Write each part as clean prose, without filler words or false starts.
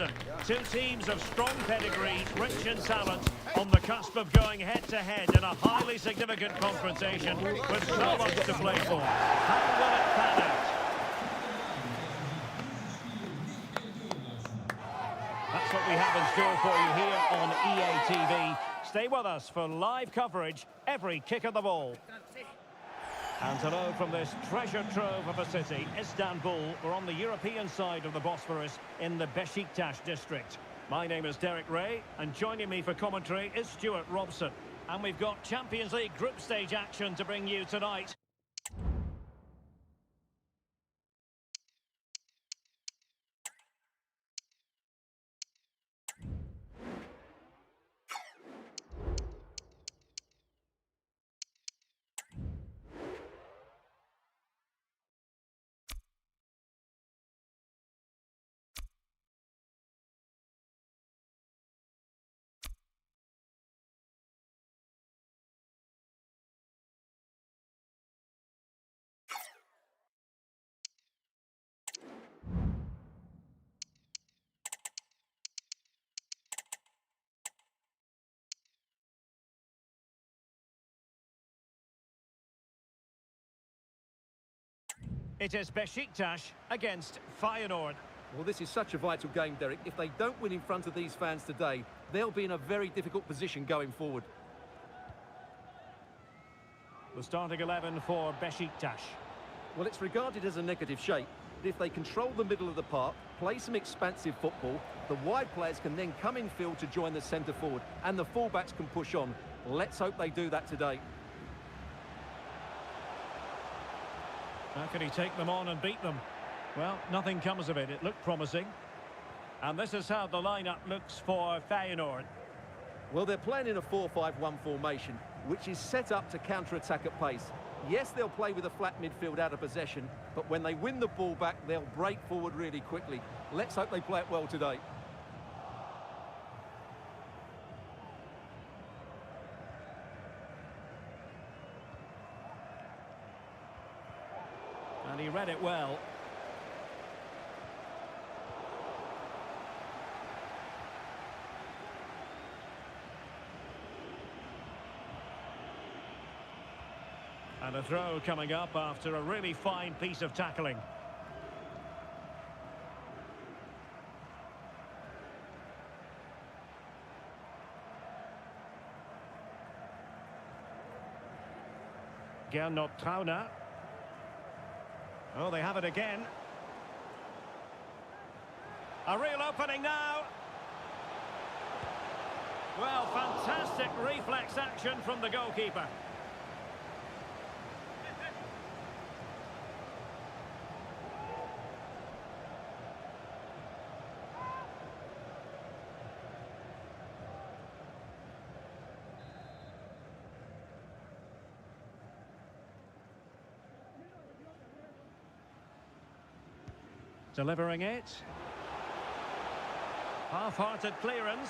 comparison. Two teams of strong pedigree, rich in talent, on the cusp of going head-to-head in a highly significant confrontation with so much to play for. How will it pan out? That's what we have in store for you here on EA TV. Stay with us for live coverage every kick of the ball. And hello from this treasure trove of a city, Istanbul. We're on the European side of the Bosphorus in the Beşi district. My name is Derek Ray, and joining me for commentary is Stuart Robson. And we've got Champions League group stage action to bring you tonight. It is Beşiktaş against Feyenoord. Well, this is such a vital game, Derek. If they don't win in front of these fans today, they'll be in a very difficult position going forward. The starting 11 for Beşiktaş. Well, it's regarded as a negative shape, but if they control the middle of the park, play some expansive football, the wide players can then come in field to join the centre forward, and the fullbacks can push on. Let's hope they do that today. How can he take them on and beat them? Well, nothing comes of it. It looked promising. And this is how the lineup looks for Feyenoord. Well, they're playing in a 4-5-1 formation, which is set up to counter-attack at pace. Yes, they'll play with a flat midfield out of possession, but when they win the ball back, they'll break forward really quickly. Let's hope they play it well today. And he read it well. And a throw coming up after a really fine piece of tackling. Gernot Trauner. Oh, they have it again. A real opening now. Well, fantastic reflex action from the goalkeeper. Delivering it. Half-hearted clearance.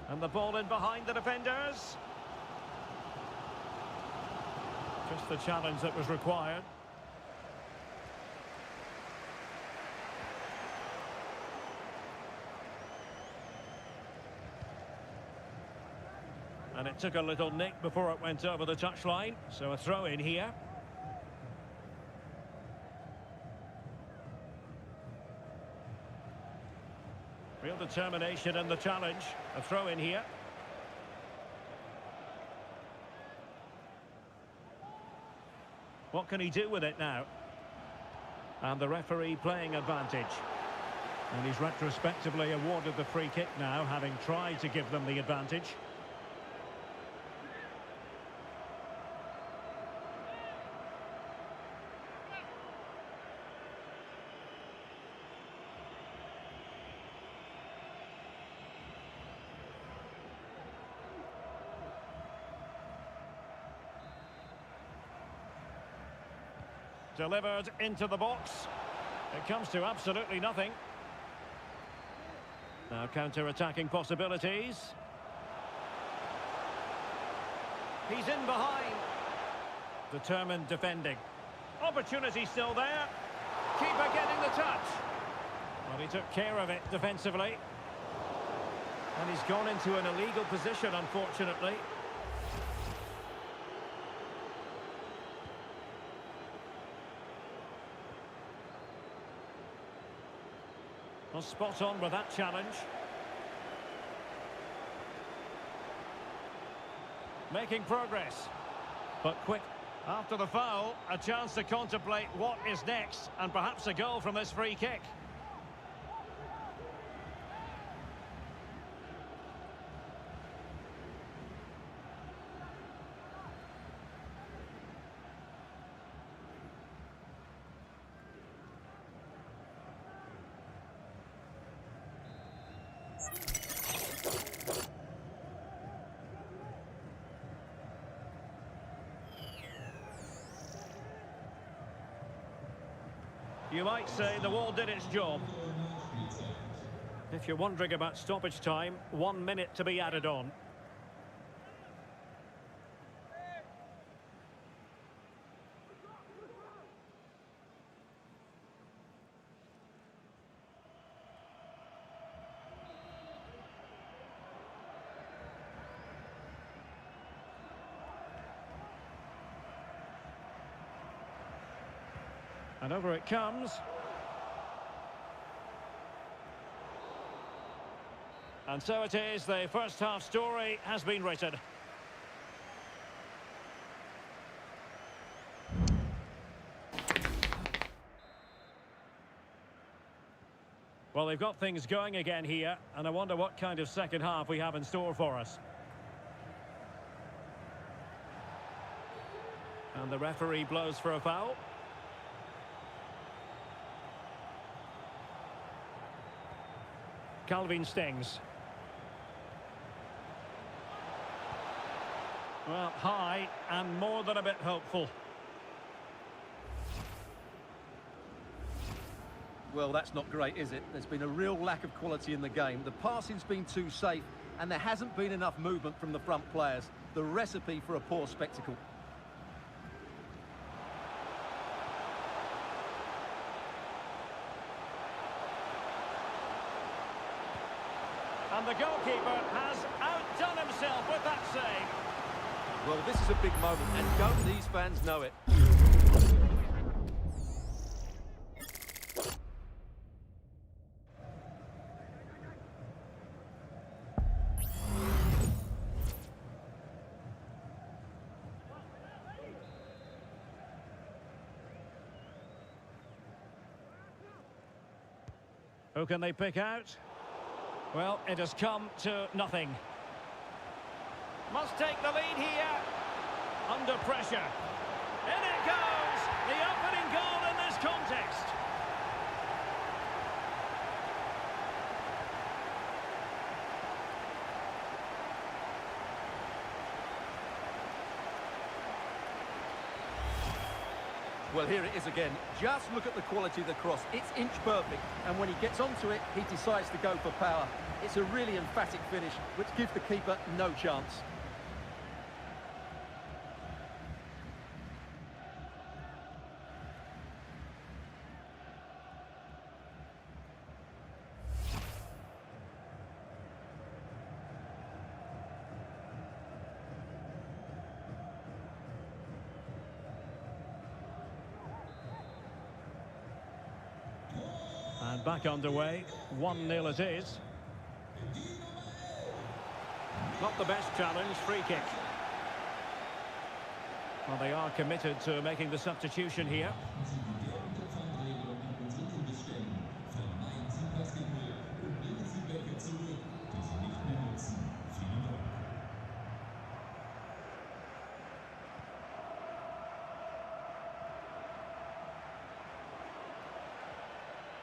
And the ball in behind the defenders. Just the challenge that was required. And it took a little nick before it went over the touchline. So a throw in here. Real determination in the challenge. A throw in here. What can he do with it now? And the referee playing advantage. And he's retrospectively awarded the free kick now, having tried to give them the advantage. Delivered into the box. It comes to absolutely nothing. Now counter-attacking possibilities. He's in behind. Determined defending. Opportunity still there. Keeper getting the touch. Well, he took care of it defensively. And he's gone into an illegal position, unfortunately. Well, spot on with that challenge. Making progress. But quick. After the foul, a chance to contemplate what is next, and perhaps a goal from this free kick. You might say the wall did its job. If you're wondering about stoppage time, 1 minute to be added on. And over it comes. And so it is, the first half story has been written. Well, they've got things going again here, and I wonder what kind of second half we have in store for us. And the referee blows for a foul. Calvin Stengs. Well, high and more than a bit hopeful. Well, that's not great, is it? There's been a real lack of quality in the game. The passing's been too safe, and there hasn't been enough movement from the front players. The recipe for a poor spectacle. And the goalkeeper has outdone himself with that save. Well, this is a big moment, and don't these fans know it? Who can they pick out? Well, it has come to nothing. Must take the lead here. Under pressure. In it goes! The opening goal in this context. Well, here it is again. Just look at the quality of the cross. It's inch perfect, and when he gets onto it, he decides to go for power. It's a really emphatic finish, which gives the keeper no chance. And back underway, 1-0 it is. Not the best challenge, free kick. Well, they are committed to making the substitution here.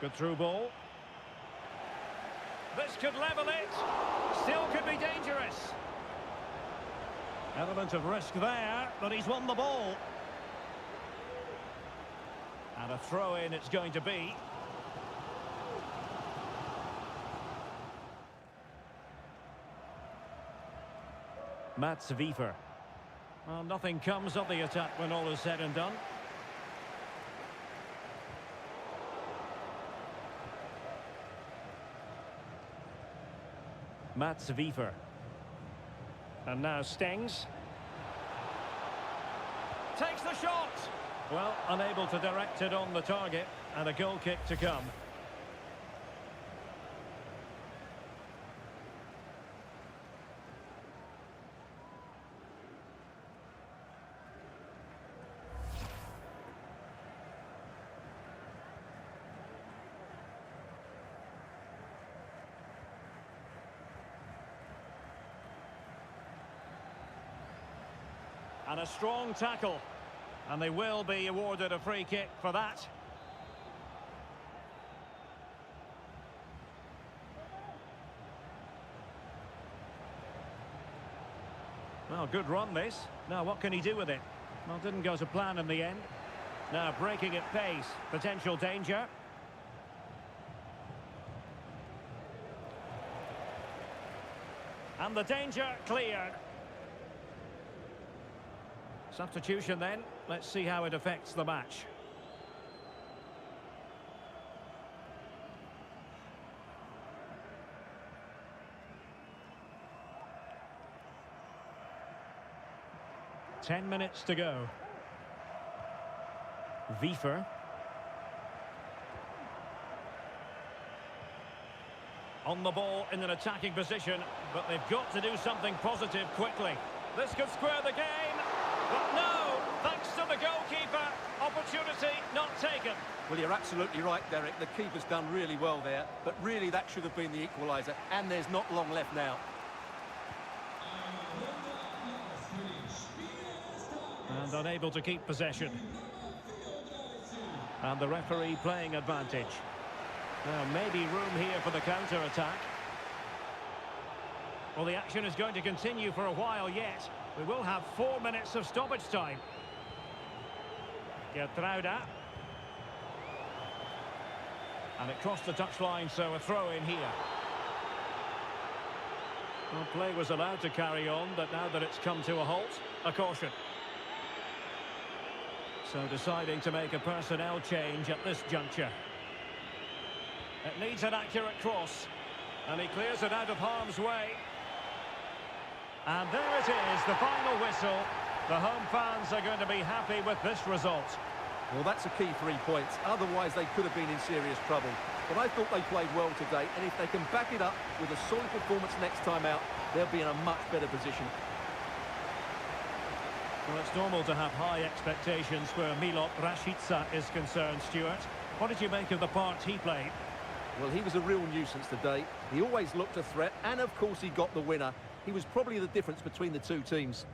Good through ball. This could level it. Still could be dangerous. Element of risk there, but he's won the ball. And a throw-in it's going to be. Mats Wiever. Well, nothing comes of the attack when all is said and done. Mats Wiefer. And now Stengs. Takes the shot! Well, unable to direct it on the target, and a goal kick to come. And a strong tackle. And they will be awarded a free kick for that. Well, good run this. Now what can he do with it? Well, didn't go to plan in the end. Now breaking at pace. Potential danger. And the danger cleared. Substitution then. Let's see how it affects the match. Ten minutes to go. Wiefer. On the ball in an attacking position, but they've got to do something positive quickly. This could square the game. But no, thanks to the goalkeeper, opportunity not taken. Well, you're absolutely right, Derek. The keeper's done really well there, but really that should have been the equaliser, and there's not long left now. And unable to keep possession. And the referee playing advantage. Now, maybe room here for the counter-attack. Well, the action is going to continue for a while yet. We will have 4 minutes of stoppage time. Gertruida. And it crossed the touchline, so a throw in here. Well, play was allowed to carry on, but now that it's come to a halt, a caution. So deciding to make a personnel change at this juncture. It needs an accurate cross. And he clears it out of harm's way. And there it is, the final whistle. The home fans are going to be happy with this result. Well, that's a key 3 points. Otherwise, they could have been in serious trouble. But I thought they played well today, and if they can back it up with a solid performance next time out, they'll be in a much better position. Well, it's normal to have high expectations where Milot Rashica is concerned, Stuart. What did you make of the part he played? Well, he was a real nuisance today. He always looked a threat, and of course he got the winner. He was probably the difference between the two teams.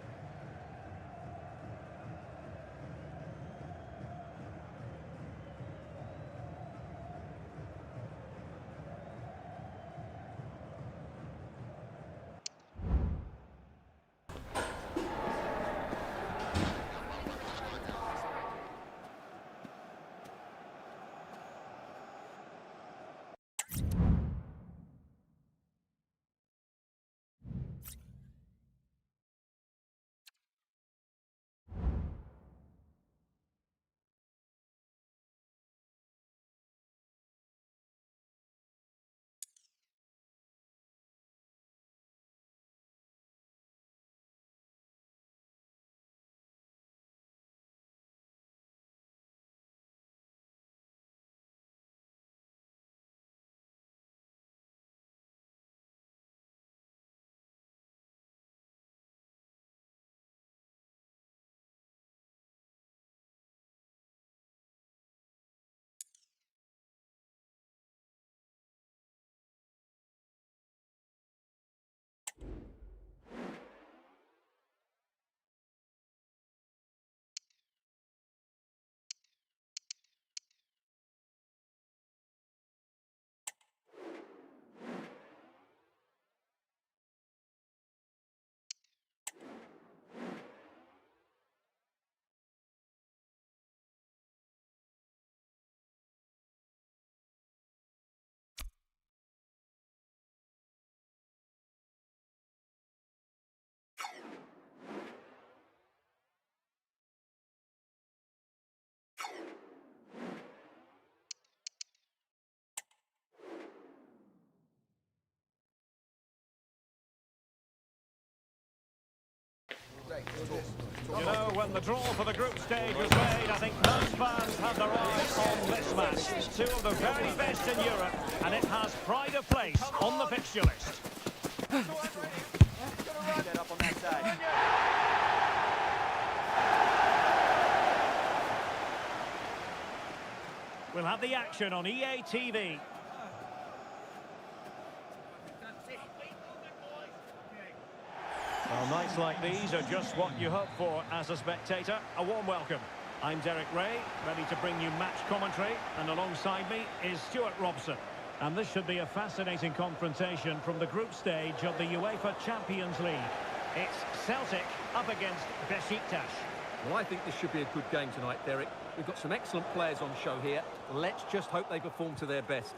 You know, when the draw for the group stage was made, I think most fans had their eyes on this match. Two of the very best in Europe, and it has pride of place on the fixture list. Get up on that side. We'll have the action on EA TV. Well, nights like these are just what you hope for as a spectator. A warm welcome. I'm Derek Ray, ready to bring you match commentary, and alongside me is Stuart Robson. And this should be a fascinating confrontation from the group stage of the UEFA Champions League. It's Celtic up against Beşi. Well, I think this should be a good game tonight, Derek. We've got some excellent players on show here. Let's just hope they perform to their best.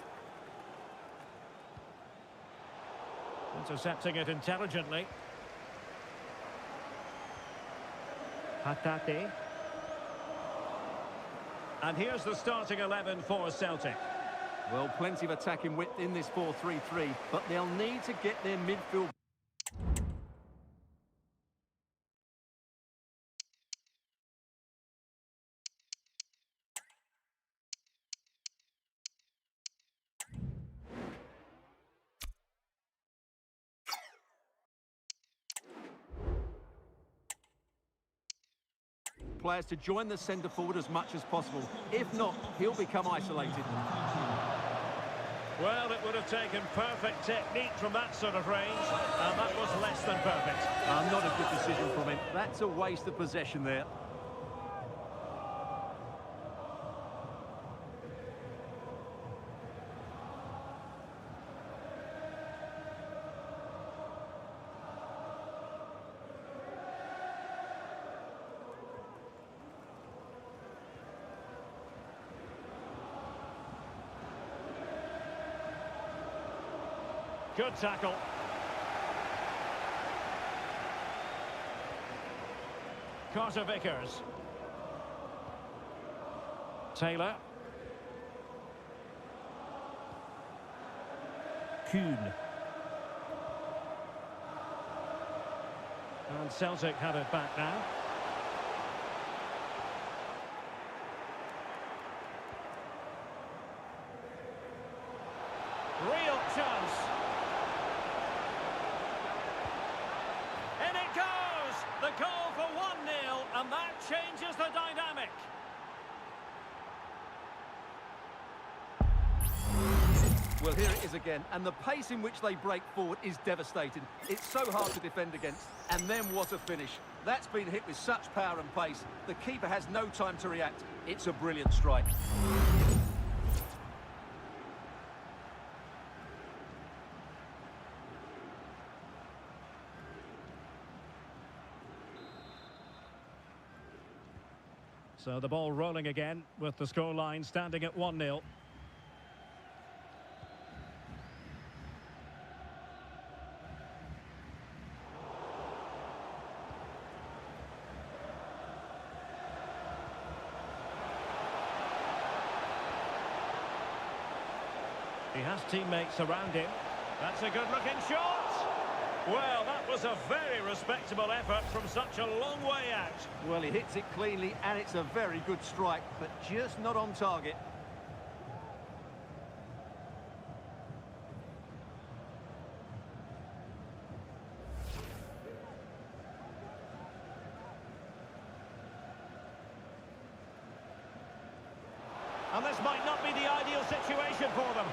Intercepting it intelligently. Hatate. And here's the starting 11 for Celtic. Well, plenty of attacking width in this 4-3-3, but they'll need to get their midfield. Players to join the centre forward as much as possible. If not, he'll become isolated. Well, it would have taken perfect technique from that sort of range, and that was less than perfect. Not a good decision from him. That's a waste of possession there. Good tackle. Carter Vickers. Taylor. Kuhn. And Celtic have it back now. Real chance. And it goes! The goal for 1-0, and that changes the dynamic. Well, here it is again, and the pace in which they break forward is devastating. It's so hard to defend against, and then what a finish. That's been hit with such power and pace. The keeper has no time to react. It's a brilliant strike. So the ball rolling again with the scoreline standing at 1-0. He has teammates around him. That's a good-looking shot. Well, that was a very respectable effort from such a long way out. Well, he hits it cleanly, and it's a very good strike, but just not on target. And this might not be the ideal situation for them.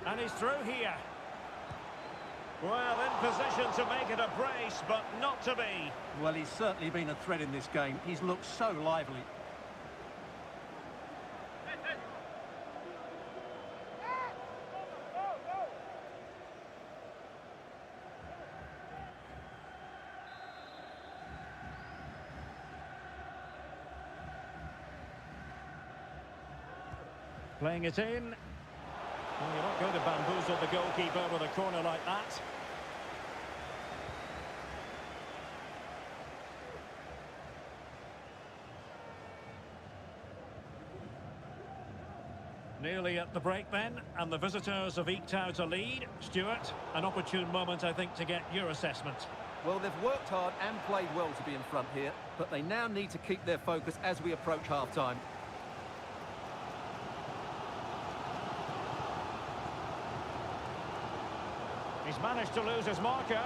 And he's through here. Well, in position to make it a brace, but not to be. Well, he's certainly been a threat in this game. He's looked so lively. Playing it in. Well, you're not going to bamboozle the goalkeeper with a corner like that. Nearly at the break then, and the visitors have eked out a lead. Stuart, an opportune moment, I think, to get your assessment. Well, they've worked hard and played well to be in front here, but they now need to keep their focus as we approach half-time. He's managed to lose his marker.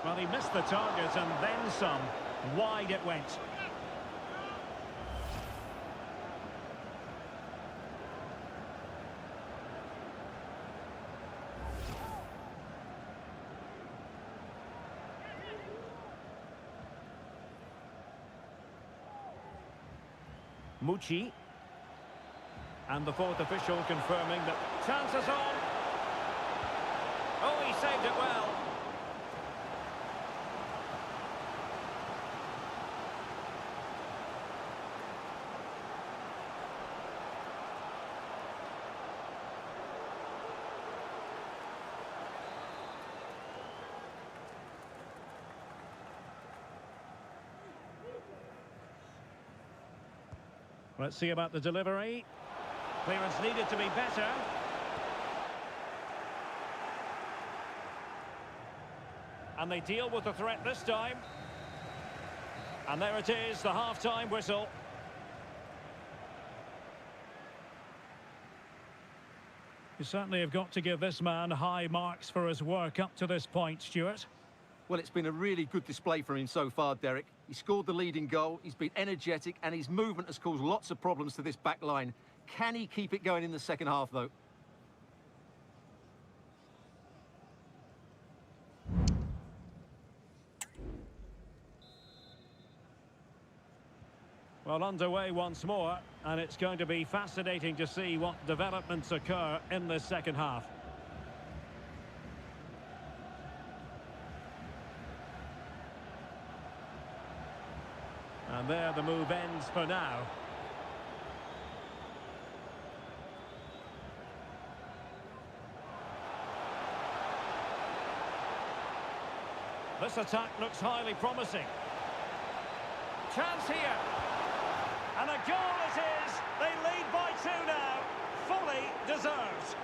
Well, he missed the target and then some. Wide it went. Maçı. And the fourth official confirming that chances on. Oh, he saved it well. Let's see about the delivery. Clearance needed to be better. And they deal with the threat this time. And there it is, the half-time whistle. You certainly have got to give this man high marks for his work up to this point, Stuart. Well, it's been a really good display from him so far, Derek. He scored the leading goal, he's been energetic, and his movement has caused lots of problems to this back line. Can he keep it going in the second half, though? Well, underway once more, and it's going to be fascinating to see what developments occur in this second half. And there the move ends for now. This attack looks highly promising. Chance here. And a goal it is. They lead by 2 now. Fully deserved.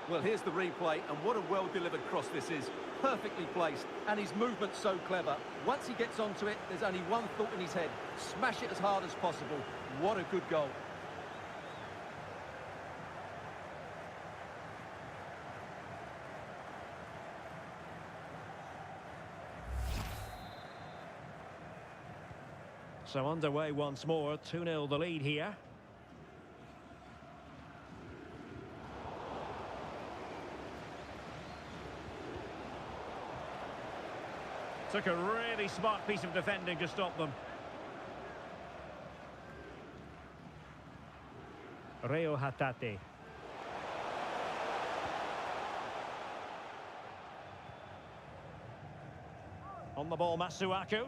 Well, here's the replay, and what a well-delivered cross this is. Perfectly placed, and his movement's so clever. Once he gets onto it, there's only one thought in his head. Smash it as hard as possible. What a good goal. So underway once more, 2-0 the lead here. Took a really smart piece of defending to stop them. Reo Hatate. On the ball, Masuaku.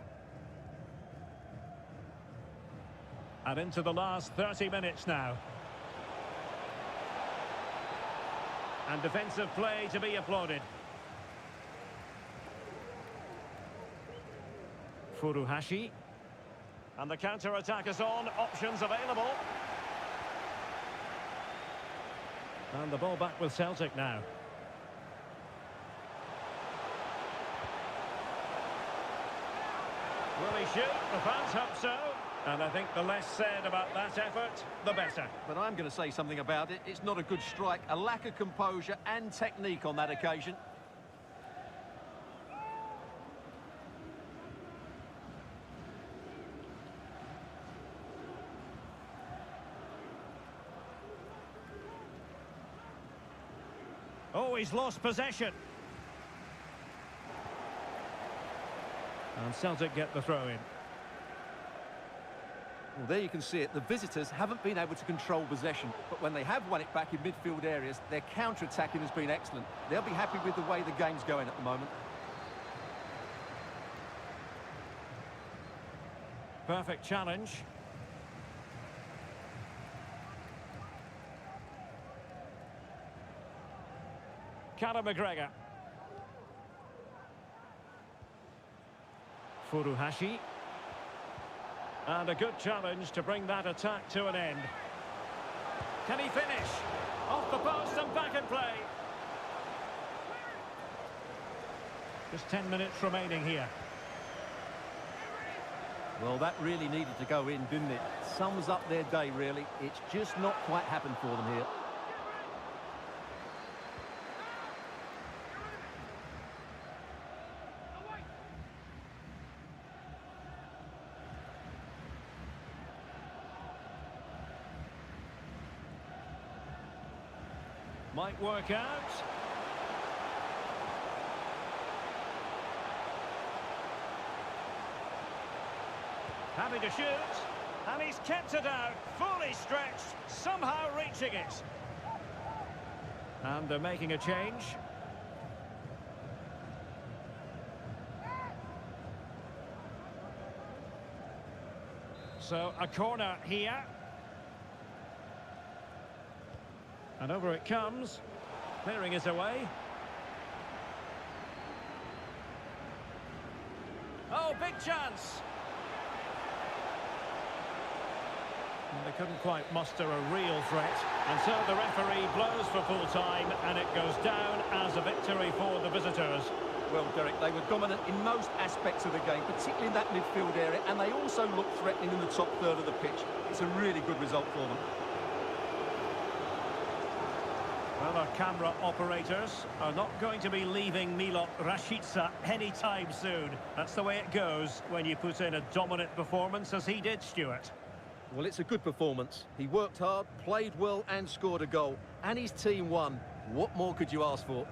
And into the last 30 minutes now. And defensive play to be applauded. Furuhashi. And the counter-attack is on. Options available. And the ball back with Celtic now. Will he shoot? The fans hope so. And I think the less said about that effort, the better. But I'm going to say something about it. It's not a good strike. A lack of composure and technique on that occasion. Oh, he's lost possession. And Celtic get the throw in. Well, there you can see it. The visitors haven't been able to control possession, but when they have won it back in midfield areas, their counter-attacking has been excellent. They'll be happy with the way the game's going at the moment. Perfect challenge. Callum McGregor. Furuhashi. And a good challenge to bring that attack to an end. Can he finish? Off the post and back in play. Just 10 minutes remaining here. Well, that really needed to go in, didn't it? Sums up their day, really. It's just not quite happened for them here. Might work out. Having to shoot. And he's kept it out. Fully stretched. Somehow reaching it. And they're making a change. So a corner here. And over it comes. Clearing it away. Oh, big chance. And they couldn't quite muster a real threat. And so the referee blows for full time, and it goes down as a victory for the visitors. Well, Derek, they were dominant in most aspects of the game, particularly in that midfield area, and they also looked threatening in the top third of the pitch. It's a really good result for them. Well, our camera operators are not going to be leaving Milot Rashica anytime soon. That's the way it goes when you put in a dominant performance as he did, Stuart. Well, it's a good performance. He worked hard, played well and scored a goal. And his team won. What more could you ask for?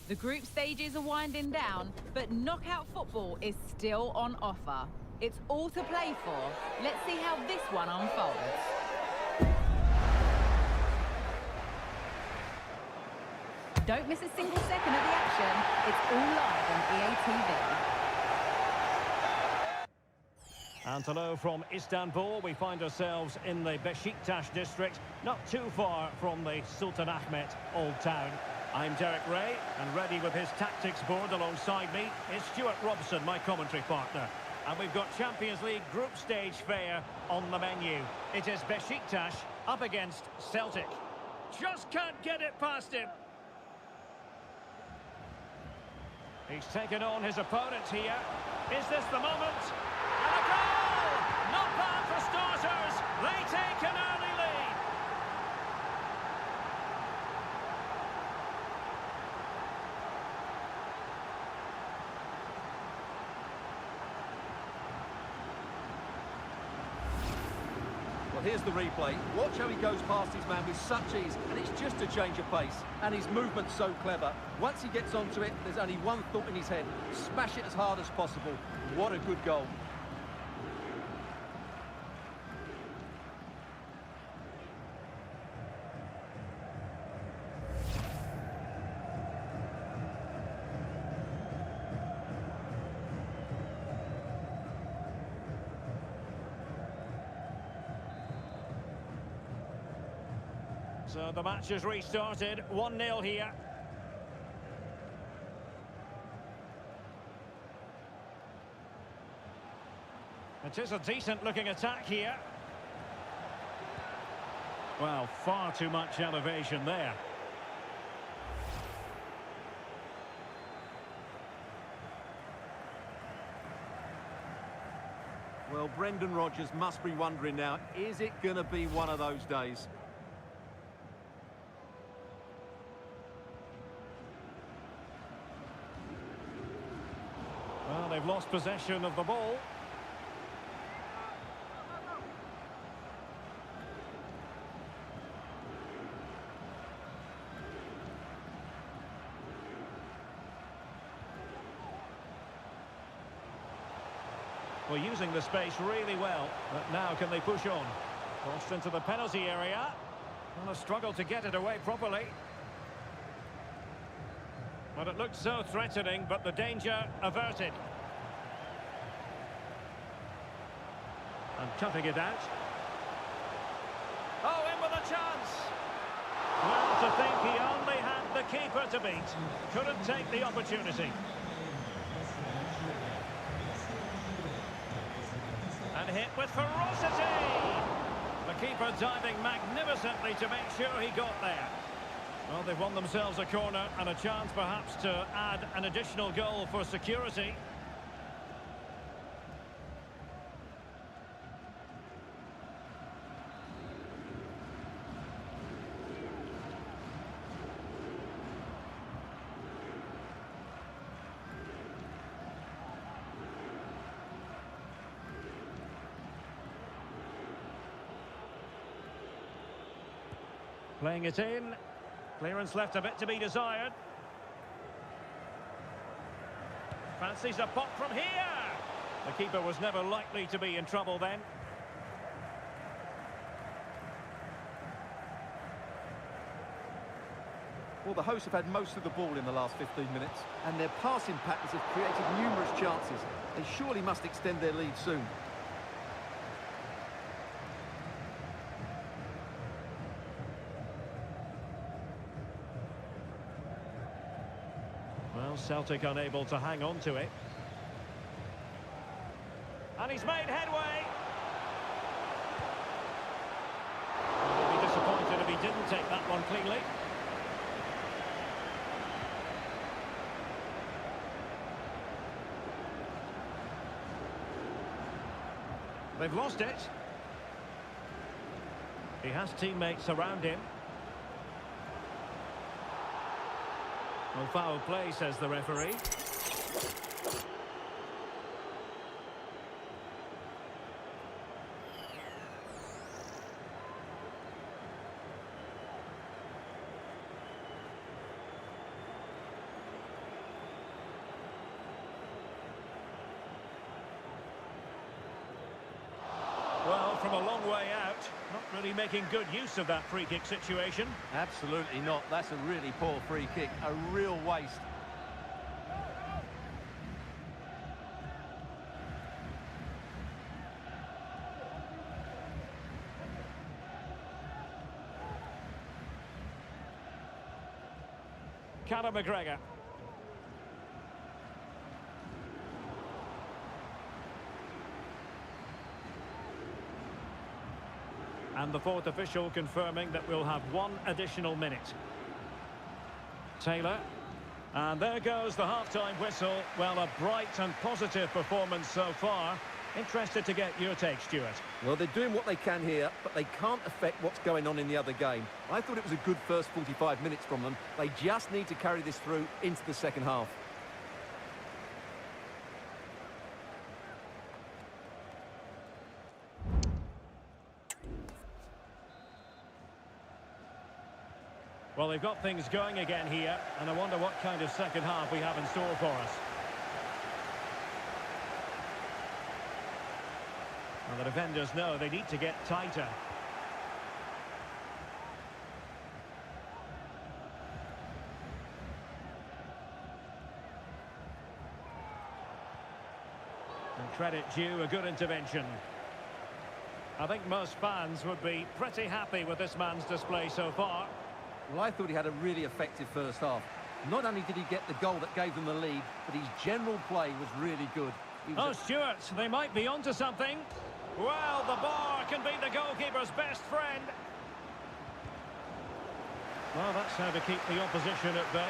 The group stages are winding down, but knockout football is still on offer. It's all to play for. Let's see how this one unfolds. Don't miss a single second of the action. It's all live on EA TV. And hello from Istanbul. We find ourselves in the Beşiktaş district, not too far from the Sultanahmet Old Town. I'm Derek Ray, and ready with his tactics board alongside me is Stuart Robson, my commentary partner. And we've got Champions League group stage fare on the menu. It is Beşiktaş up against Celtic. Just can't get it past him. He's taken on his opponent here. Is this the moment? And a goal! Not bad for starters. They take an early lead. Well, here's the replay. Watch how he goes past his man with such ease, and it's just a change of pace. And his movement's so clever. Once he gets onto it, there's only one thought in his head. Smash it as hard as possible. What a good goal. So the match has restarted, 1-0 here. It is a decent-looking attack here. Well, far too much elevation there. Well, Brendan Rodgers must be wondering now, is it going to be one of those days? Well, they've lost possession of the ball. Well, using the space really well, but now can they push on? Crossed into the penalty area. Well, a struggle to get it away properly. But it looked so threatening, but the danger averted. And cutting it out. Oh, in with a chance! Well, to think he only had the keeper to beat. Couldn't take the opportunity. And hit with ferocity! The keeper diving magnificently to make sure he got there. Well, they've won themselves a corner and a chance perhaps to add an additional goal for security. Playing it in. Clearance left a bit to be desired. Fancies a pop from here. The keeper was never likely to be in trouble then. Well, the hosts have had most of the ball in the last 15 minutes, and their passing patterns have created numerous chances. They surely must extend their lead soon. Well, Celtic unable to hang on to it. And he's made headway. He'll be disappointed if he didn't take that one cleanly. They've lost it. He has teammates around him. Well, foul play, says the referee. Well, from a long way out, not really making good use of that free kick situation. Absolutely not. That's a really poor free kick. A real waste. Callum McGregor. And the fourth official confirming that we'll have one additional minute. Taylor. And there goes the half-time whistle. Well, a bright and positive performance so far. Interested to get your take, Stuart. Well, they're doing what they can here, but they can't affect what's going on in the other game. I thought it was a good first 45 minutes from them. They just need to carry this through into the second half. Well, they've got things going again here, and I wonder what kind of second half we have in store for us. Well, the defenders know they need to get tighter. And credit due, a good intervention. I think most fans would be pretty happy with this man's display so far. Well, I thought he had a really effective first half. Not only did he get the goal that gave them the lead, but his general play was really good. Oh, Stuart, they might be onto something. Well, the bar can be the goalkeeper's best friend. Well, that's how to keep the opposition at bay.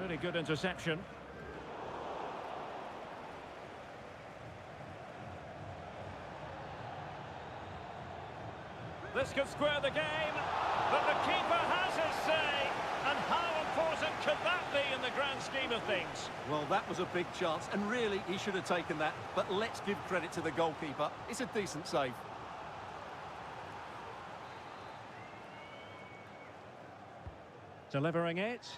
Really good interception. This could square the game, but the keeper has his say. And how important could that be in the grand scheme of things? Well, that was a big chance, and really, he should have taken that. But let's give credit to the goalkeeper. It's a decent save. Delivering it.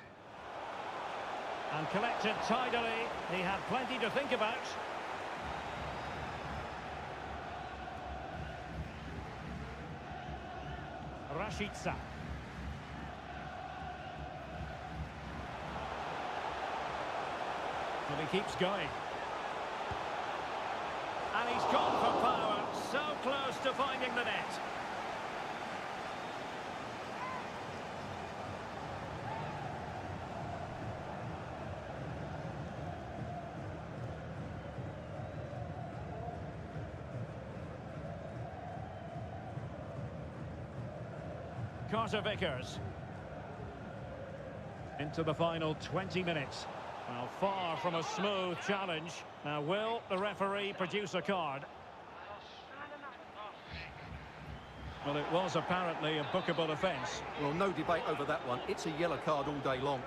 And collected tidily. He had plenty to think about. Rashica. And he keeps going. And he's gone for power. So close to finding the net. Carter Vickers. Into the final 20 minutes. Well, far from a smooth challenge. Now, will the referee produce a card? Well, it was apparently a bookable offence. Well, no debate over that one. It's a yellow card all day long.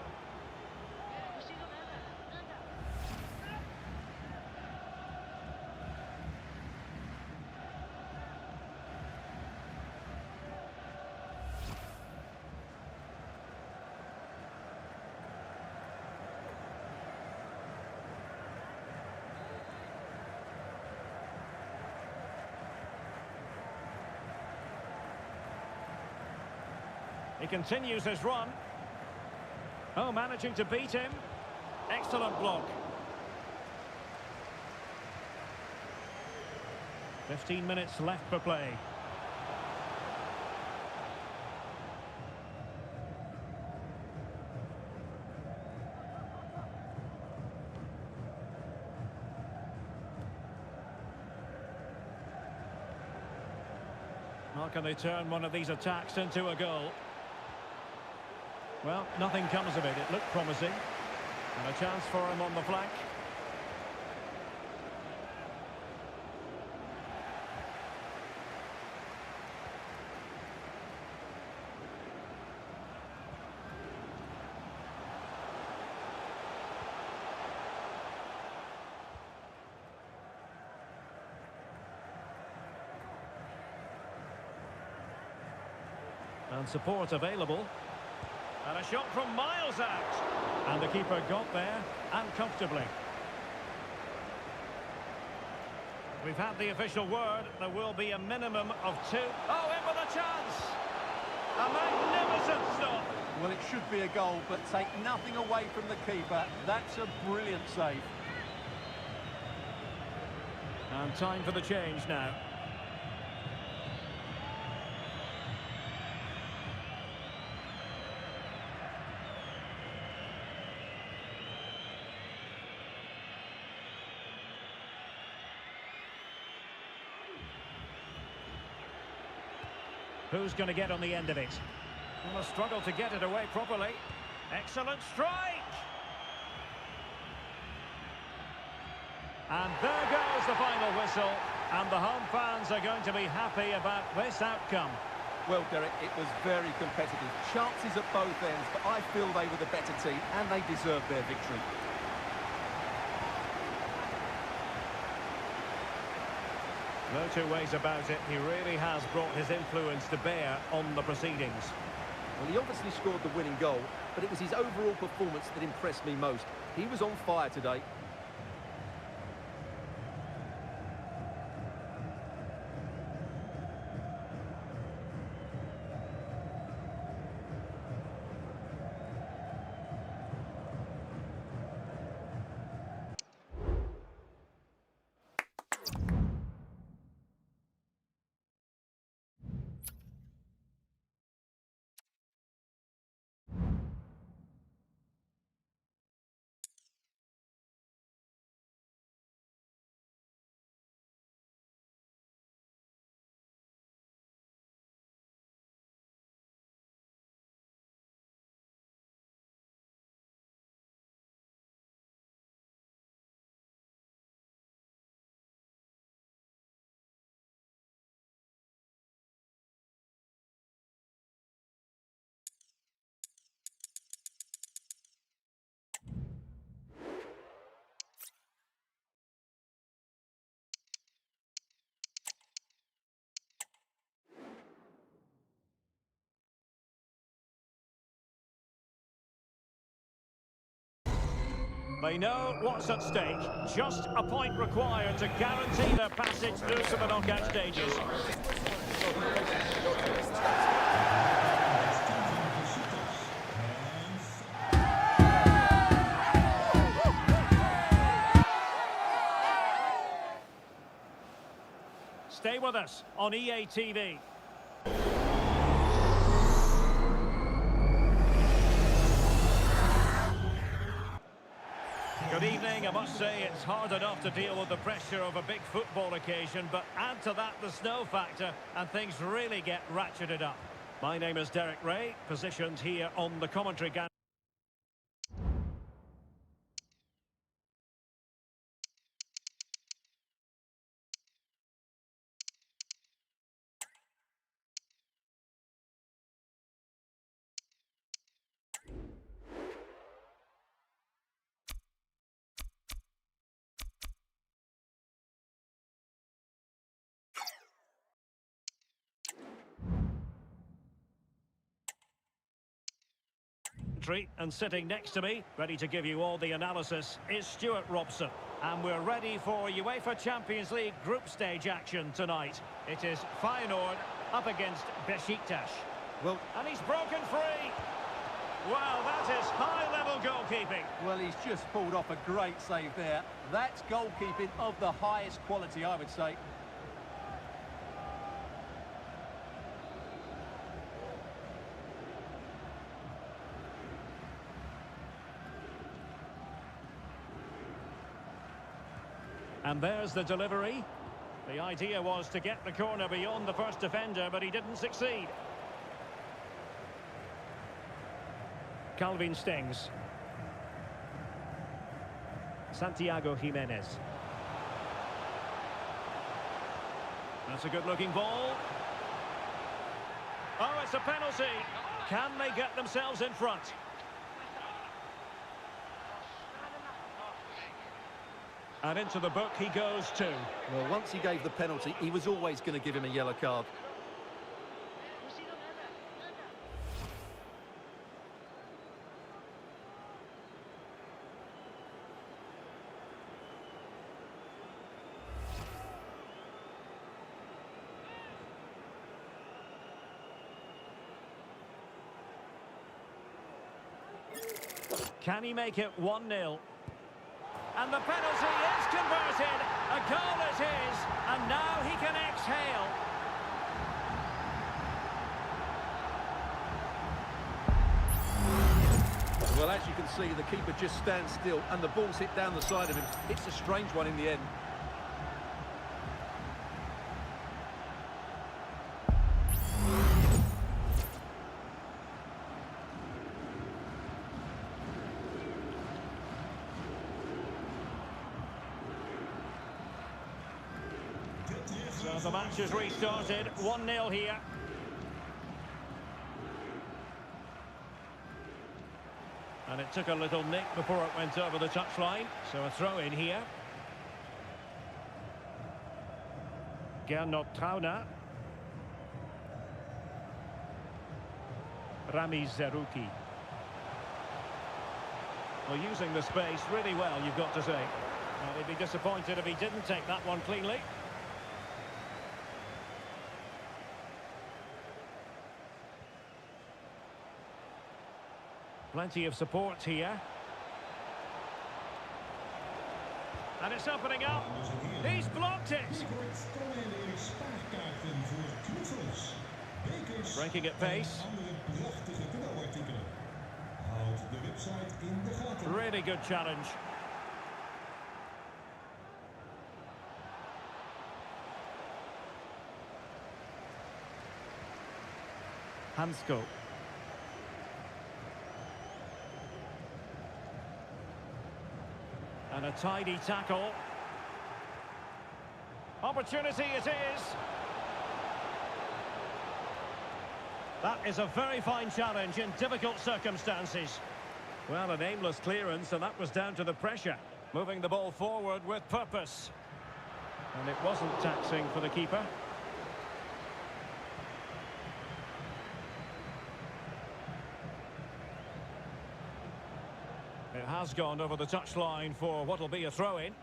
He continues his run. Oh, managing to beat him. Excellent block. 15 minutes left for play. How can they turn one of these attacks into a goal? Well, nothing comes of it. It looked promising. And a chance for him on the flank. And support available. And a shot from miles out. And the keeper got there, and comfortably. We've had the official word. There will be a minimum of 2. Oh, in with a chance! A magnificent stop! Well, it should be a goal, but take nothing away from the keeper. That's a brilliant save. And time for the change now. Who's going to get on the end of it? Well, a struggle to get it away properly. Excellent strike! And there goes the final whistle. And the home fans are going to be happy about this outcome. Well, Derek, it was very competitive. Chances at both ends, but I feel they were the better team and they deserved their victory. No two ways about it. He really has brought his influence to bear on the proceedings. Well, he obviously scored the winning goal, but it was his overall performance that impressed me most. He was on fire today. They know what's at stake. Just a point required to guarantee their passage through to the knockout stages. Stay with us on EA TV. Good evening. I must say it's hard enough to deal with the pressure of a big football occasion, but add to that the snow factor and things really get ratcheted up. My name is Derek Ray, positioned here on the commentary gallery. And sitting next to me, ready to give you all the analysis, is Stuart Robson. And we're ready for UEFA Champions League group stage action tonight. It is Feyenoord up against Beşiktaş. Well, and he's broken free. Well, that is high-level goalkeeping. Well, he's just pulled off a great save there. That's goalkeeping of the highest quality, I would say. And there's the delivery. The idea was to get the corner beyond the first defender, but he didn't succeed. Calvin Stings. Santiago Jimenez. That's a good-looking ball. Oh, it's a penalty. Can they get themselves in front? And into the book he goes too. Well, once he gave the penalty, he was always going to give him a yellow card. Can he make it 1-0? And the penalty is converted. A goal is his, and now he can exhale. Well, as you can see, the keeper just stands still, and the ball's hit down the side of him. It's a strange one in the end. So the match has restarted, 1-0 here. And it took a little nick before it went over the touchline. So a throw in here. Gernot Trauner. Rami Zerouki. Well, using the space really well, you've got to say. Well, he'd be disappointed if he didn't take that one cleanly. Plenty of support here. And it's opening up. He's blocked it. Breaking at pace. Really good challenge. Hansko. And a tidy tackle. Opportunity it is. That is a very fine challenge in difficult circumstances. Well, an aimless clearance, and that was down to the pressure. Moving the ball forward with purpose. And it wasn't taxing for the keeper. It has gone over the touchline for what will be a throw-in.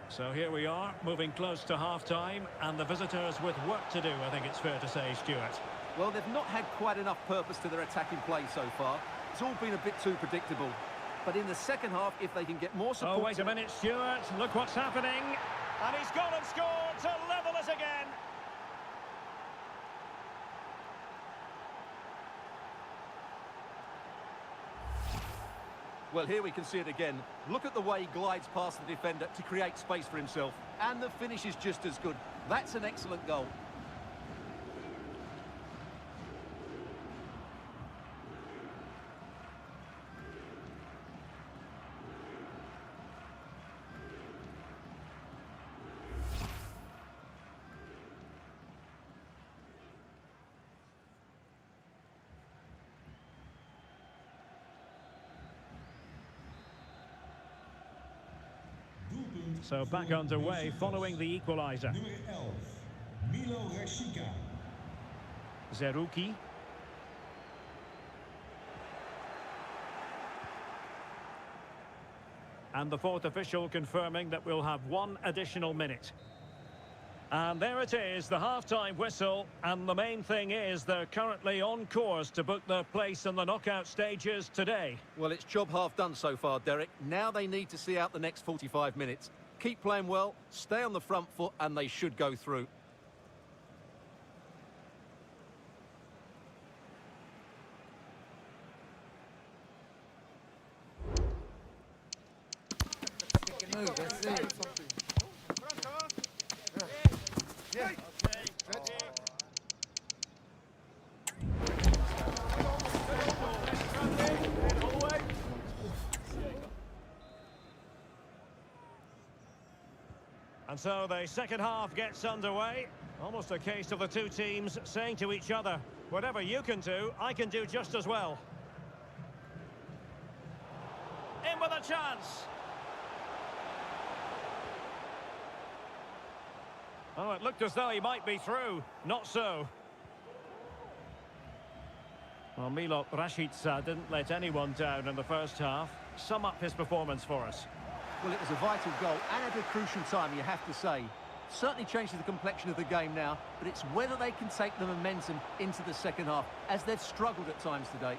So here we are, moving close to half-time, and the visitors with work to do, I think it's fair to say, Stuart. Well, they've not had quite enough purpose to their attacking play so far. It's all been a bit too predictable. But in the second half, if they can get more support... Oh, wait a minute, Stuart. Look what's happening. And he's gone and scored to level us again. Well, here we can see it again. Look at the way he glides past the defender to create space for himself. And the finish is just as good. That's an excellent goal. So back underway following the equaliser. Zerouki. And the fourth official confirming that we'll have one additional minute. And there it is, the half-time whistle. And the main thing is they're currently on course to book their place in the knockout stages today. Well, it's job half done so far, Derek. Now they need to see out the next 45 minutes. Keep playing well, stay on the front foot, and they should go through. And so the second half gets underway. Almost a case of the two teams saying to each other, whatever you can do, I can do just as well. In with a chance. Oh, it looked as though he might be through. Not so. Well, Milot Rashica didn't let anyone down in the first half. Sum up his performance for us. Well, it was a vital goal and at a crucial time, you have to say. Certainly changes the complexion of the game now, but it's whether they can take the momentum into the second half, as they've struggled at times today.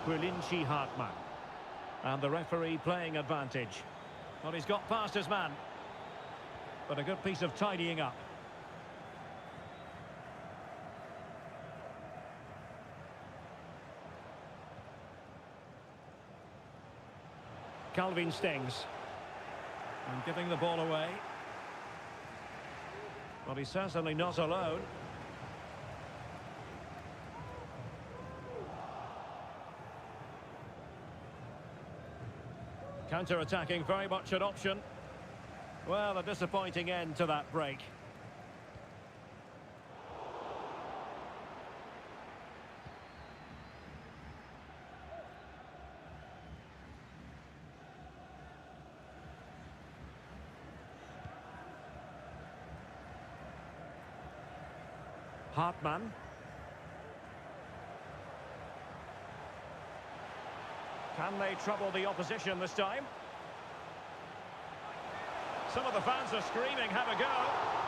Quilinci Hartmann. And the referee playing advantage. Well, he's got past his man. But a good piece of tidying up. Calvin Stengs. And giving the ball away. Well, he's certainly not alone. Counter-attacking, very much an option. Well, a disappointing end to that break. Hartmann. Can they trouble the opposition this time? Some of the fans are screaming, have a go.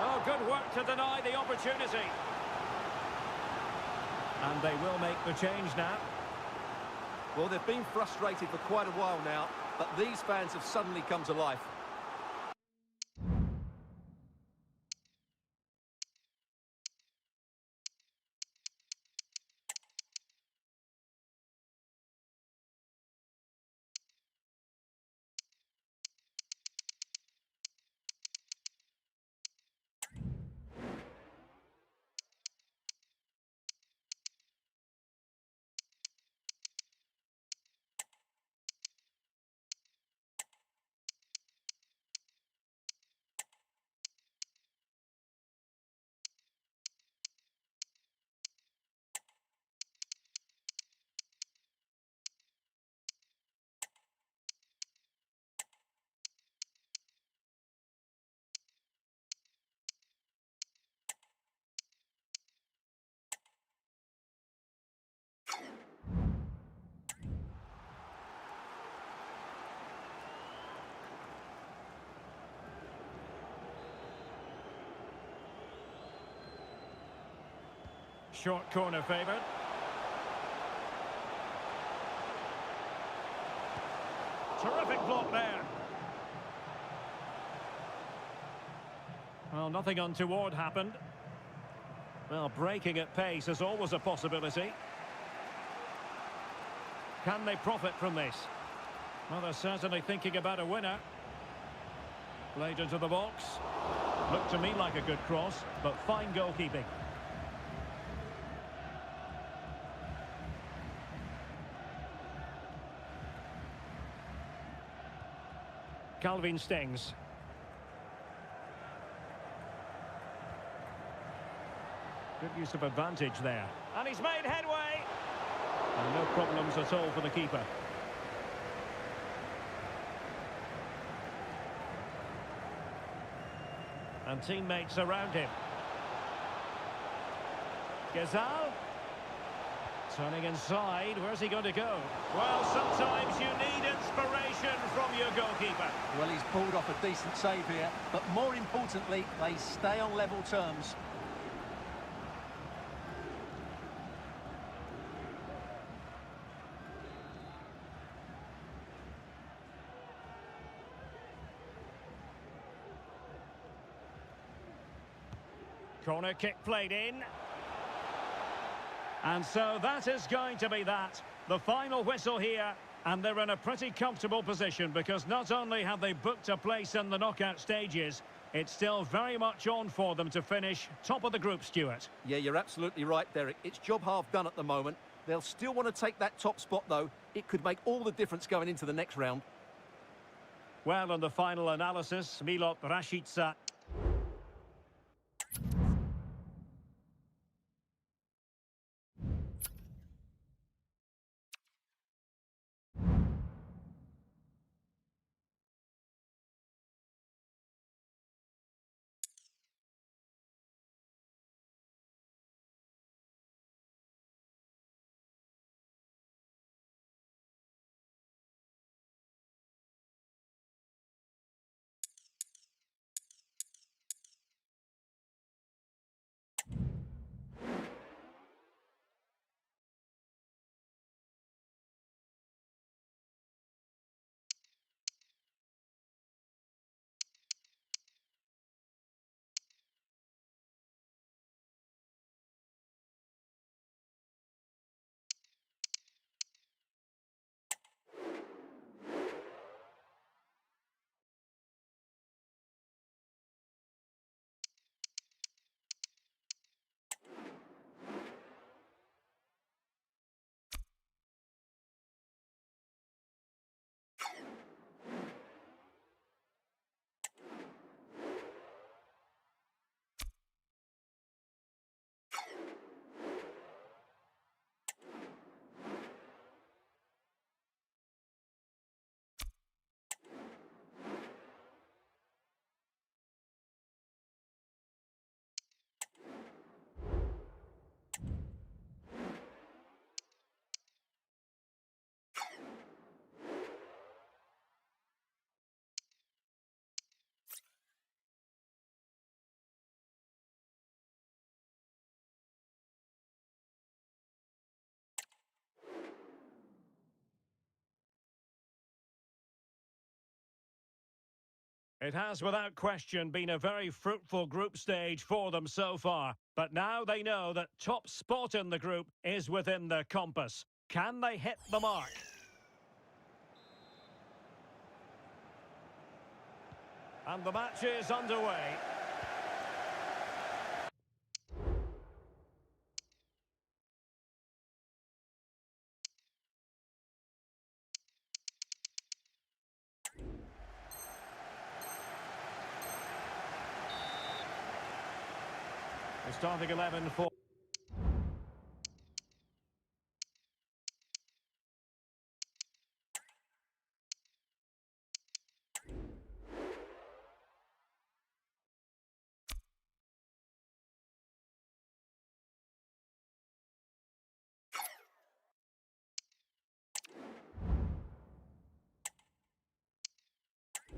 Oh, good work to deny the opportunity. And they will make the change now. Well, they've been frustrated for quite a while now, but these fans have suddenly come to life. Short corner favoured. Terrific block there. Well, nothing untoward happened. Well, breaking at pace is always a possibility. Can they profit from this? Well, they're certainly thinking about a winner. Played into the box. Looked to me like a good cross, but fine goalkeeping. Calvin Stengs. Good use of advantage there. And he's made headway. And no problems at all for the keeper. And teammates around him. Gazal. Turning inside, where's he going to go? Well, sometimes you need inspiration from your goalkeeper. Well, he's pulled off a decent save here, but more importantly, they stay on level terms. Corner kick played in. And so that is going to be that. The final whistle here, and they're in a pretty comfortable position because not only have they booked a place in the knockout stages, it's still very much on for them to finish top of the group, Stuart. Yeah, you're absolutely right, Derek. It's job half done at the moment. They'll still want to take that top spot, though. It could make all the difference going into the next round. Well, in the final analysis, Milot Rashica. It has, without question, been a very fruitful group stage for them so far. But now they know that top spot in the group is within their compass. Can they hit the mark? And the match is underway. The starting 11 for...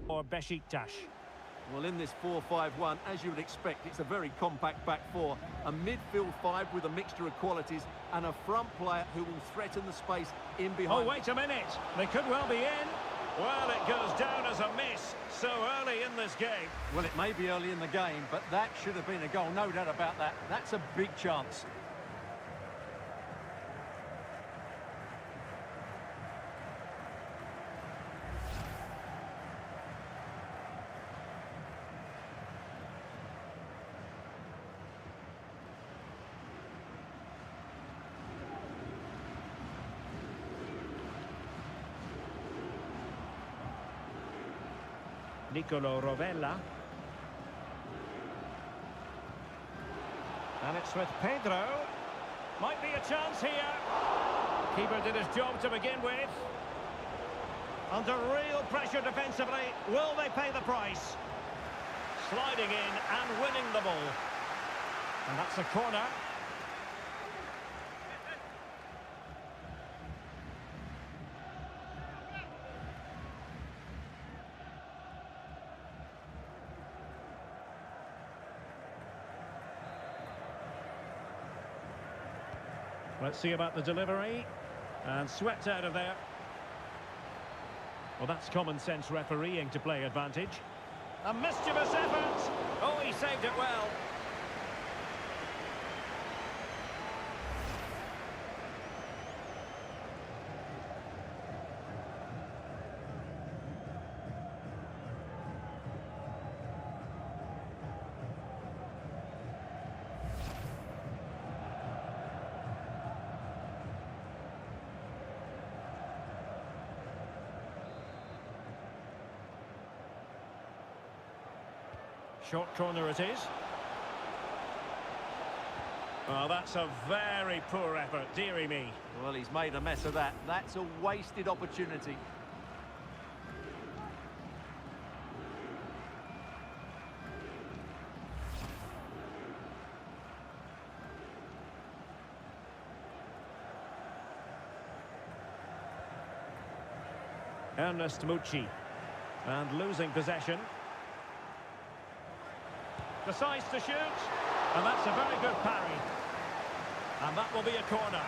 or Beşi. Well, in this 4-5-1, as you would expect, it's a very compact back four. A midfield five with a mixture of qualities and a front player who will threaten the space in behind. Oh, wait a minute. They could well be in. Well, it goes down as a miss so early in this game. Well, it may be early in the game, but that should have been a goal, no doubt about that. That's a big chance. Nicolo Rovella. And it's with Pedro. Might be a chance here. Keeper did his job to begin with. Under real pressure defensively. Will they pay the price? Sliding in and winning the ball. And that's a corner. Let's see about the delivery. And swept out of there. Well, that's common sense refereeing to play advantage. A mischievous effort. Oh, he saved it well. Short corner it is. Well, that's a very poor effort, dearie me. Well, he's made a mess of that. That's a wasted opportunity. Ernest Mucci. And losing possession. Decides to shoot, and that's a very good parry. And that will be a corner.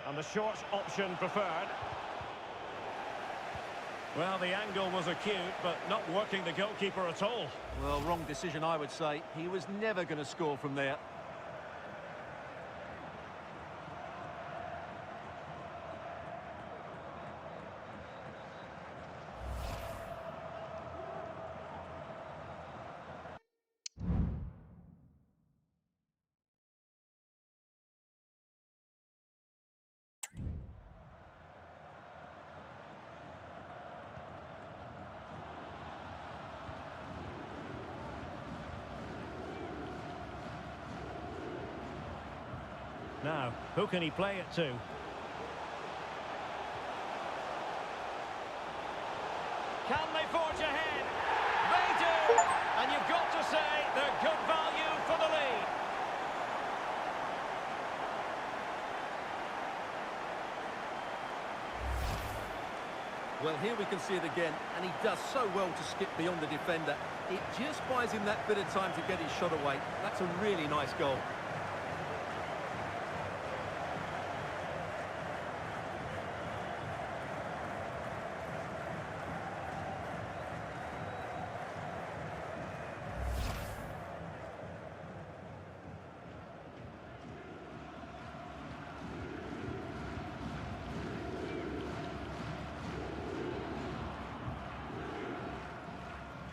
And the short option preferred. Well, the angle was acute, but not working the goalkeeper at all. Well, wrong decision, I would say. He was never going to score from there. Now, who can he play it to? Can they forge ahead? They do! And you've got to say they're good value for the lead. Well, here we can see it again, and he does so well to skip beyond the defender. It just buys him that bit of time to get his shot away. That's a really nice goal.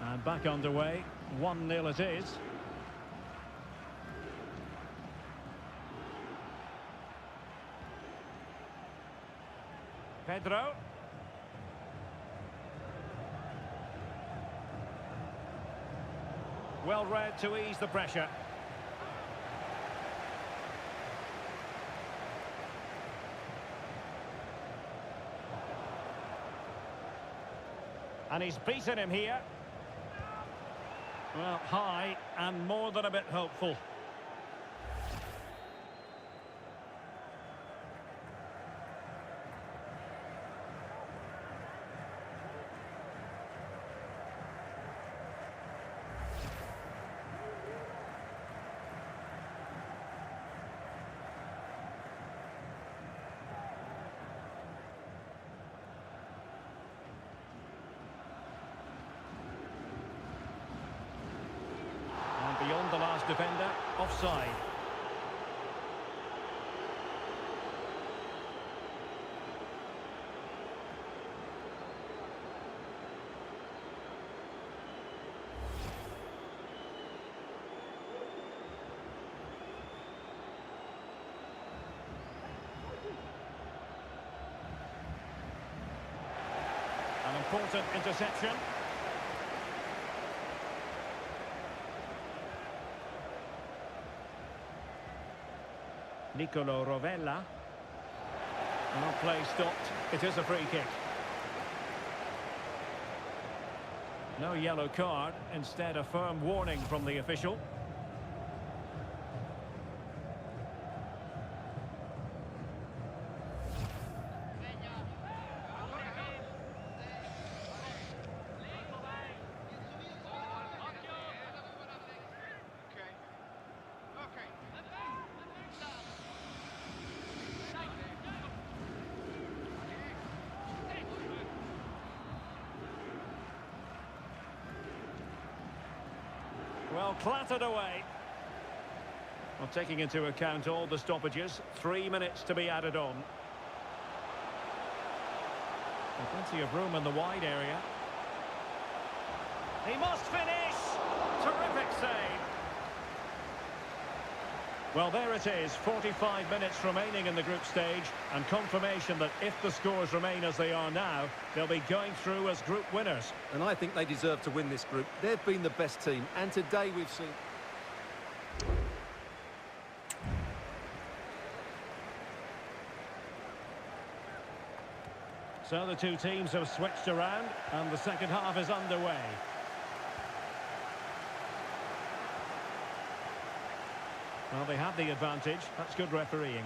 And back underway, 1-0 it is. Pedro. Well read to ease the pressure. And he's beaten him here. Well, high and more than a bit hopeful. Beyond the last defender, offside. An important interception. Nicolo Rovella. Well, play stopped. It is a free kick. No yellow card, instead a firm warning from the official. Well, clattered away. Well, taking into account all the stoppages, 3 minutes to be added on. And plenty of room in the wide area. He must finish! Terrific save! Well, there it is, 45 minutes remaining in the group stage, and confirmation that if the scores remain as they are now, they'll be going through as group winners. And I think they deserve to win this group. They've been the best team, and today we've seen... So the two teams have switched around, and the second half is underway. Well, they have the advantage. That's good refereeing.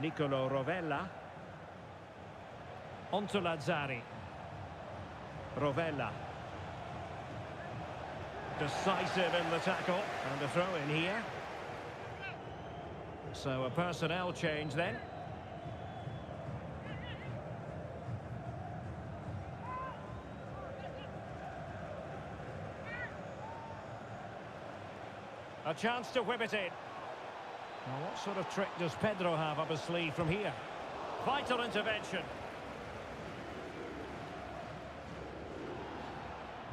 Nicolo Rovella. Onto Lazzari. Rovella. Decisive in the tackle. And a throw in here. So a personnel change then. A chance to whip it in. Now, what sort of trick does Pedro have up his sleeve from here? Vital intervention.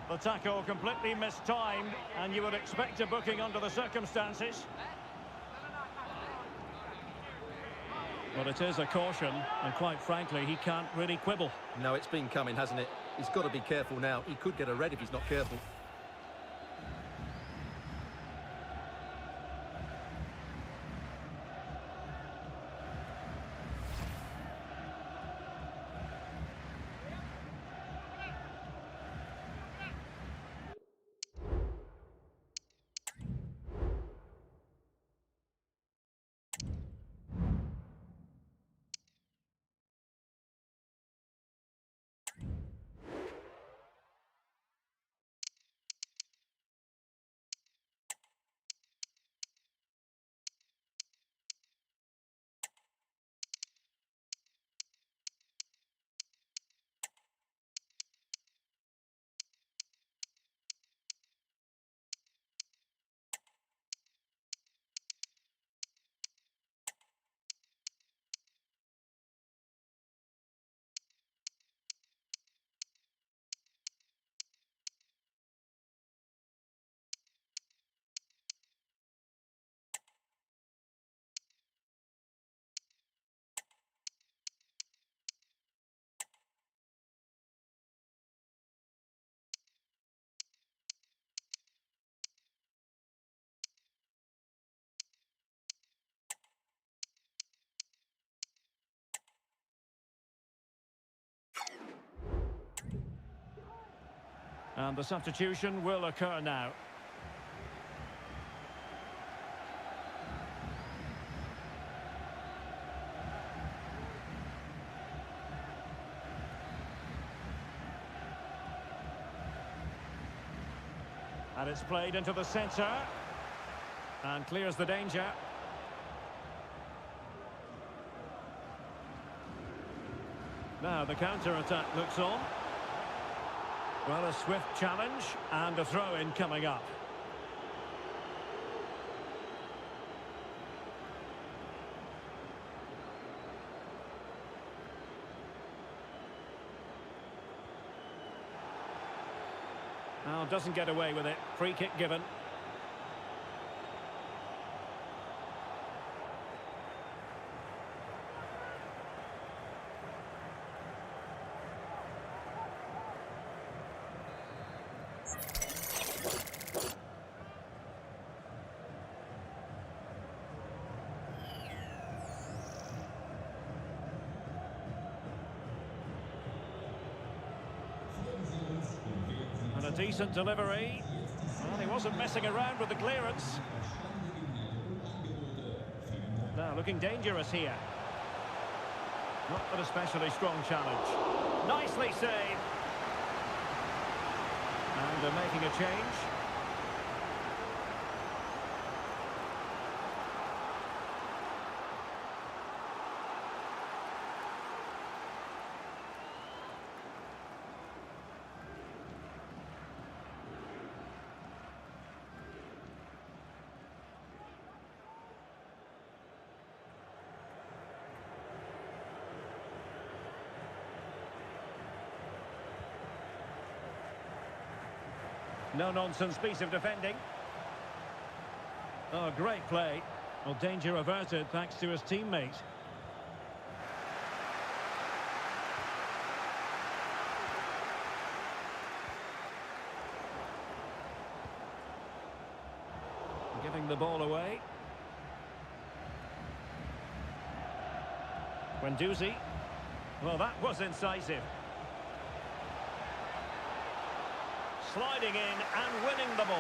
The tackle completely mistimed, and you would expect a booking under the circumstances. But it is a caution, and quite frankly, he can't really quibble. No, it's been coming, hasn't it? He's got to be careful now. He could get a red if he's not careful. And the substitution will occur now. And it's played into the centre. And clears the danger. Now the counter-attack looks on. Well, a swift challenge and a throw-in coming up. Now doesn't get away with it. Free kick given. And a decent delivery. Well, he wasn't messing around with the clearance. Now looking dangerous here. Not an especially strong challenge. Nicely saved. And they're making a change. No-nonsense piece of defending. Oh, great play. Well, danger averted thanks to his teammate. Giving the ball away. Guendouzi. Well, that was incisive. Sliding in and winning the ball.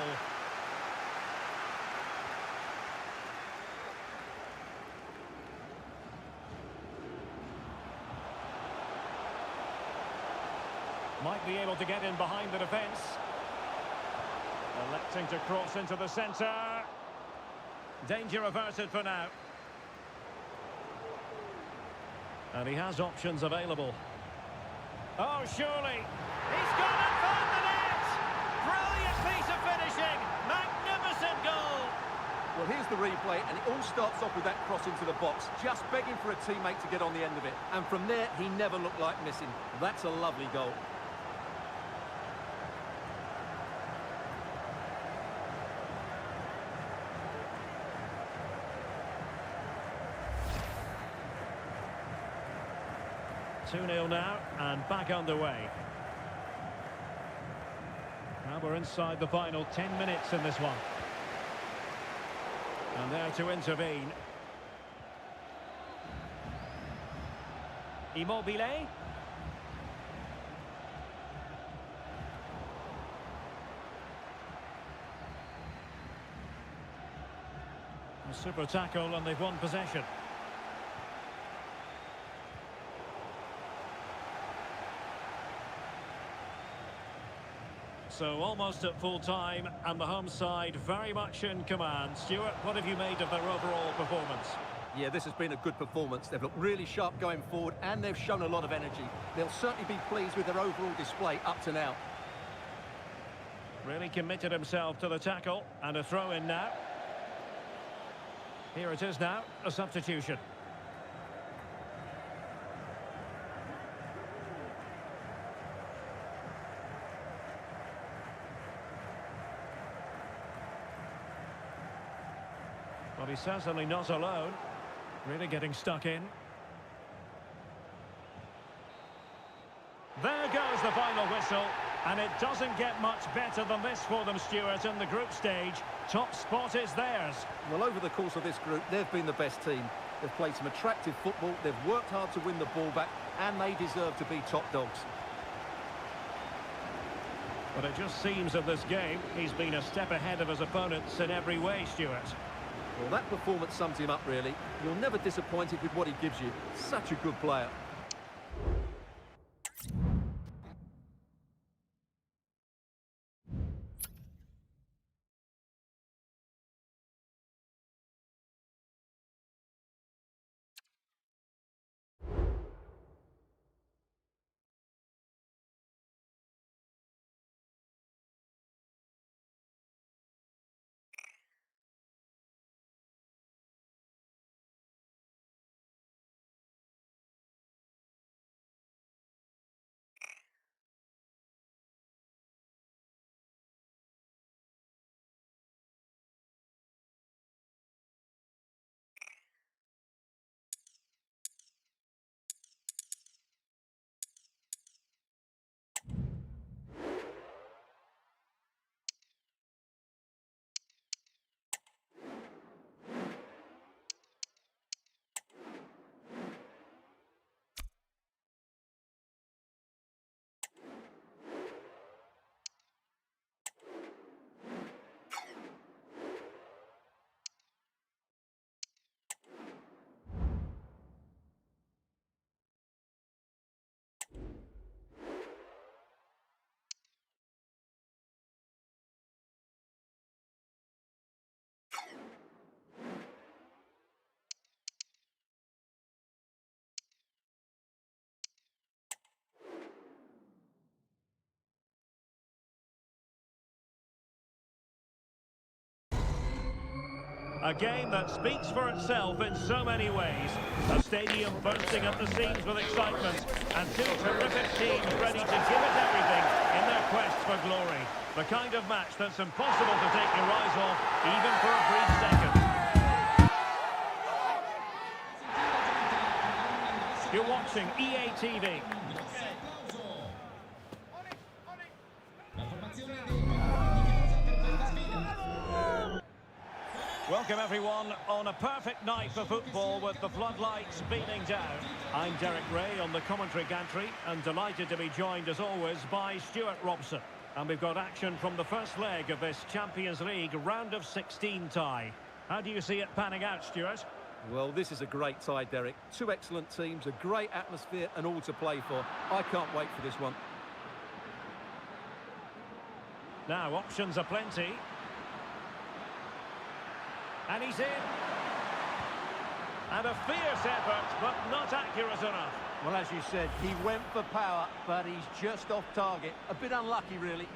Might be able to get in behind the defence. Electing to cross into the centre. Danger averted for now. And he has options available. Oh, surely. He's gone and found the net! Brilliant piece of finishing. Magnificent goal. Well, here's the replay, and it all starts off with that cross into the box, just begging for a teammate to get on the end of it. And from there, he never looked like missing. That's a lovely goal. Two-nil now, and back underway. Now we're inside the final 10 minutes in this one. And there to intervene. Immobile. A super tackle, and they've won possession. So almost at full time, and the home side very much in command. Stuart, what have you made of their overall performance? Yeah, this has been a good performance. They've looked really sharp going forward, and they've shown a lot of energy. They'll certainly be pleased with their overall display up to now. Really committed himself to the tackle, and a throw in now. Here it is now, a substitution. Well, he's certainly not alone. Really getting stuck in. There goes the final whistle. And it doesn't get much better than this for them, Stuart, in the group stage. Top spot is theirs. Well, over the course of this group, they've been the best team. They've played some attractive football, they've worked hard to win the ball back, and they deserve to be top dogs. But it just seems in this game he's been a step ahead of his opponents in every way, Stuart. Well, that performance sums him up, really. You're never disappointed with what he gives you. Such a good player. A game that speaks for itself in so many ways. A stadium bursting at the seams with excitement, and two terrific teams ready to give it everything in their quest for glory. The kind of match that's impossible to take your eyes off, even for a brief second. You're watching EA TV. Welcome everyone on a perfect night for football with the floodlights beaming down. I'm Derek Ray on the commentary gantry and delighted to be joined as always by Stuart Robson. And we've got action from the first leg of this Champions League round of 16 tie. How do you see it panning out, Stuart? Well, this is a great tie, Derek. Two excellent teams, a great atmosphere and all to play for. I can't wait for this one. Now, options are plenty. And he's in. And a fierce effort, but not accurate enough. Well, as you said, he went for power, but he's just off target. A bit unlucky, really.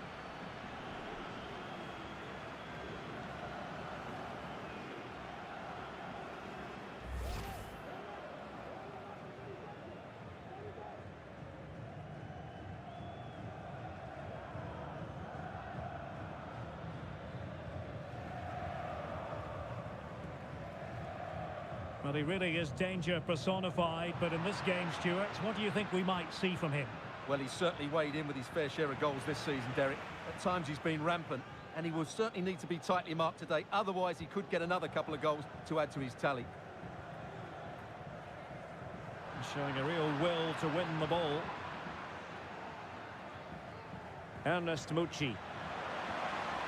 Well, he really is danger personified, but in this game, Stuart, what do you think we might see from him? Well, he's certainly weighed in with his fair share of goals this season, Derek. At times he's been rampant, and he will certainly need to be tightly marked today. Otherwise, he could get another couple of goals to add to his tally. He's showing a real will to win the ball. Ernest Mucci.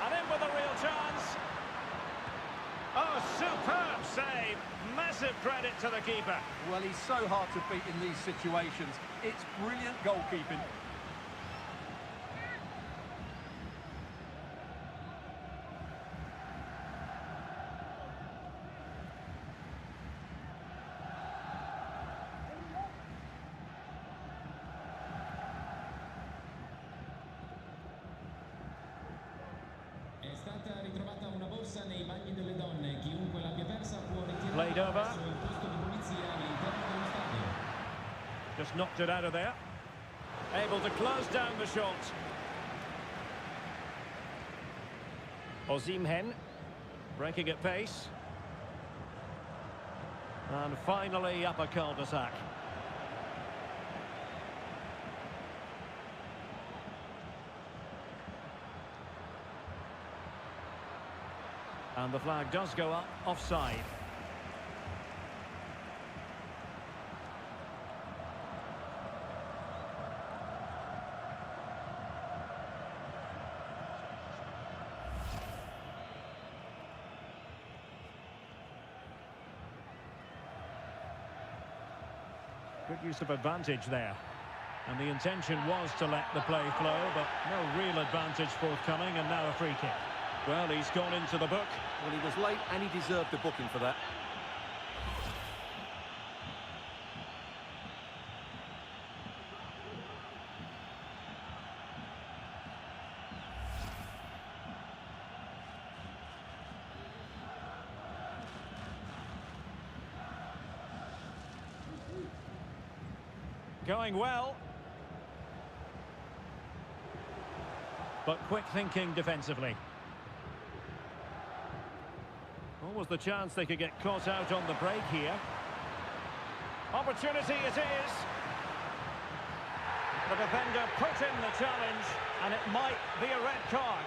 And in with a real chance. Oh, superb save. Massive credit to the keeper. Well, he's so hard to beat in these situations. It's brilliant goalkeeping. È stata ritrovata una borsa nei bagni delle donne. Chiunque l'abbia persa può ritirarla Played over. presso il posto di polizia all'interno dello stadio. Just knocked it out of there. Able to close down the shot. Osimhen breaking at pace. And finally up a cul-de-sac. And the flag does go up, offside. Good use of advantage there. And the intention was to let the play flow, but no real advantage forthcoming, and now a free kick. Well, he's gone into the book. Well, he was late and he deserved a booking for that. Going well. But quick thinking defensively. What was the chance they could get caught out on the break here? Opportunity it is. The defender put in the challenge, and it might be a red card.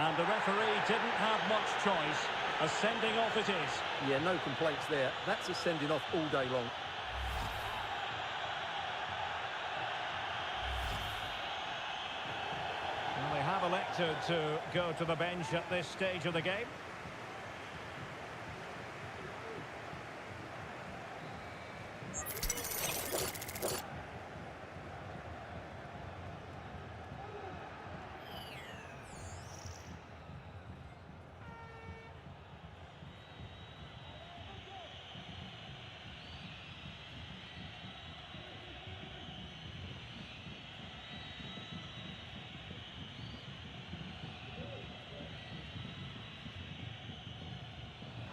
And the referee didn't have much choice. A sending off it is. Yeah, no complaints there. That's a sending off all day long. Well, they have elected to go to the bench at this stage of the game.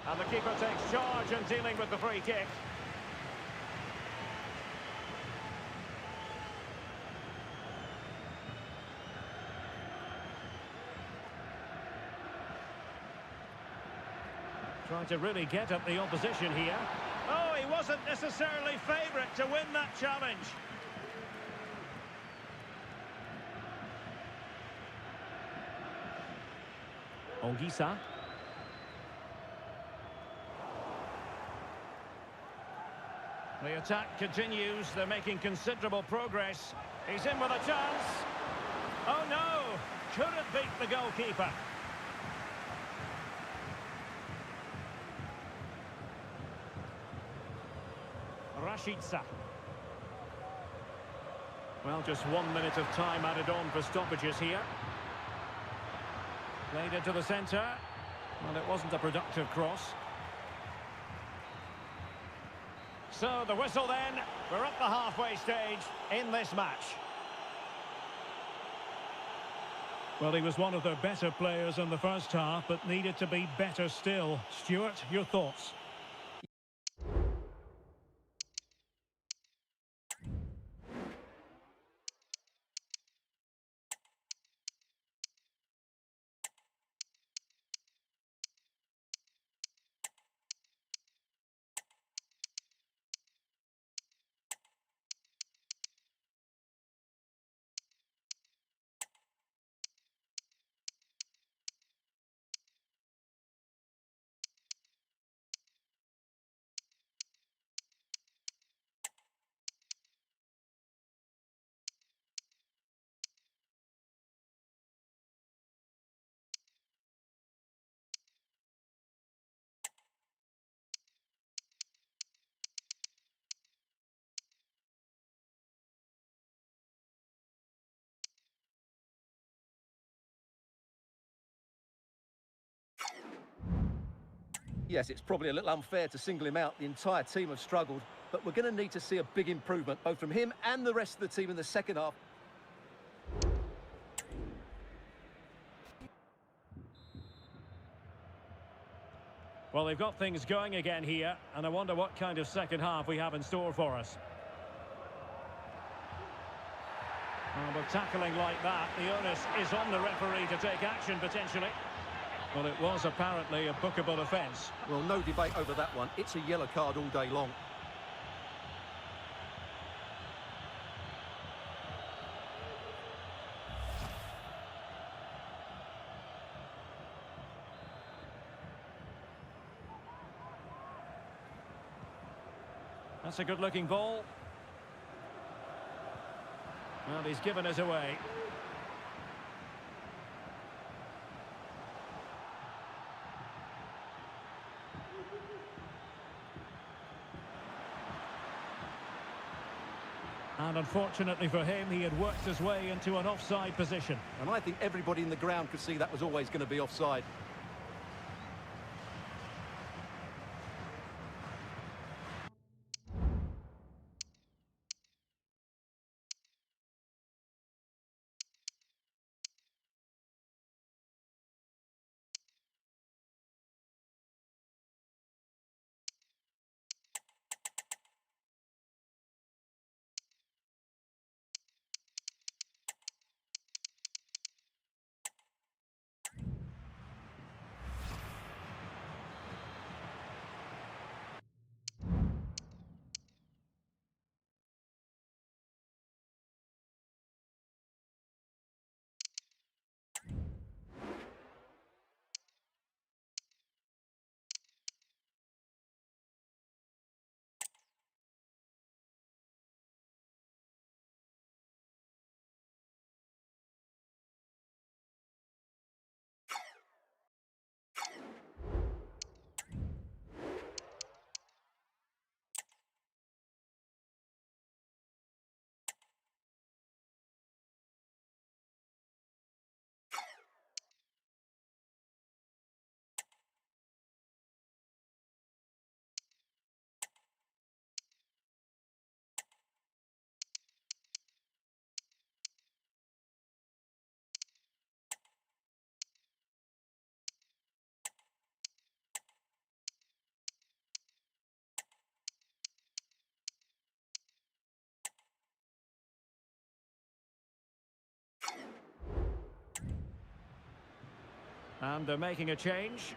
And the keeper takes charge and dealing with the free kick. Trying to really get at the opposition here. Oh, he wasn't necessarily favourite to win that challenge. Ongisa. The attack continues. They're making considerable progress. He's in with a chance. Oh no! Couldn't beat the goalkeeper. Rashica. Well, just 1 minute of time added on for stoppages here. Played into the centre. Well, it wasn't a productive cross. So the whistle then, we're at the halfway stage in this match. Well, he was one of the better players in the first half, but needed to be better still. Stuart, your thoughts? Yes, it's probably a little unfair to single him out. The entire team have struggled, but we're going to need to see a big improvement, both from him and the rest of the team in the second half. Well, they've got things going again here, and I wonder what kind of second half we have in store for us. Well, but tackling like that, the onus is on the referee to take action, potentially. Well, it was apparently a bookable offence. Well, no debate over that one. It's a yellow card all day long. That's a good-looking ball. Well, he's given us away. And unfortunately for him, he had worked his way into an offside position. And I think everybody in the ground could see that was always going to be offside. And they're making a change.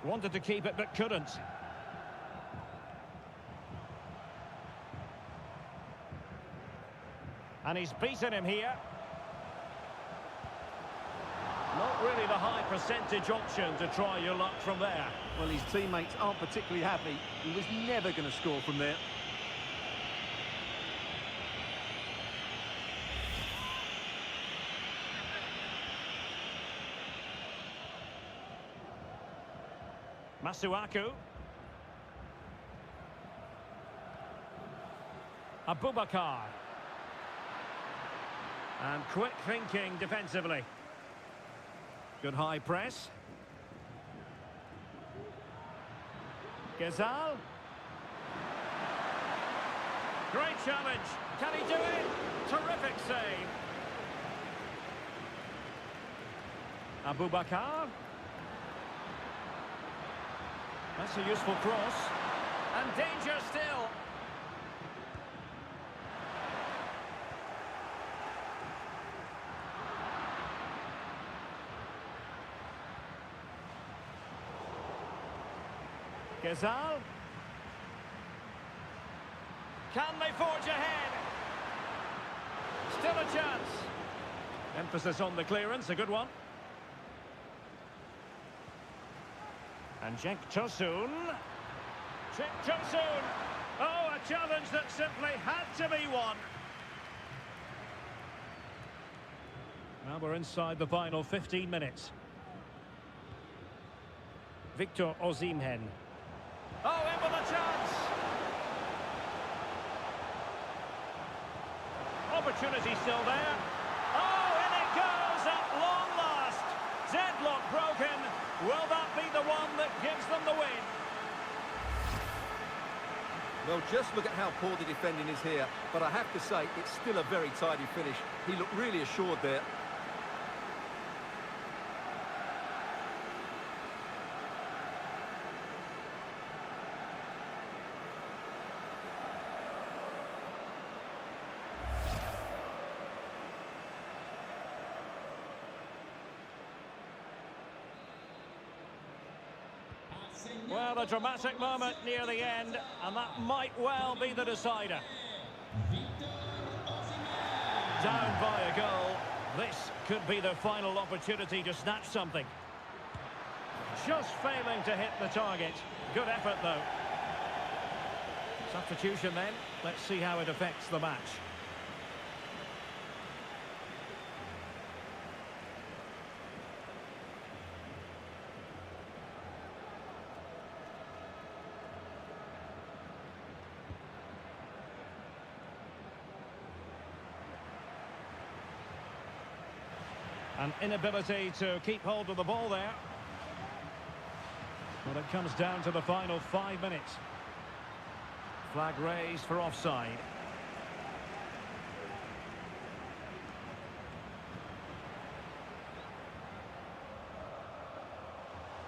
Wanted to keep it but couldn't. And he's beaten him here. Not really the high percentage option to try your luck from there. Well, his teammates aren't particularly happy. He was never going to score from there. Masuaku. Abubakar. And quick thinking defensively. Good high press. Ghazal. Great challenge. Can he do it? Terrific save. Abubakar. That's a useful cross. And danger still. Ghazal. Can they forge ahead? Still a chance. Emphasis on the clearance, a good one. And Cenk Tosun. Cenk Tosun. Oh, a challenge that simply had to be won. Now we're inside the final 15 minutes. Victor Osimhen. Oh, in with a chance. Opportunity still there. Oh, in it goes at long last. Deadlock broken. Will that be the one that gives them the win? Well, just look at how poor the defending is here. But I have to say, it's still a very tidy finish. He looked really assured there. Well, a dramatic moment near the end, and that might well be the decider. Down by a goal, this could be their final opportunity to snatch something. Just failing to hit the target. Good effort, though. Substitution then. Let's see how it affects the match. An inability to keep hold of the ball there. Well, it comes down to the final 5 minutes. Flag raised for offside.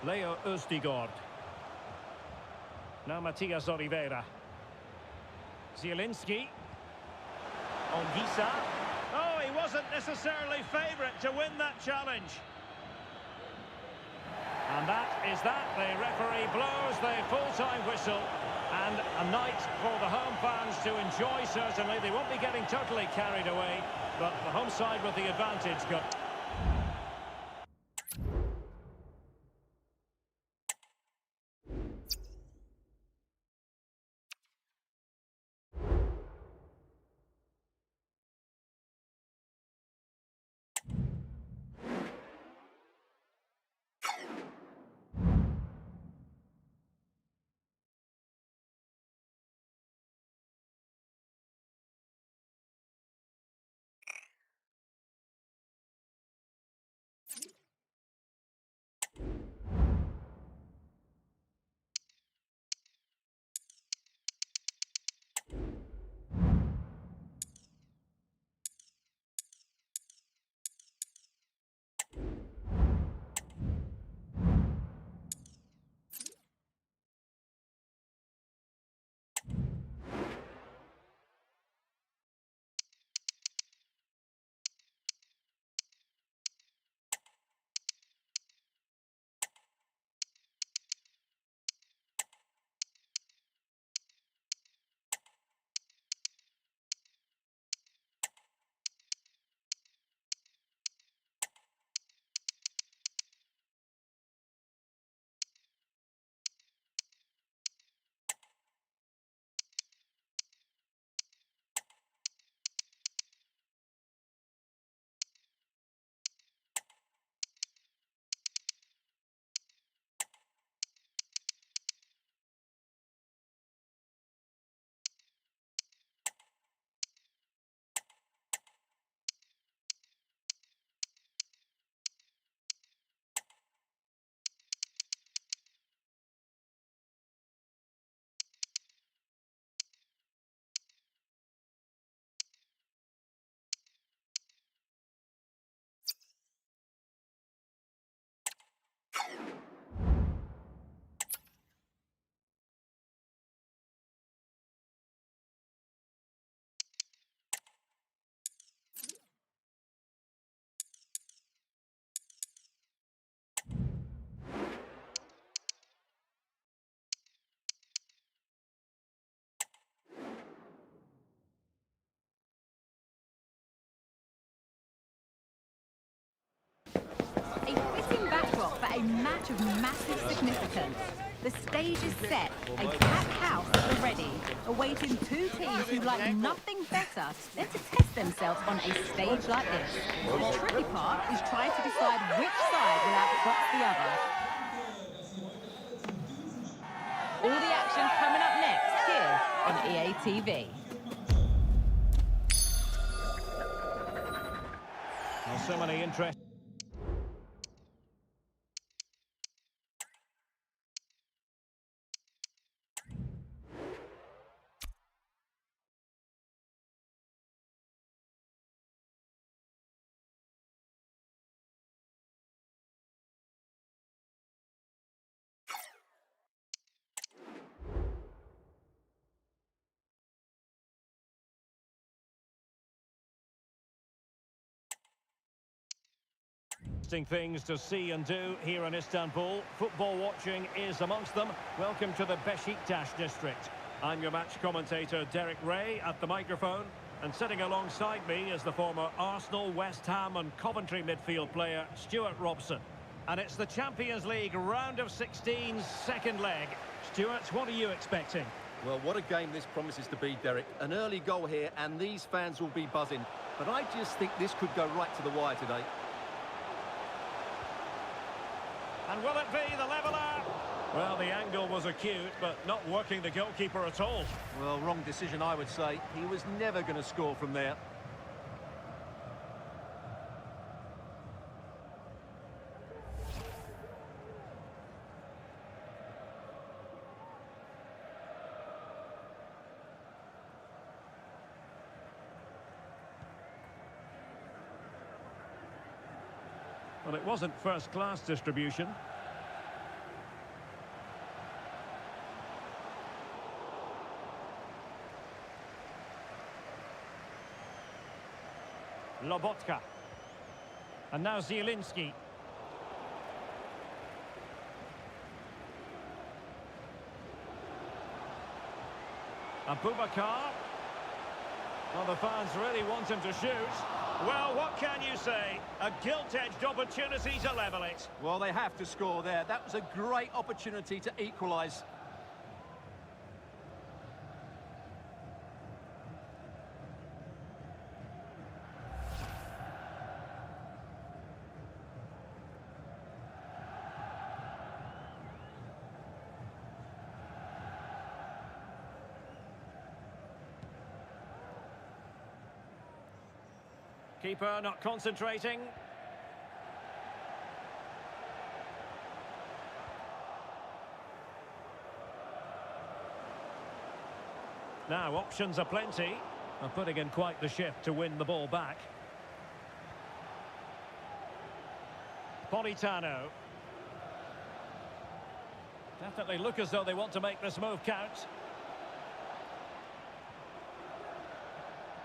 Leo Østigård. Now Matias Oliveira. Zielinski. Ongisa. Oh, he wasn't necessarily favourite to win that challenge. And that is that. The referee blows the full-time whistle. And a night for the home fans to enjoy, certainly. They won't be getting totally carried away, but the home side with the advantage got... A fitting backdrop for a match of massive significance. The stage is set, a packed house at the ready, awaiting two teams who like nothing better than to test themselves on a stage like this. The tricky part is trying to decide which side will outbox the other. All the action coming up next here on EA TV. Well, so many interesting... things to see and do here in Istanbul. Football watching is amongst them. Welcome to the Beşi district. I'm your match commentator Derek Ray at the microphone, and sitting alongside me is the former Arsenal, West Ham and Coventry midfield player Stuart Robson. And it's the Champions League round of 16's second leg. Stuart, what are you expecting? Well, what a game this promises to be, Derek. An early goal here, and these fans will be buzzing. But I just think this could go right to the wire today. And will it be the leveller? Well, the angle was acute, but not working the goalkeeper at all. Well, wrong decision, I would say. He was never going to score from there. Well, it wasn't first-class distribution. Lobotka. And now Zielinski. Abubakar. Well, the fans really want him to shoot. Well, what can you say? A gilt-edged opportunity to level it. Well, they have to score there. That was a great opportunity to equalise. Keeper not concentrating. Now, options are plenty. And putting in quite the shift to win the ball back. Politano. Definitely look as though they want to make this move count.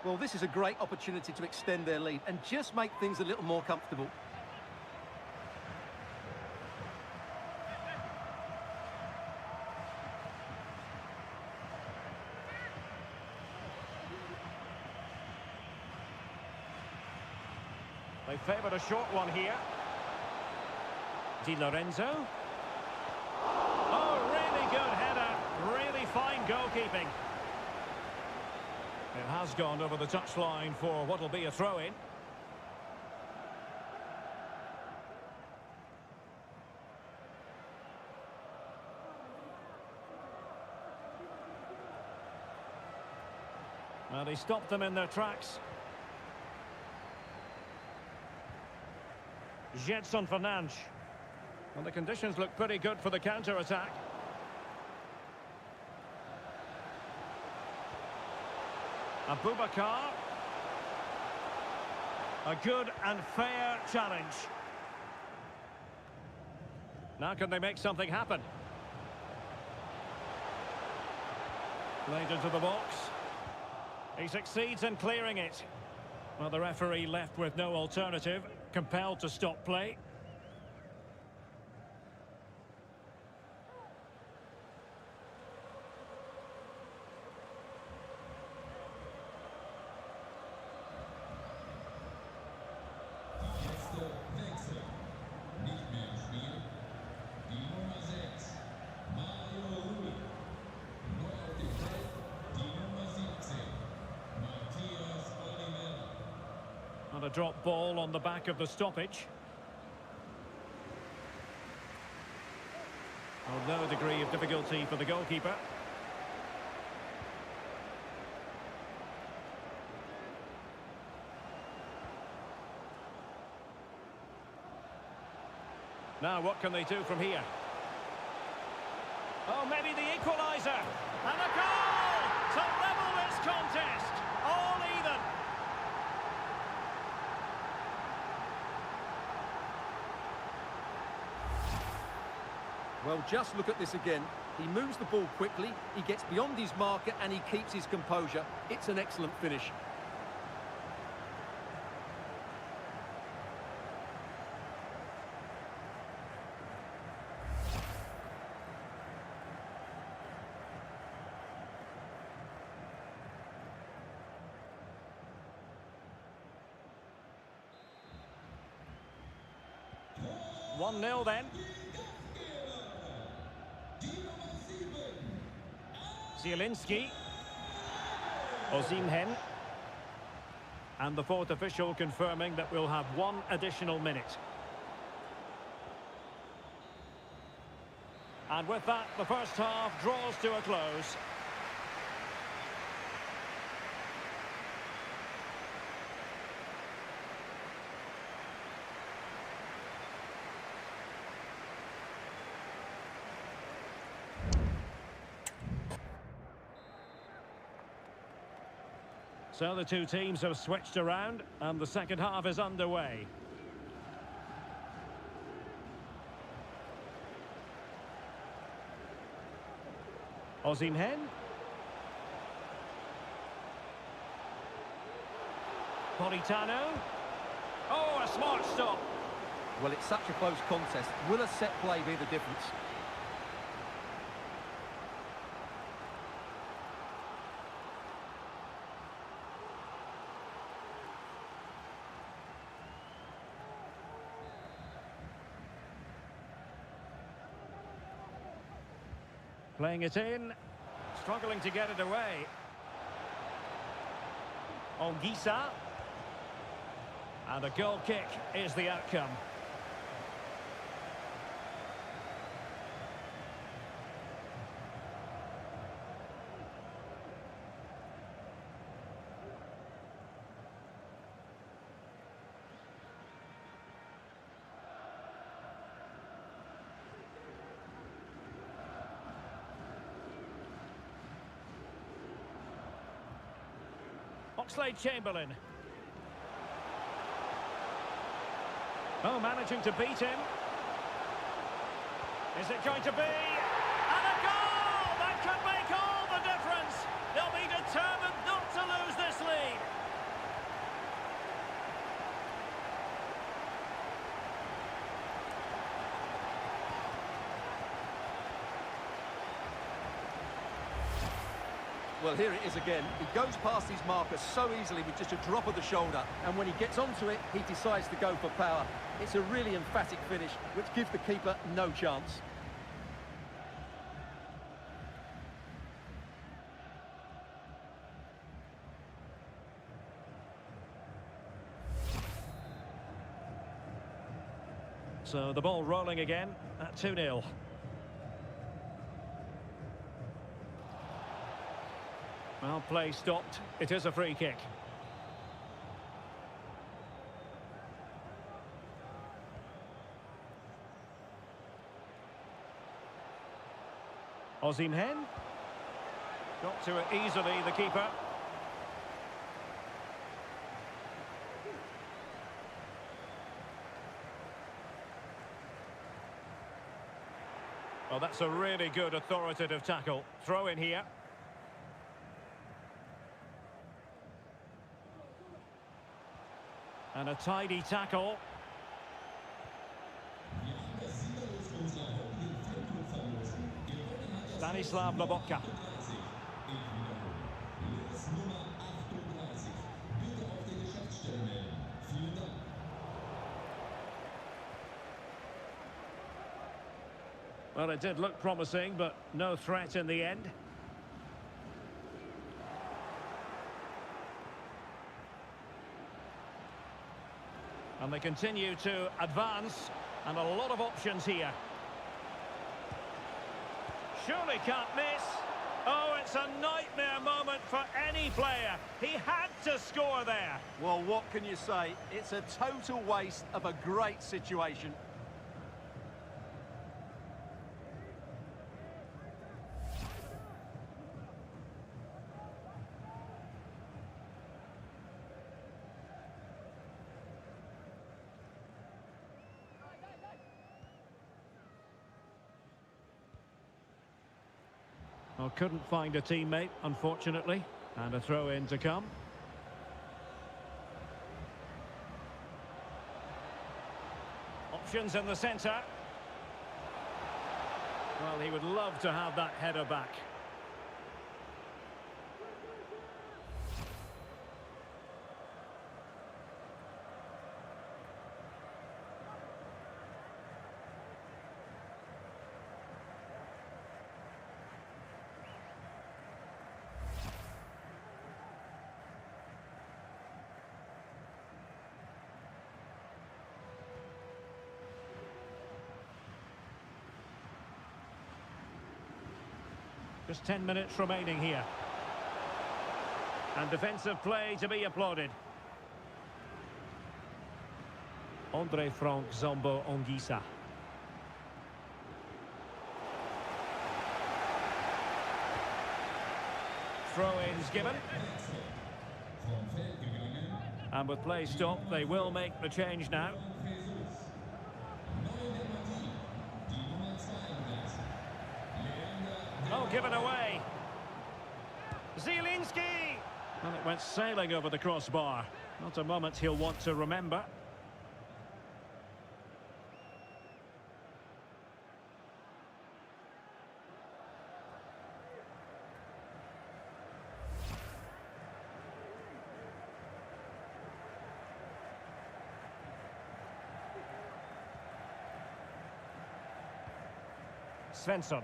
Well, this is a great opportunity to extend their lead and just make things a little more comfortable. They favoured a short one here. Di Lorenzo. Oh, really good header. Really fine goalkeeping. It has gone over the touchline for what will be a throw-in. Well, he stopped them in their tracks. Gedson Fernandes. Well, the conditions look pretty good for the counter-attack. Abubakar. A good and fair challenge. Now can they make something happen? Played into the box. He succeeds in clearing it. Well, the referee left with no alternative, compelled to stop play. And a drop ball on the back of the stoppage. Oh, no degree of difficulty for the goalkeeper. Now, what can they do from here? Oh, maybe the equaliser. And a goal to level this contest. All even. Well, just look at this again. He moves the ball quickly, he gets beyond his marker and he keeps his composure. It's an excellent finish. One 0 then. Zielinski. Osimhen. And the fourth official confirming that we'll have one additional minute. And with that, the first half draws to a close. So the two teams have switched around and the second half is underway. Osimhen. Politano. Oh, a smart stop. Well, it's such a close contest. Will a set play be the difference? Playing it in, struggling to get it away. Ongisa. And a goal kick is the outcome. Oxlade-Chamberlain. Oh, managing to beat him. Is it going to be? And a goal! That can make all the difference. They'll be determined not to lose this lead. Well, here it is again. He goes past his marker so easily with just a drop of the shoulder. And when he gets onto it, he decides to go for power. It's a really emphatic finish, which gives the keeper no chance. So the ball rolling again at 2-0. Well, play stopped. It is a free kick. Osimhen. Got to it easily, the keeper. Well, that's a really good authoritative tackle. Throw in here. And a tidy tackle. Stanislav Lobotka. Well, it did look promising, but no threat in the end. And they continue to advance, and a lot of options here. Surely can't miss. Oh, it's a nightmare moment for any player. He had to score there. Well, what can you say? It's a total waste of a great situation. Well, couldn't find a teammate, unfortunately. And a throw-in to come. Options in the centre. Well, he would love to have that header back. Just 10 minutes remaining here. And defensive play to be applauded. Andre Frank Zombo Ongisa. Throw-ins given. And with play stopped, they will make the change now. Oh, given away. Zielinski! And it went sailing over the crossbar. Not a moment he'll want to remember. Svensson.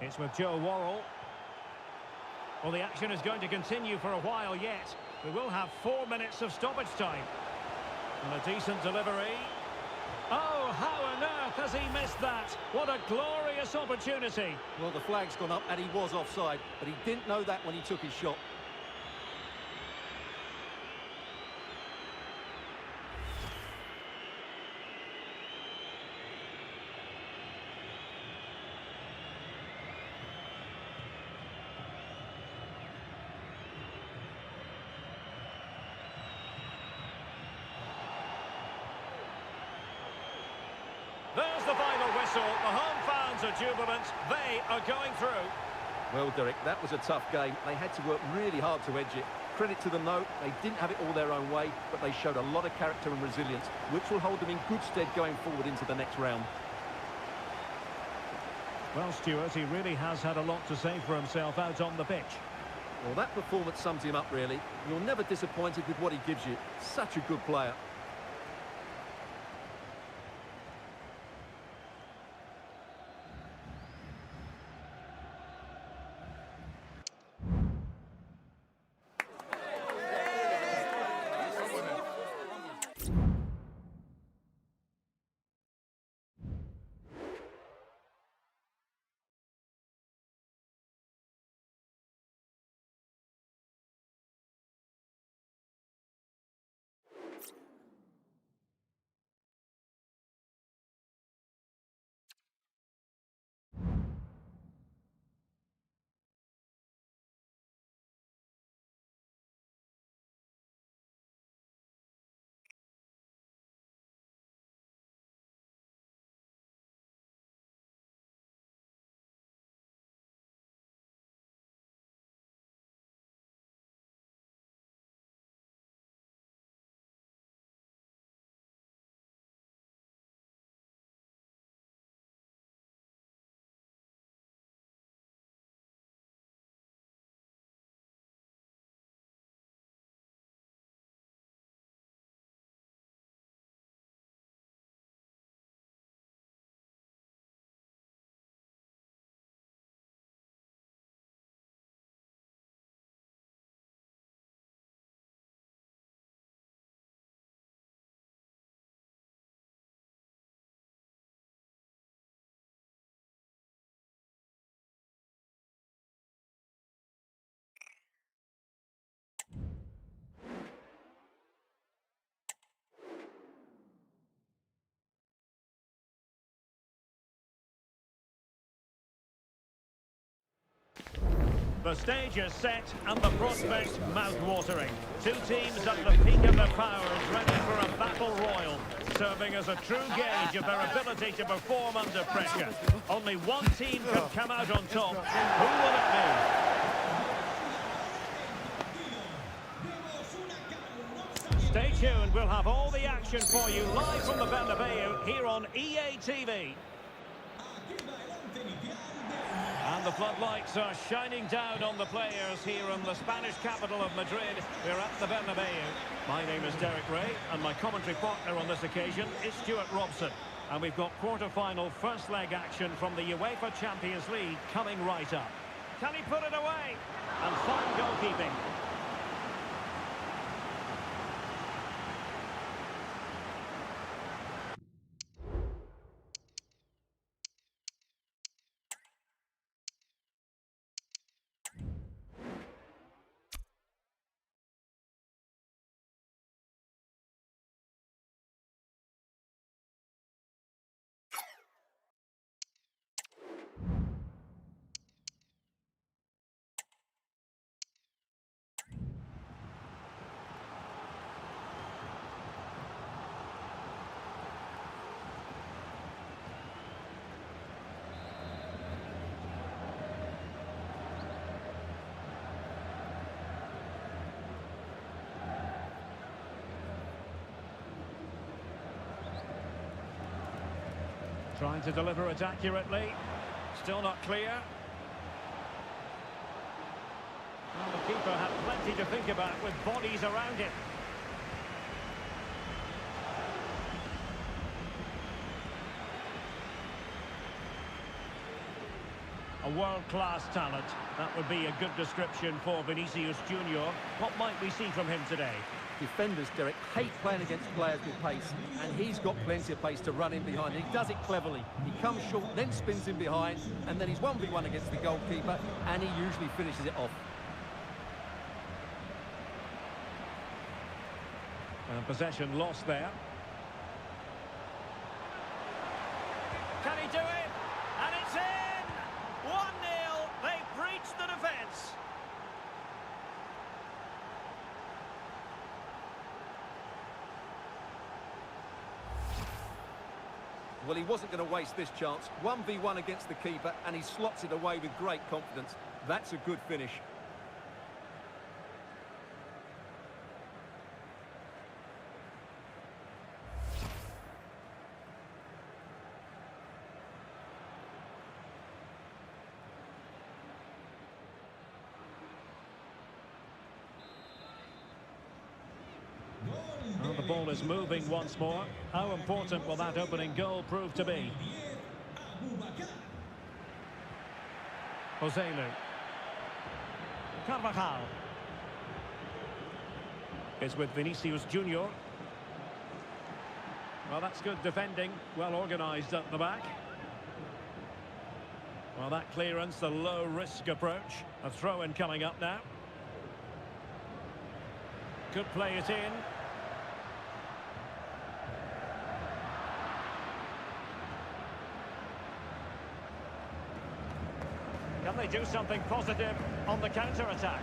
It's with Joe Worrell. Well, the action is going to continue for a while yet. We will have 4 minutes of stoppage time. And a decent delivery. Oh, how on earth has he missed that? What a glorious opportunity. Well, the flag's gone up and he was offside, but he didn't know that when he took his shot. There's the final whistle. The home fans are jubilant. They are going through. Well, Derek, that was a tough game. They had to work really hard to edge it. Credit to them, though. They didn't have it all their own way, but they showed a lot of character and resilience, which will hold them in good stead going forward into the next round. Well, Stuart, he really has had a lot to say for himself out on the pitch. Well, that performance sums him up, really. You're never disappointed with what he gives you. Such a good player. The stage is set and the prospect mouth-watering. Two teams at the peak of their powers, ready for a battle royal, serving as a true gauge of their ability to perform under pressure. Only one team can come out on top. Who will it be? Stay tuned, we'll have all the action for you live from the Bernabeu here on EA TV. And the floodlights are shining down on the players here in the Spanish capital of Madrid. We're at the Bernabeu. My name is Derek Ray, and my commentary partner on this occasion is Stuart Robson. And we've got quarter-final first leg action from the UEFA Champions League coming right up. Can he put it away? And fine goalkeeping. Trying to deliver it accurately. Still not clear. Well, the keeper had plenty to think about with bodies around him. A world-class talent. That would be a good description for Vinicius Junior. What might we see from him today? Defenders, Derek, hate playing against players with pace, and he's got plenty of pace to run in behind. He does it cleverly. He comes short, then spins in behind, and then he's 1v1 against the goalkeeper, and he usually finishes it off. And possession lost there. Can he do it? And it's in! 1-0. They breached the defence. Well, he wasn't going to waste this chance. 1v1 against the keeper, and he slots it away with great confidence. That's a good finish. Well, the ball is moving once more. How important will that opening goal prove to be? Joselu. Carvajal. It's with Vinicius Junior. Well, that's good defending. Well organised at the back. Well, that clearance, the low-risk approach. A throw-in coming up now. Could play it in. Can they do something positive on the counter-attack?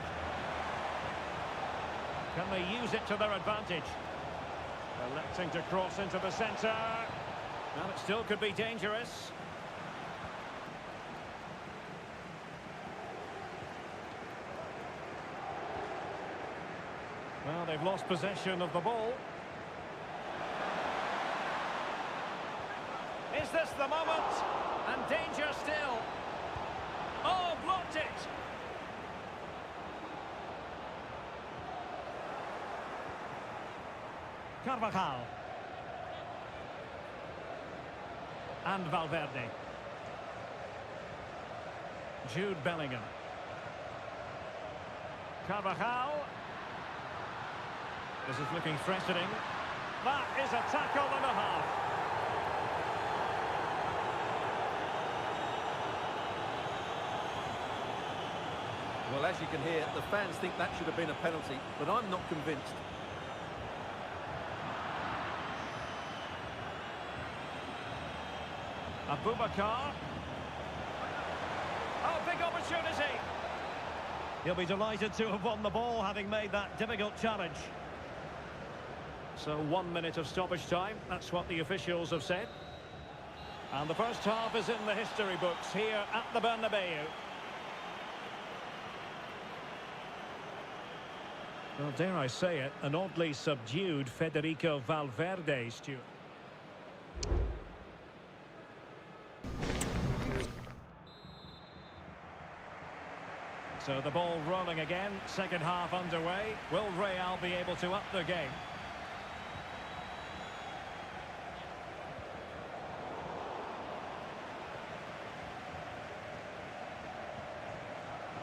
Can they use it to their advantage? Electing to cross into the centre. Well, it still could be dangerous. Well, they've lost possession of the ball. Is this the moment? And danger still. Oh, blocked it! Carvajal. And Valverde. Jude Bellingham. Carvajal. This is looking threatening. That is a tackle and a half. Well, as you can hear, the fans think that should have been a penalty, but I'm not convinced. Abubakar. Oh, big opportunity. He'll be delighted to have won the ball, having made that difficult challenge. So 1 minute of stoppage time. That's what the officials have said. And the first half is in the history books here at the Bernabeu. Well, dare I say it, an oddly subdued Federico Valverde, Stuart. So the ball rolling again, second half underway. Will Real be able to up the game?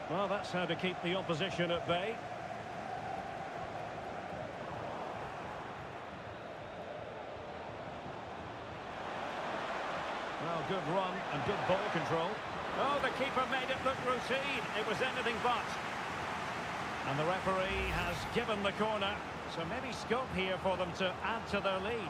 Well, that's how to keep the opposition at bay. Well, good run and good ball control. Oh, the keeper made it look routine. It was anything but. And the referee has given the corner. So maybe scope here for them to add to their lead.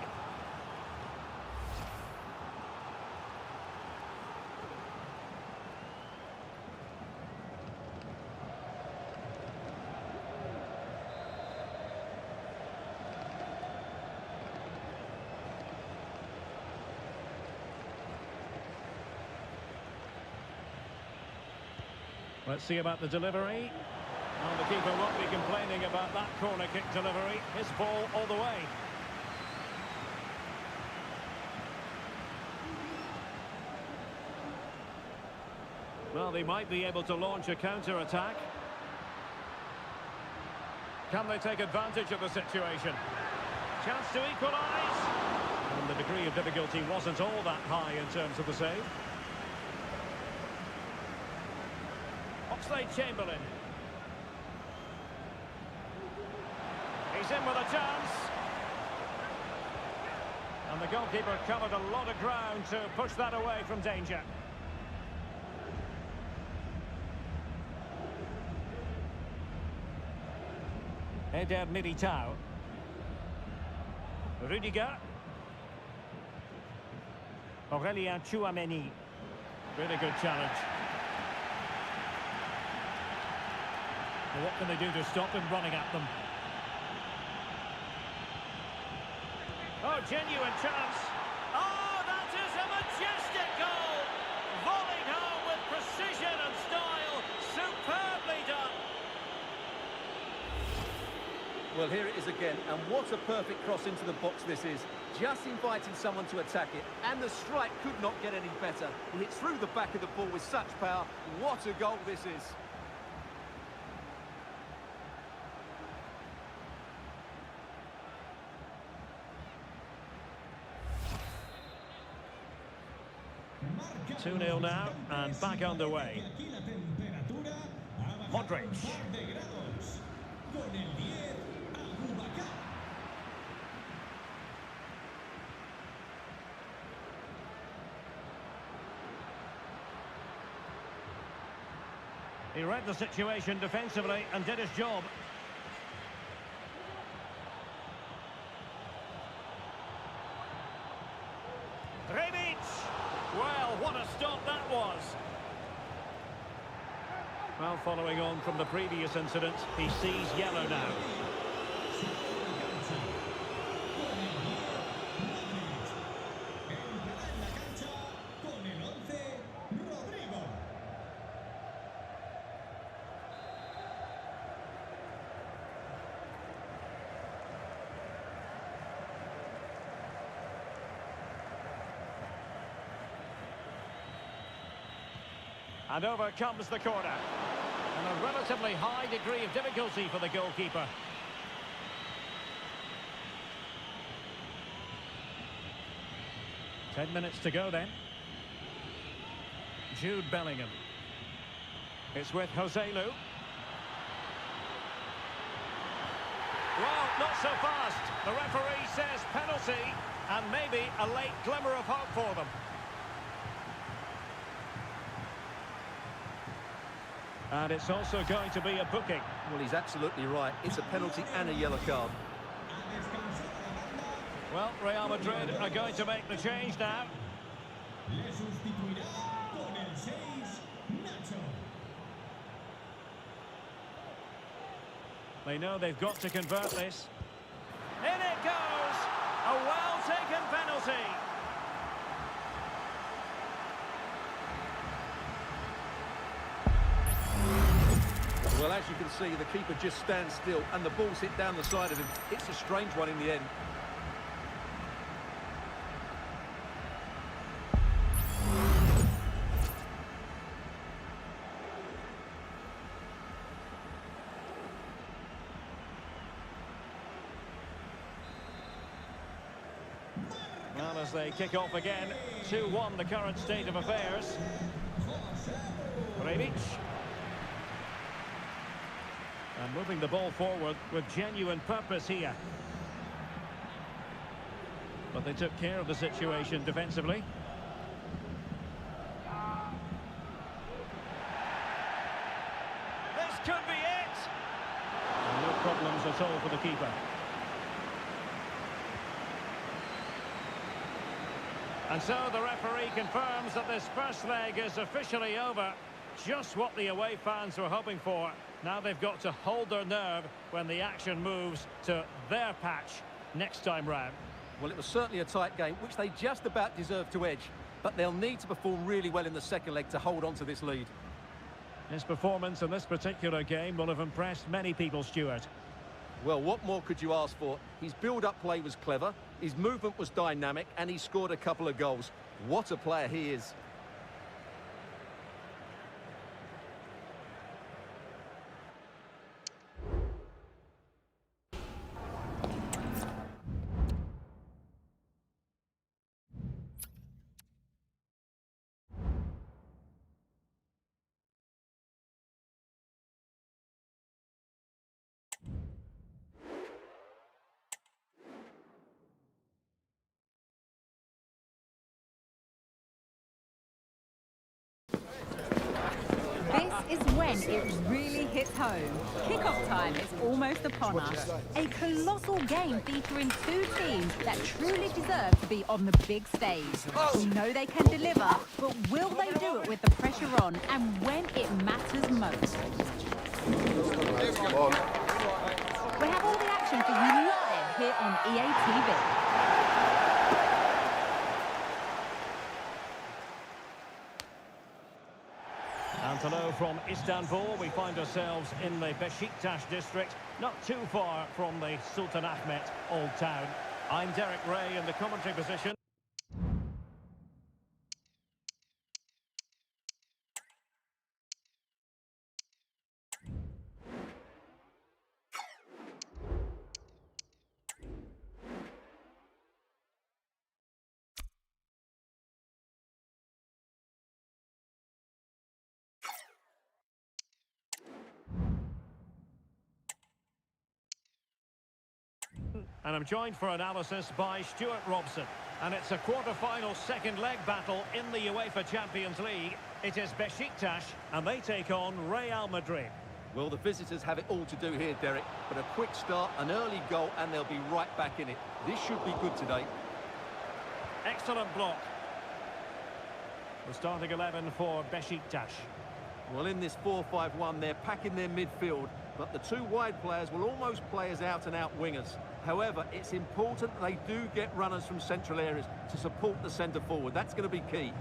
Let's see about the delivery. Well, the keeper won't be complaining about that corner kick delivery. His ball all the way. Well, they might be able to launch a counter-attack. Can they take advantage of the situation? Chance to equalise. And the degree of difficulty wasn't all that high in terms of the save. Oxlade-Chamberlain. He's in with a chance. And the goalkeeper covered a lot of ground to push that away from danger. Eder Militao. Rudiger. Aurelien Tchouameni. Really good challenge. Well, what can they do to stop him running at them? Oh, genuine chance. Oh, that is a majestic goal. Volleyed home with precision and style. Superbly done. Well, here it is again, and what a perfect cross into the box this is. Just inviting someone to attack it, and the strike could not get any better. He hit through the back of the ball with such power. What a goal this is. Marca 2-0 now, and back underway. Aquí la temperatura ha bajado Modric. un par de grados. Con el 10, Abubakar. He read the situation defensively and did his job. Rebui! Well, what a stop that was. Well, following on from the previous incident, he sees yellow now. And over comes the corner. And a relatively high degree of difficulty for the goalkeeper. Ten minutes to go then. Jude Bellingham. It's with Joselu. Well, not so fast. The referee says penalty, and maybe a late glimmer of hope for them. And it's also going to be a booking. Well, he's absolutely right. It's a penalty and a yellow card. Well, Real Madrid are going to make the change now. Le sustituirá con el 6, Nacho. They know they've got to convert this. In it goes! A well-taken penalty. Well, as you can see, the keeper just stands still and the ball's hit down the side of him. It's a strange one in the end. Well, as they kick off again, 2-1 the current state of affairs. Rebui. And moving the ball forward with genuine purpose here. But they took care of the situation defensively. This could be it! And no problems at all for the keeper. And so the referee confirms that this first leg is officially over. Just what the away fans were hoping for. Now they've got to hold their nerve when the action moves to their patch next time round. Well, it was certainly a tight game, which they just about deserve to edge. But they'll need to perform really well in the second leg to hold on to this lead. His performance in this particular game will have impressed many people, Stuart. Well, what more could you ask for? His build-up play was clever, his movement was dynamic, and he scored a couple of goals. What a player he is. when it really hits home. Kick-off time is almost upon us. A colossal game featuring two teams that truly deserve to be on the big stage. We know they can deliver, but will they do it with the pressure on and when it matters most? We have all the action for you live here on EA TV. And hello from Istanbul. We find ourselves in the Beşi district, not too far from the Sultanahmet Old Town. I'm Derek Ray in the commentary position. And I'm joined for analysis by Stuart Robson. And it's a quarter-final second leg battle in the UEFA Champions League. It is Beşiktaş, and they take on Real Madrid. Well, the visitors have it all to do here, Derek. But a quick start, an early goal, and they'll be right back in it. This should be good today. Excellent block. The starting 11 for Beşiktaş. Well, in this 4-5-1, they're packing their midfield, but the two wide players will almost play as out-and-out wingers. However, it's important they do get runners from central areas to support the centre-forward. That's going to be key.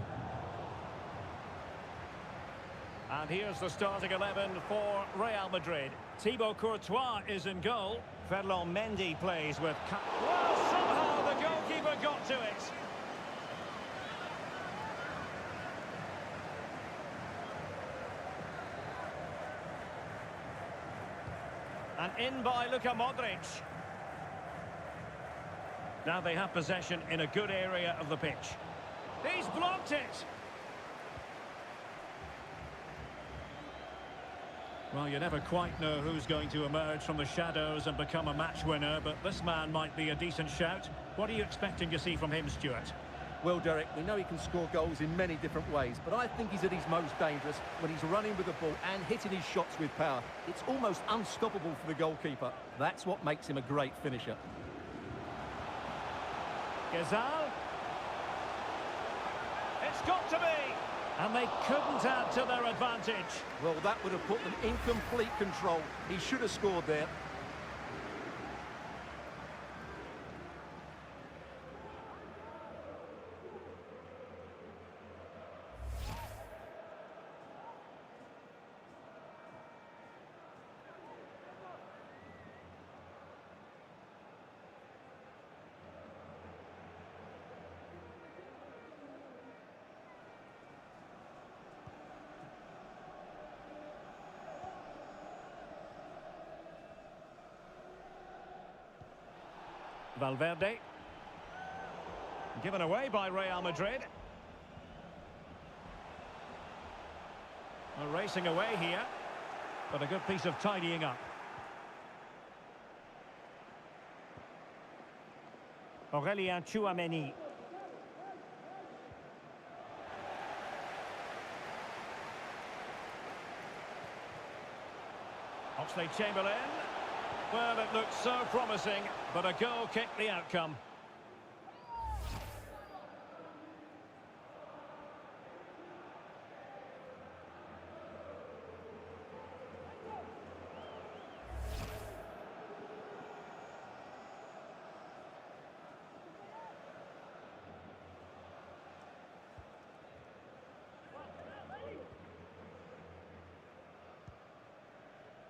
And here's the starting 11 for Real Madrid. Thibaut Courtois is in goal. Ferland Mendy plays with... Well, somehow the goalkeeper got to it. And in by Luka Modric. Now they have possession in a good area of the pitch. He's blocked it! Well, you never quite know who's going to emerge from the shadows and become a match winner, but this man might be a decent shout. What are you expecting to see from him, Stuart? Well, Derek, we know he can score goals in many different ways, but I think he's at his most dangerous when he's running with the ball and hitting his shots with power. It's almost unstoppable for the goalkeeper. That's what makes him a great finisher. Gazal. It's got to be! And they couldn't add to their advantage. Well, that would have put them in complete control. He should have scored there. Valverde. Given away by Real Madrid. They're racing away here, but a good piece of tidying up. Aurélien Tchouaméni. Oxlade-Chamberlain. Well, it looked so promising, but a goal kicked the outcome.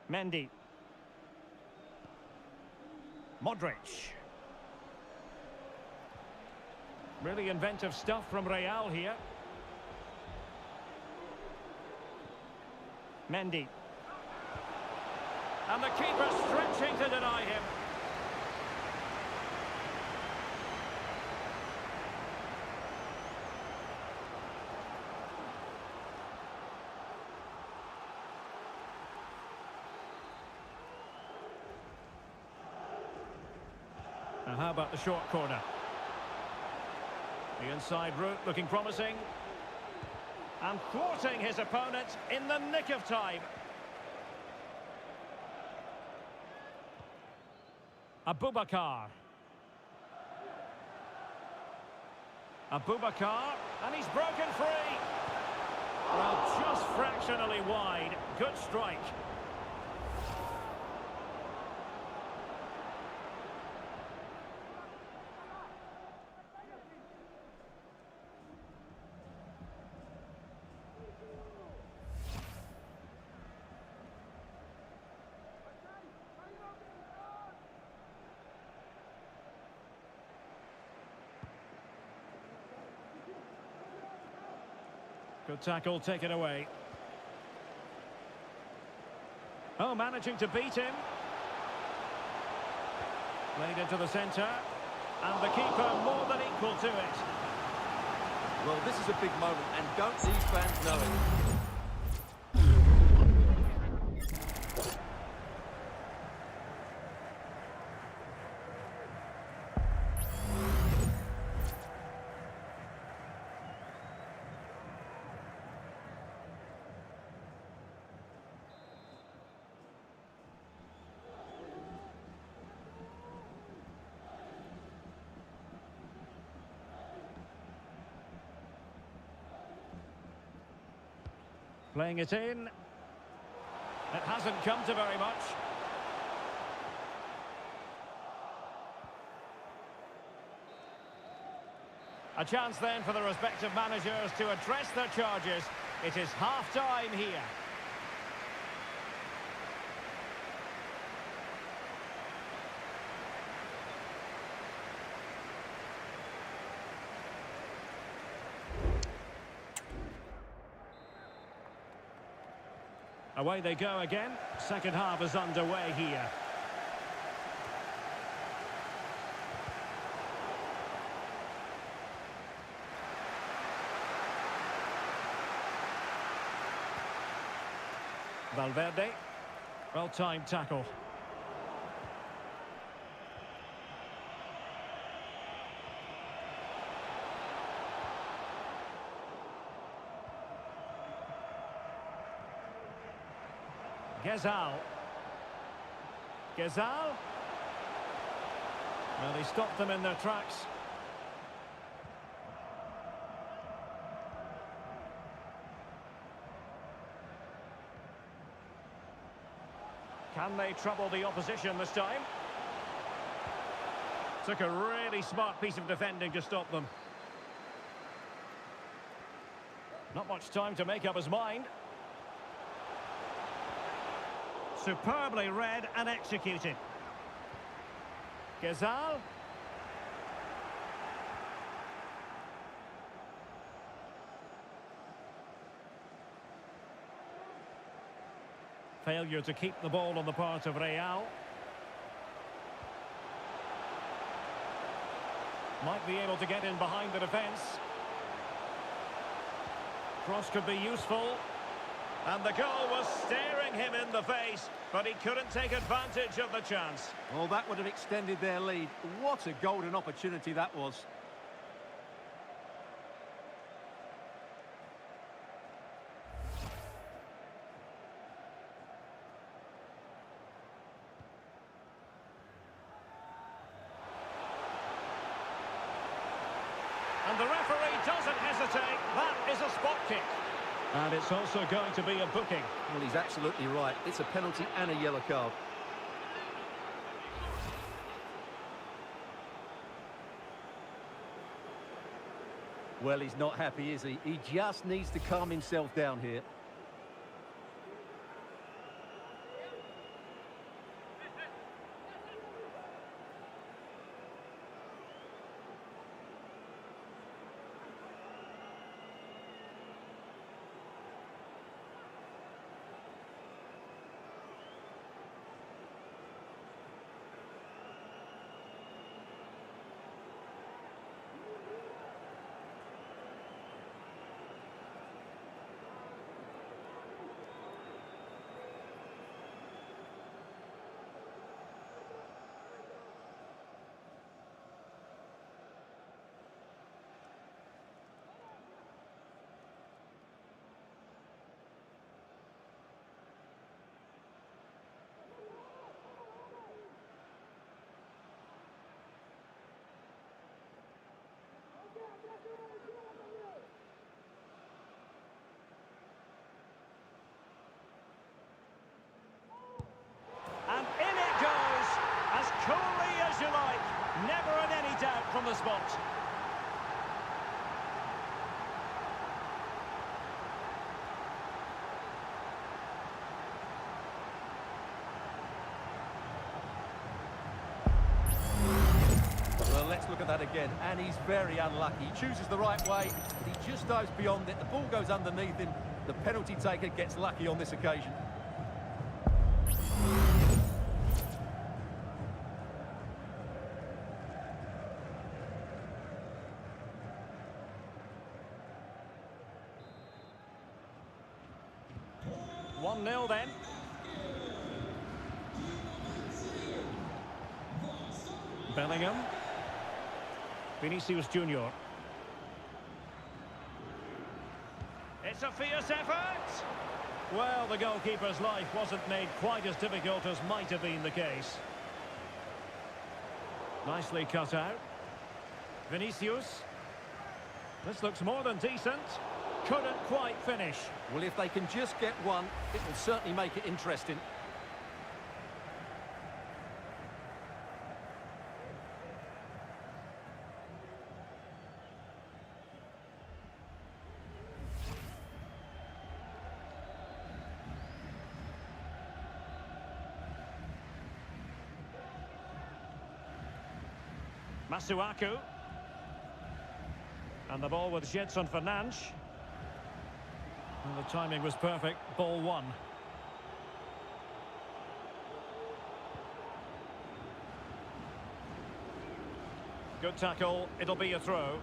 Mendy. Modric. Really inventive stuff from Real here. Mendy. And the keeper stretching to deny him. Now how about the short corner? The inside route looking promising. And thwarting his opponent in the nick of time. Abubakar. Abubakar, and he's broken free. Well, just fractionally wide. Good strike. Good tackle taken away. Oh, managing to beat him. Played into the centre. And the keeper more than equal to it. Well, this is a big moment, and don't these fans know it? Playing it in. It hasn't come to very much. A chance then for the respective managers to address their charges. It is half-time here. Away they go again. Second half is underway here. Valverde. Well-timed tackle. Gezal. Gezal. Well, he stopped them in their tracks. Can they trouble the opposition this time? Took a really smart piece of defending to stop them. Not much time to make up his mind. Superbly read and executed. Gezal. Failure to keep the ball on the part of Real. Might be able to get in behind the defence. Cross could be useful. And the goal was staring him in the face, but he couldn't take advantage of the chance. Well, that would have extended their lead. What a golden opportunity that was. And the referee doesn't hesitate. That is a spot kick. And it's also going to be a booking. Well, he's absolutely right. It's a penalty and a yellow card. Well, he's not happy, is he? He just needs to calm himself down here. that again, and he's very unlucky. He chooses the right way, but he just dives beyond it. The ball goes underneath him. The penalty taker gets lucky on this occasion. One 0 then. Bellingham. Vinicius Junior. It's a fierce effort. Well, the goalkeeper's life wasn't made quite as difficult as might have been the case. Nicely cut out. Vinicius. This looks more than decent. Couldn't quite finish. Well, if they can just get one, it will certainly make it interesting. Masuaku. And the ball with Gedson Fernandes. And the timing was perfect. Ball one. Good tackle. It'll be a throw.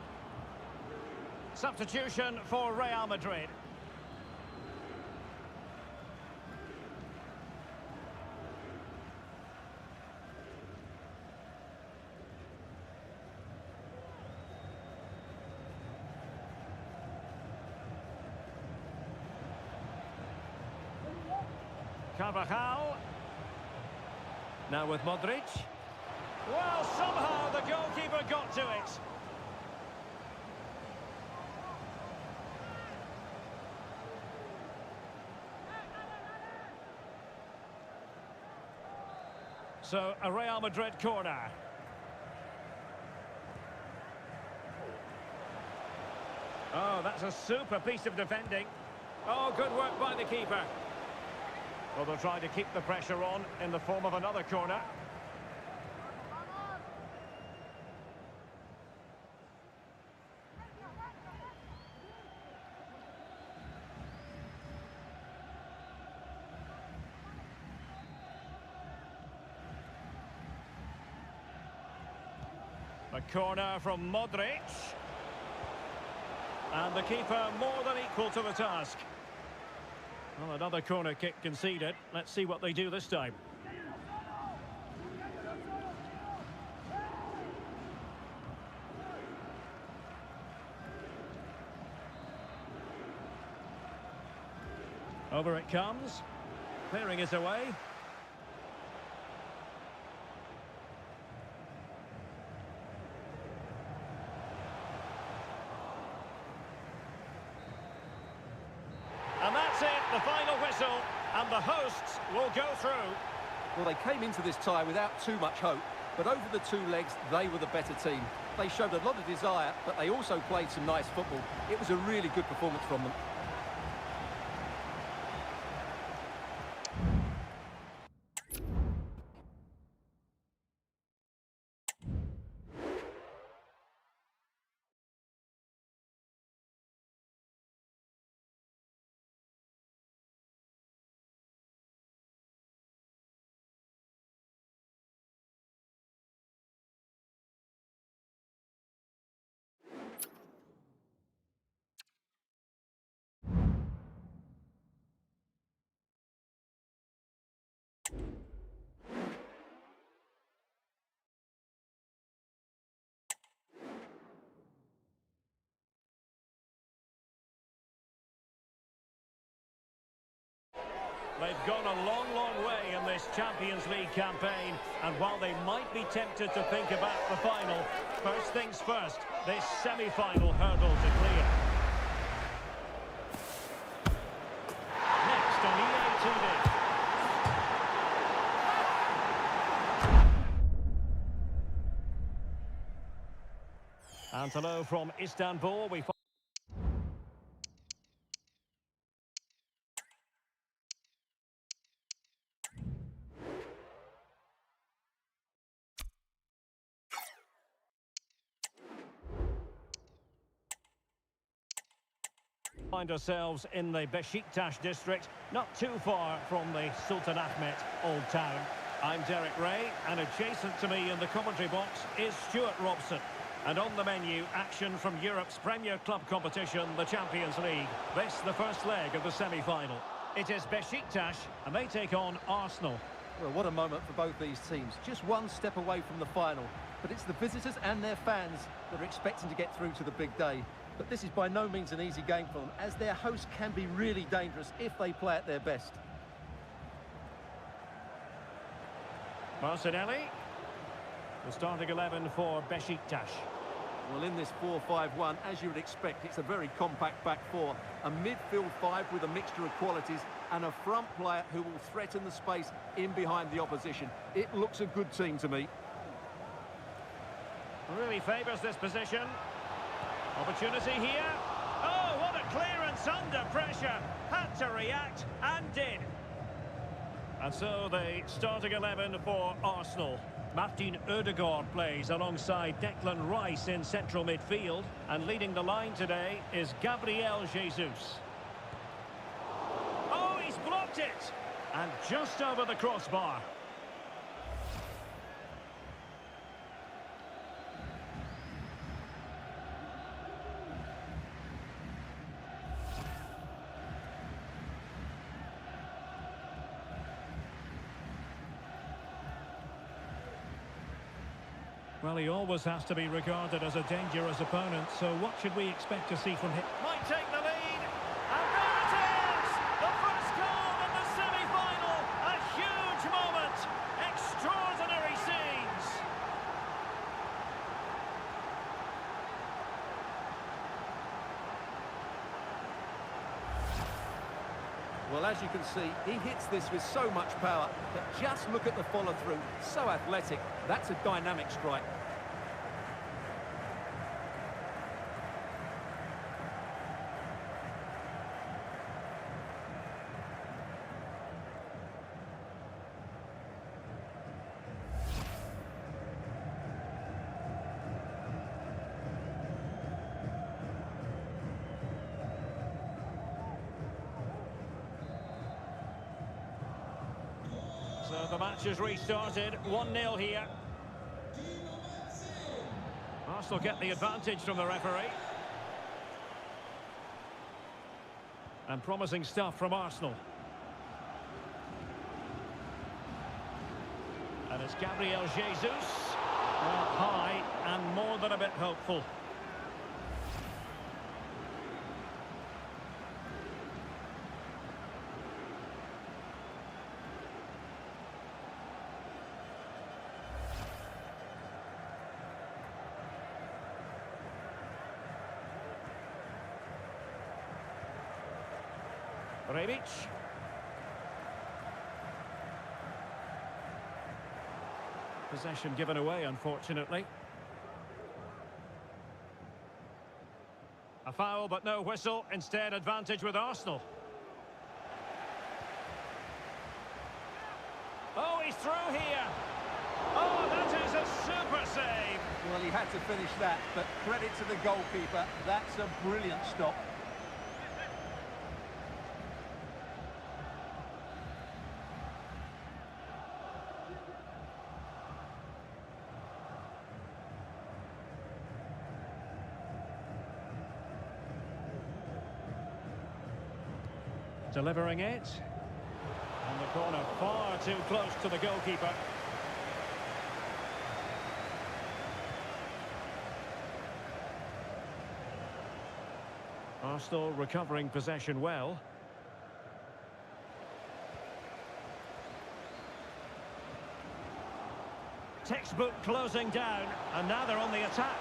Substitution for Real Madrid. Carvajal. Now with Modric. Well, somehow the goalkeeper got to it. So, a Real Madrid corner. Oh, that's a super piece of defending. Oh, good work by the keeper. Well, they'll try to keep the pressure on in the form of another corner. A corner from Modric. And the keeper more than equal to the task. Well, another corner kick conceded. Let's see what they do this time. Over it comes. Clearing it away. And that's it, the final whistle, and the hosts will go through. Well, they came into this tie without too much hope, but over the two legs, they were the better team. They showed a lot of desire, but they also played some nice football. It was a really good performance from them. They've gone a long, long way in this Champions League campaign, and while they might be tempted to think about the final, first things first, this semi-final hurdle to clear. Next on EA TV. And hello from Istanbul. We Find ourselves in the Beşiktaş district, not too far from the Sultan Ahmet Old Town. I'm Derek Ray, and adjacent to me in the commentary box is Stuart Robson. And on the menu, action from Europe's premier club competition, the Champions League. This, the first leg of the semi-final. It is Beşiktaş, and they take on Arsenal. Well, what a moment for both these teams. Just one step away from the final. But it's the visitors and their fans that are expecting to get through to the big day. But this is by no means an easy game for them, as their hosts can be really dangerous if they play at their best. Martinelli. The starting 11 for Beşiktaş. Well, in this 4-5-1, as you would expect, it's a very compact back four. A midfield five with a mixture of qualities and a front player who will threaten the space in behind the opposition. It looks a good team to me. Really favours this position. Opportunity here. Oh, what a clearance under pressure. Had to react and did. And so the starting 11 for Arsenal. Martin Ødegaard plays alongside Declan Rice in central midfield. And leading the line today is Gabriel Jesus. Oh, he's blocked it! And just over the crossbar. Well, he always has to be regarded as a dangerous opponent, so what should we expect to see from him? Might take the lead, and there it is! The first goal in the semi-final! A huge moment! Extraordinary scenes! Well, as you can see, he hits this with so much power, but just look at the follow-through. So athletic. That's a dynamic strike. So the match is restarted, 1-0 here. Arsenal get the advantage from the referee. And promising stuff from Arsenal. And it's Gabriel Jesus. Well, high and more than a bit hopeful. Rebui. Possession given away, unfortunately. A foul, but no whistle. Instead, advantage with Arsenal. Oh, he's through here. Oh, that is a super save. Well, he had to finish that, but credit to the goalkeeper. That's a brilliant stop. Delivering it. And the corner far too close to the goalkeeper. Arsenal recovering possession well. Textbook closing down, and now they're on the attack.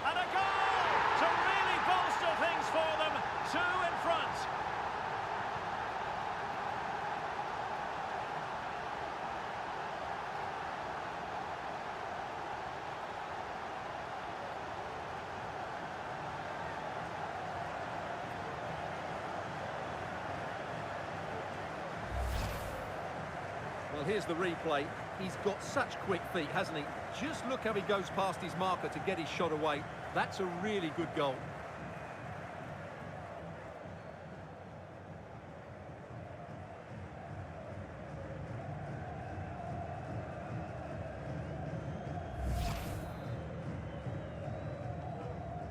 And a goal to really bolster things for them. 2 in front. Well, here's the replay. He's got such quick feet, hasn't he? Just look how he goes past his marker to get his shot away. That's a really good goal.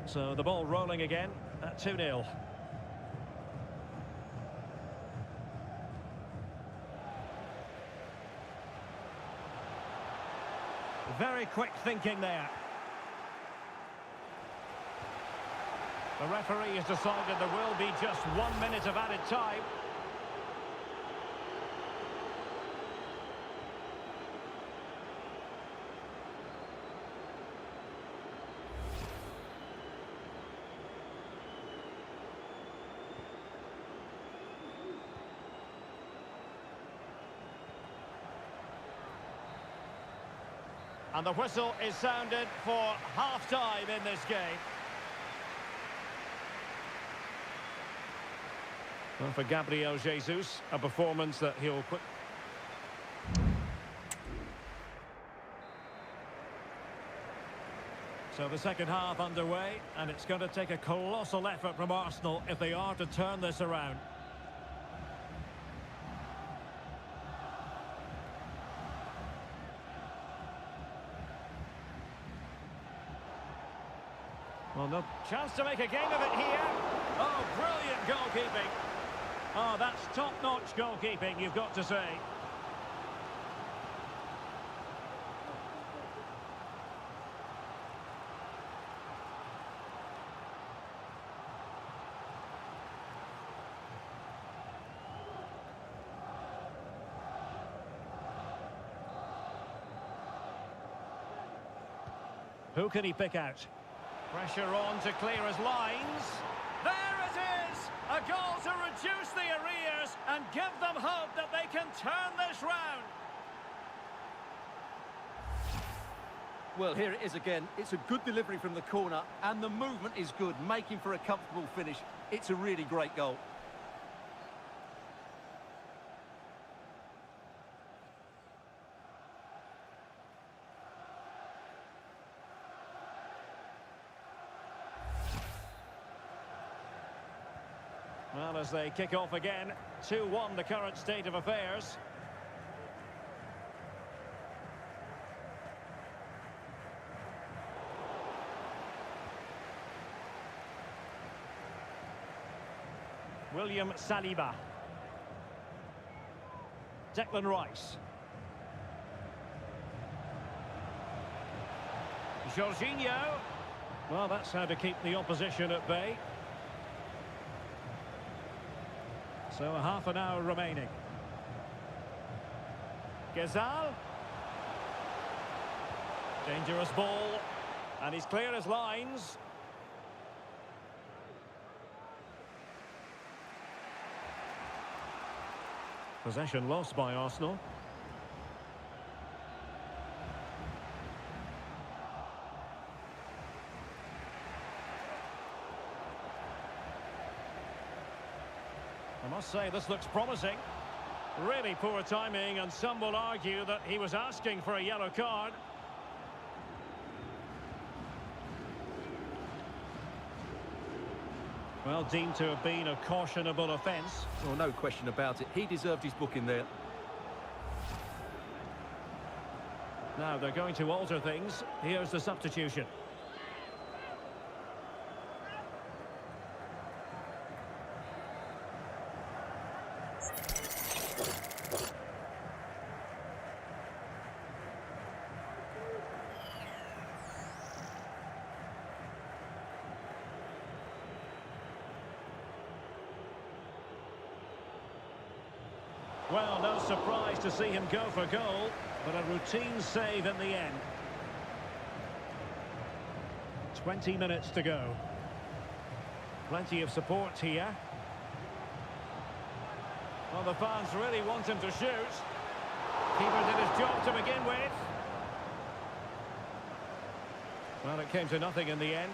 So the ball rolling again at 2-0. Very quick thinking there. The referee has decided there will be just 1 minute of added time. And the whistle is sounded for half-time in this game. Well, for Gabriel Jesus, a performance that he'll quick... So the second half underway, and it's going to take a colossal effort from Arsenal if they are to turn this around. Well, no chance to make a game of it here. Oh, brilliant goalkeeping. Oh, that's top-notch goalkeeping, you've got to say. Who can he pick out? Pressure on to clear his lines. There it is! A goal to reduce the arrears and give them hope that they can turn this round. Well, here it is again. It's a good delivery from the corner, and the movement is good, making for a comfortable finish. It's a really great goal. Well, as they kick off again, 2-1 the current state of affairs. William Saliba. Declan Rice. Jorginho. Well, that's how to keep the opposition at bay. So a half an hour remaining. Gezal. Dangerous ball. And he's clear as lines. Possession lost by Arsenal. I must say, this looks promising. Really poor timing, and some will argue that he was asking for a yellow card. Well, deemed to have been a cautionable offence. Oh, no question about it. He deserved his booking there. Now they're going to alter things. Here's the substitution. Well, no surprise to see him go for goal, but a routine save in the end. 20 minutes to go. Plenty of support here. Well, the fans really want him to shoot. Keeper did his job to begin with. Well, it came to nothing in the end.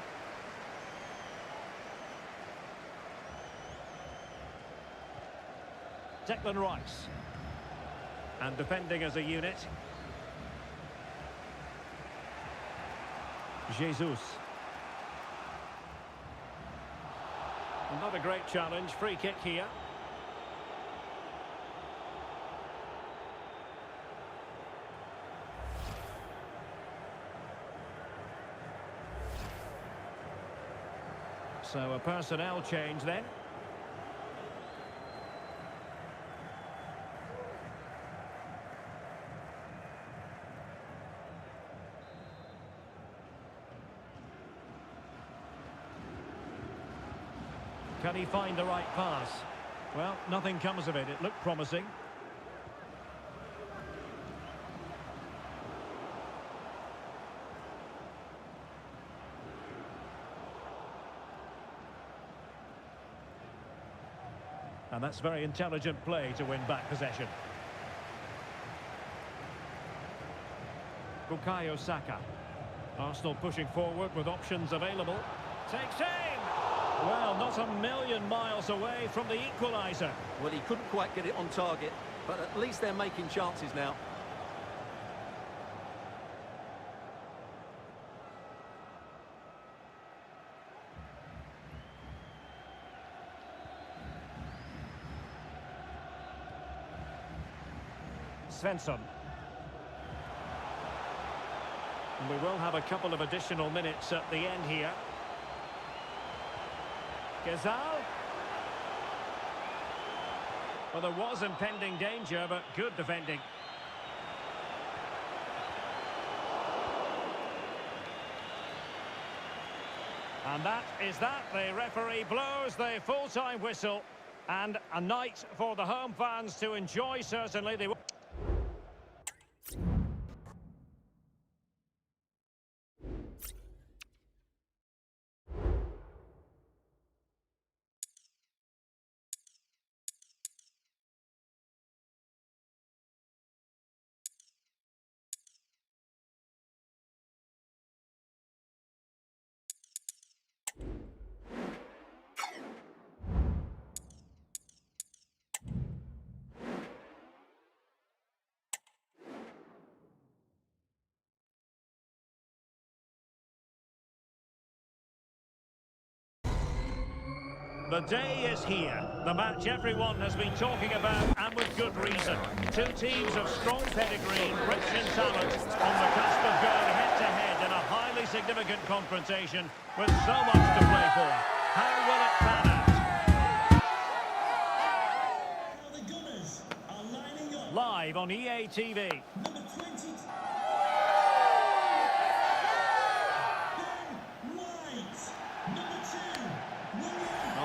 Declan Rice. And defending as a unit. Jesus. Not a great challenge. Free kick here. So a personnel change then. Can he find the right pass? Well, nothing comes of it. It looked promising. And that's very intelligent play to win back possession. Bukayo Saka. Arsenal pushing forward with options available. Takes aim! Well, not a million miles away from the equaliser. Well, he couldn't quite get it on target, but at least they're making chances now. Svensson. And we will have a couple of additional minutes at the end here. Gazal. Well, there was impending danger, but good defending. And that is that. The referee blows the full-time whistle. And a night for the home fans to enjoy, certainly. They will. The day is here. The match everyone has been talking about, and with good reason. Two teams of strong pedigree, rich in talent, on the cusp of going head-to-head in a highly significant confrontation with so much to play for. How will it pan out? The Gunners are lining up. Live on EA TV. Number 20.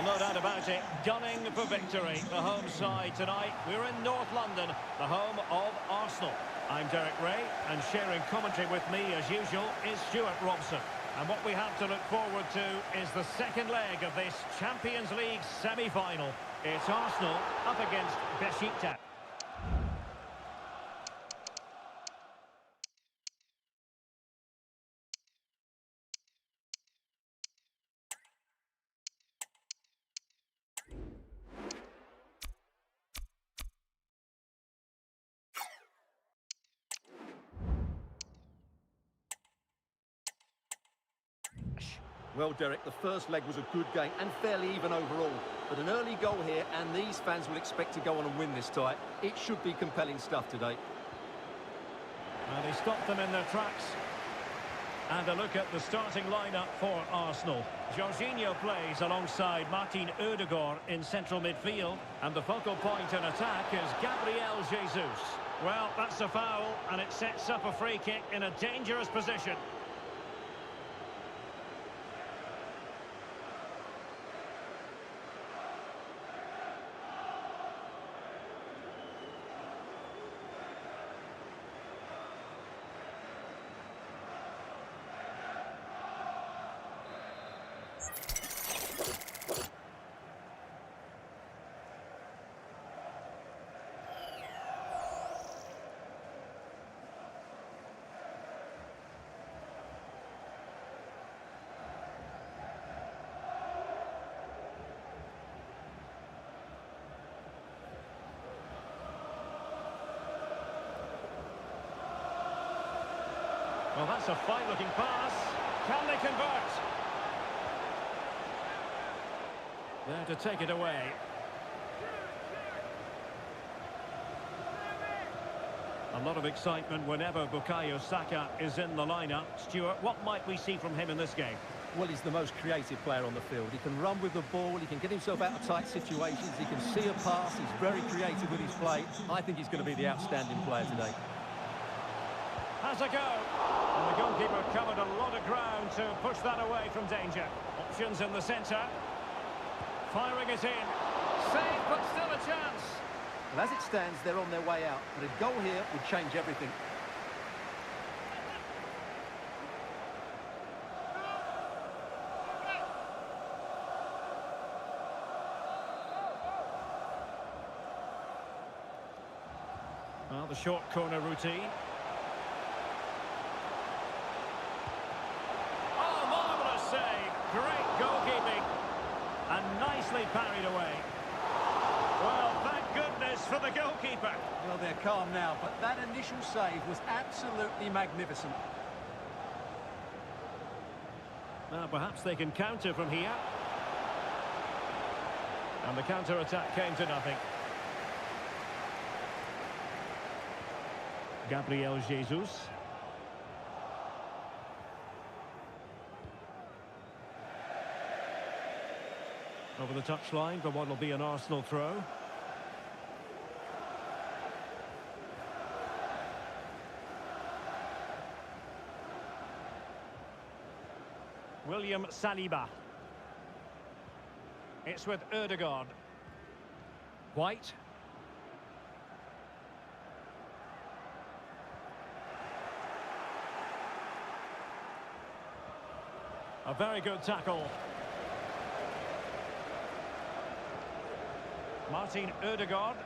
No doubt about it, gunning for victory. The home side tonight. We're in North London, the home of Arsenal. I'm Derek Ray, and sharing commentary with me, as usual, is Stuart Robson. And what we have to look forward to is the second leg of this Champions League semi-final. It's Arsenal up against Beşi. Well, Derek, the first leg was a good game and fairly even overall. But an early goal here, and these fans will expect to go on and win this tie. It should be compelling stuff today. And he stopped them in their tracks. And a look at the starting lineup for Arsenal. Jorginho plays alongside Martin Ødegaard in central midfield. And the focal point in attack is Gabriel Jesus. Well, that's a foul, and it sets up a free kick in a dangerous position. Well, that's a fine-looking pass. Can they convert? There to take it away. A lot of excitement whenever Bukayo Saka is in the lineup. Stuart, what might we see from him in this game? Well, he's the most creative player on the field. He can run with the ball, he can get himself out of tight situations, he can see a pass, he's very creative with his play. I think he's going to be the outstanding player today. Has a go. And the goalkeeper covered a lot of ground to push that away from danger. Options in the centre. Firing it in. Save, but still a chance. Well, as it stands, they're on their way out. But a goal here would change everything. Well, the short corner routine. Oh, marvellous save. Great goalkeeping. And nicely parried away. Well, thank goodness for the goalkeeper. Well, they're calm now, but that initial save was absolutely magnificent. Now, perhaps they can counter from here. And the counter-attack came to nothing. Gabriel Jesus. Over the touchline for what will be an Arsenal throw. William Saliba. It's with Ødegaard. White. A very good tackle. Martin Ødegaard.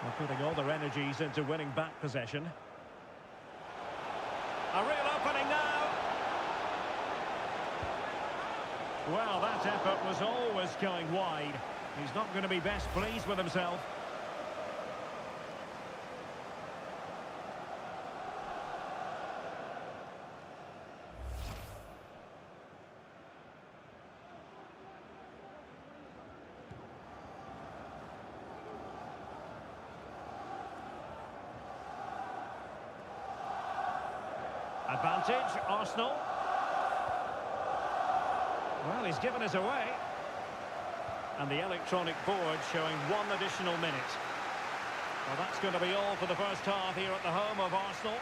They're putting all their energies into winning back possession. A real opening now. Well, that effort was always going wide. He's not going to be best pleased with himself. Advantage, Arsenal. Well, he's given us away. And the electronic board showing 1 additional minute. Well, that's going to be all for the first half here at the home of Arsenal.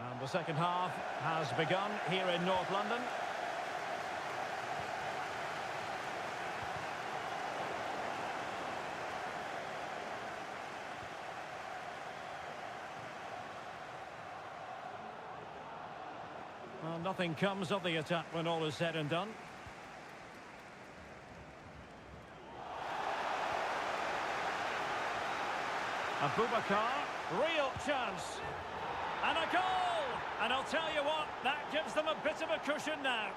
And the second half has begun here in North London. Well, nothing comes of the attack when all is said and done. Abubakar, real chance. And a goal! And I'll tell you what, that gives them a bit of a cushion now.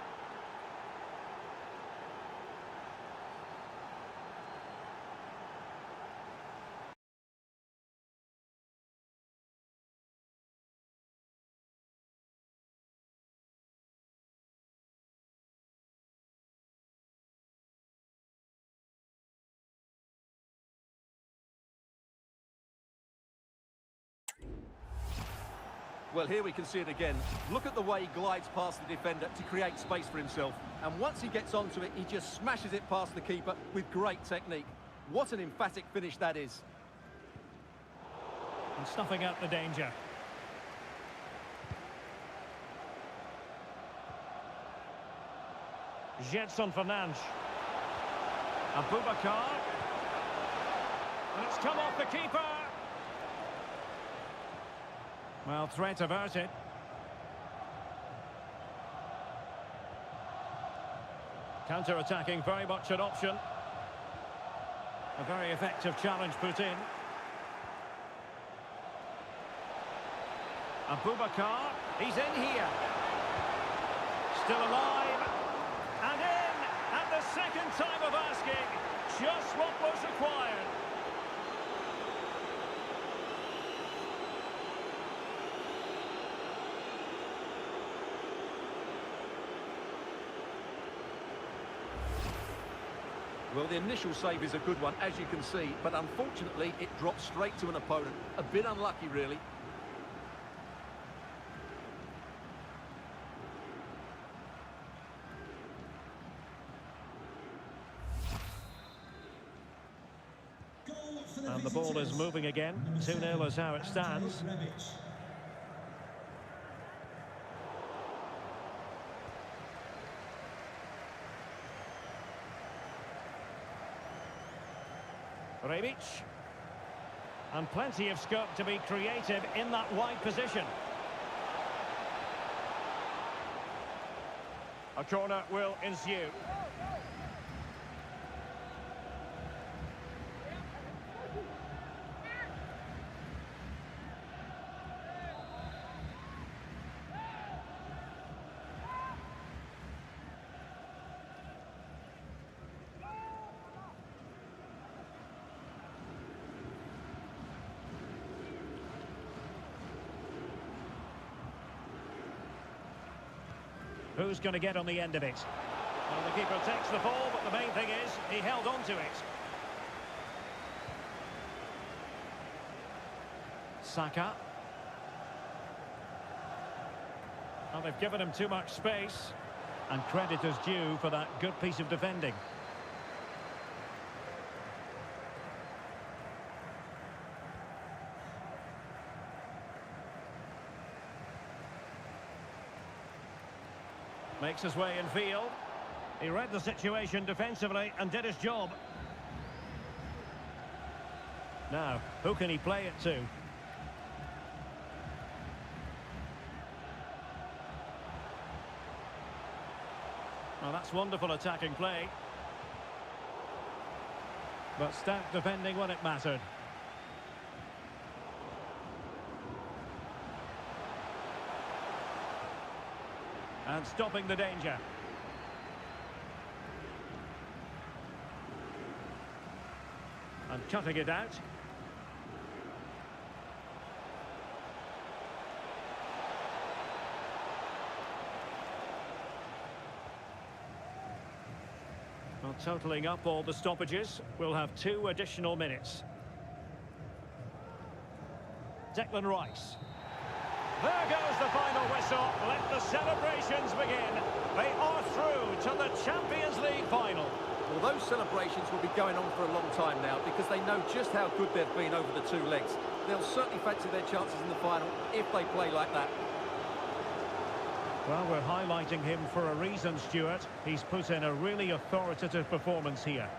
Well, here we can see it again. Look at the way he glides past the defender to create space for himself. And once he gets onto it, he just smashes it past the keeper with great technique. What an emphatic finish that is. And snuffing out the danger. Gedson Fernandes. Abubakar. And it's come off the keeper. Well, threat averted. Counter-attacking, very much an option. A very effective challenge put in. Abubakar, he's in here. Still alive. And in at the second time of asking. Just what was required. Well, the initial save is a good one, as you can see, but unfortunately it dropped straight to an opponent. A bit unlucky, really. And the ball is moving again. 2-0 is how it stands. Rebui. And plenty of scope to be creative in that wide position. A corner will ensue. Who's going to get on the end of it? Well, the keeper takes the ball, but the main thing is he held on to it. Saka. Well, they've given him too much space. And credit is due for that good piece of defending. Makes his way in field. He read the situation defensively and did his job. Now, who can he play it to? Well, that's wonderful attacking play. But stout defending when it mattered. And stopping the danger. And cutting it out. Well, totalling up all the stoppages, we'll have 2 additional minutes. Declan Rice. There goes the final whistle. Let the celebrations begin. They are through to the Champions League final. Well, those celebrations will be going on for a long time now because they know just how good they've been over the 2 legs. They'll certainly fancy their chances in the final if they play like that. Well, we're highlighting him for a reason, Stuart. He's put in a really authoritative performance here.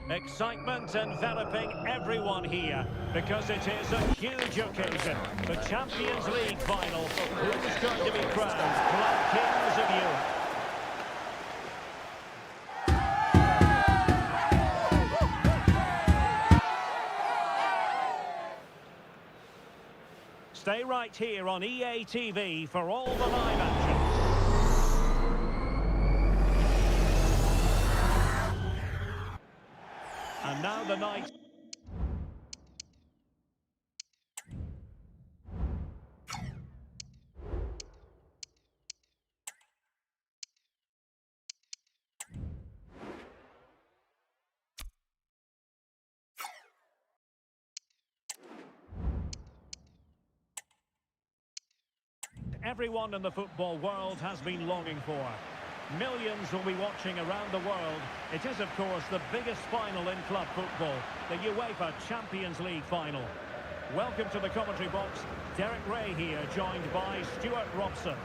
Excitement enveloping everyone here because it is a huge occasion. The Champions League final. Who's going to be crowned Club Kings of Europe? Stay right here on EA TV for all the live action. And now the night. Everyone in the football world has been longing for. Millions will be watching around the world. It is, of course, the biggest final in club football, the UEFA Champions League final. Welcome to the commentary box. Derek Ray here, joined by Stuart Robson.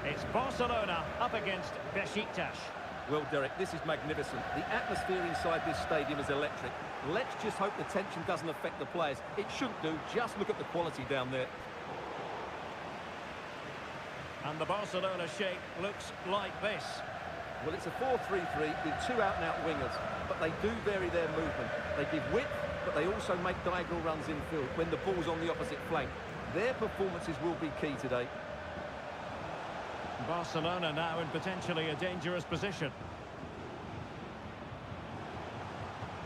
It's Barcelona up against Beşiktaş. Well, Derek, this is magnificent. The atmosphere inside this stadium is electric. Let's just hope the tension doesn't affect the players. It shouldn't do. Just look at the quality down there. And the Barcelona shape looks like this. Well, it's a 4-3-3 with two out-and-out wingers, but they do vary their movement. They give width, but they also make diagonal runs infield when the ball's on the opposite flank. Their performances will be key today. Barcelona now in potentially a dangerous position.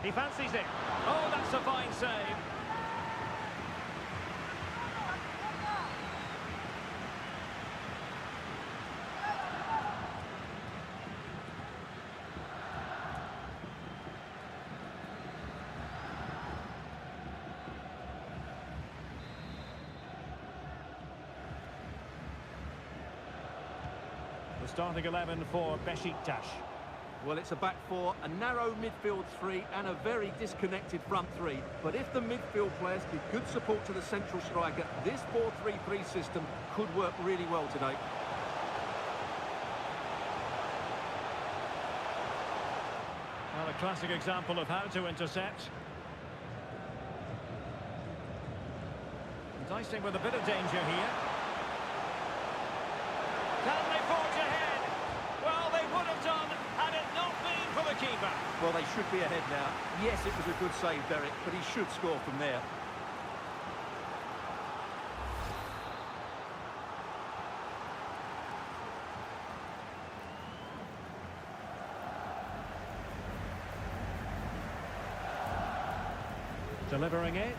He fancies it. Oh, that's a fine save. The starting 11 for Beşiktaş. Well, it's a back four, a narrow midfield three, and a very disconnected front three. But if the midfield players give good support to the central striker, this 4-3-3 system could work really well today. Well, a classic example of how to intercept. Enticing with a bit of danger here. Can they forge ahead? Well, they would have done had it not been for the keeper. Well, they should be ahead now. Yes, it was a good save, Derek, but he should score from there. Delivering it.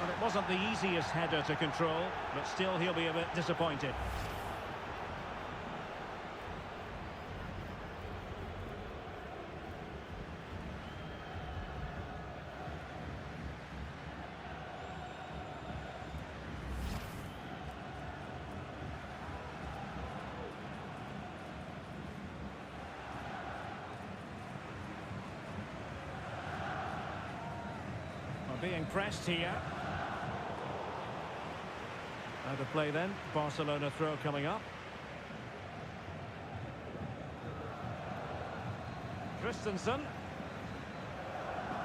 Well, it wasn't the easiest header to control, but still he'll be a bit disappointed. Being pressed here. Out of play then. Barcelona throw coming up. Christensen.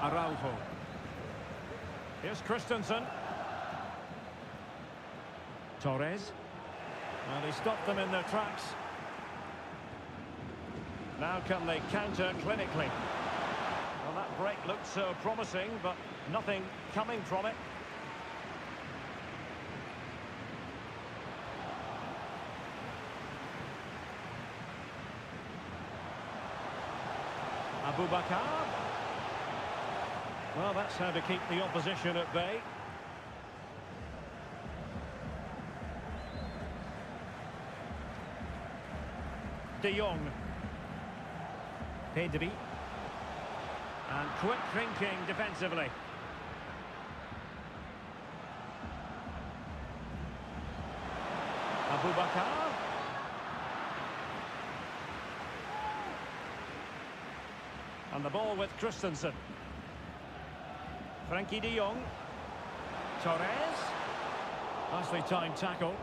Araujo. Here's Christensen. Torres. And he stopped them in their tracks. Now can they counter clinically? Well, that break looked so promising, but nothing coming from it. Abubakar. Well, that's how to keep the opposition at bay. De Jong. Pedri. And quick thinking defensively. Abubakar. And the ball with Christensen. Frankie de Jong. Torres. Nicely timed tackle.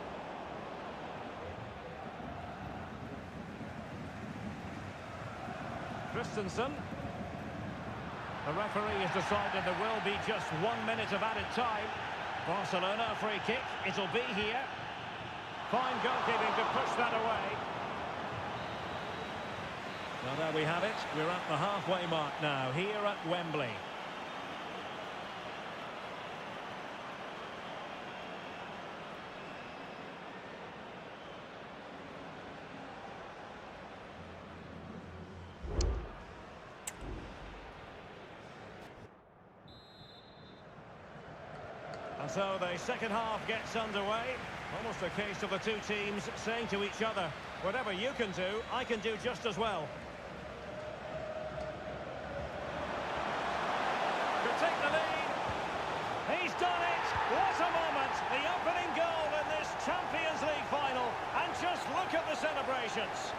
Christensen. The referee has decided there will be just 1 minute of added time. Barcelona, a free kick. It'll be here. Fine goalkeeping to push that away. Well, there we have it. We're at the halfway mark now, here at Wembley. And so the second half gets underway. Almost a case of the two teams saying to each other, whatever you can do, I can do just as well. Could take the lead. He's done it. What a moment. The opening goal in this Champions League final. And just look at the celebrations.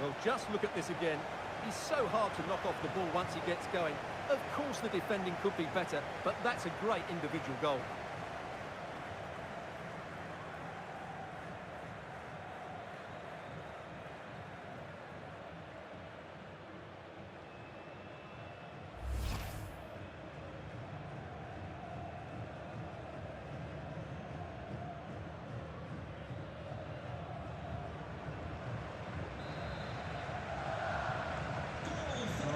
Well, just look at this again. He's so hard to knock off the ball once he gets going. Of course the defending could be better, but that's a great individual goal.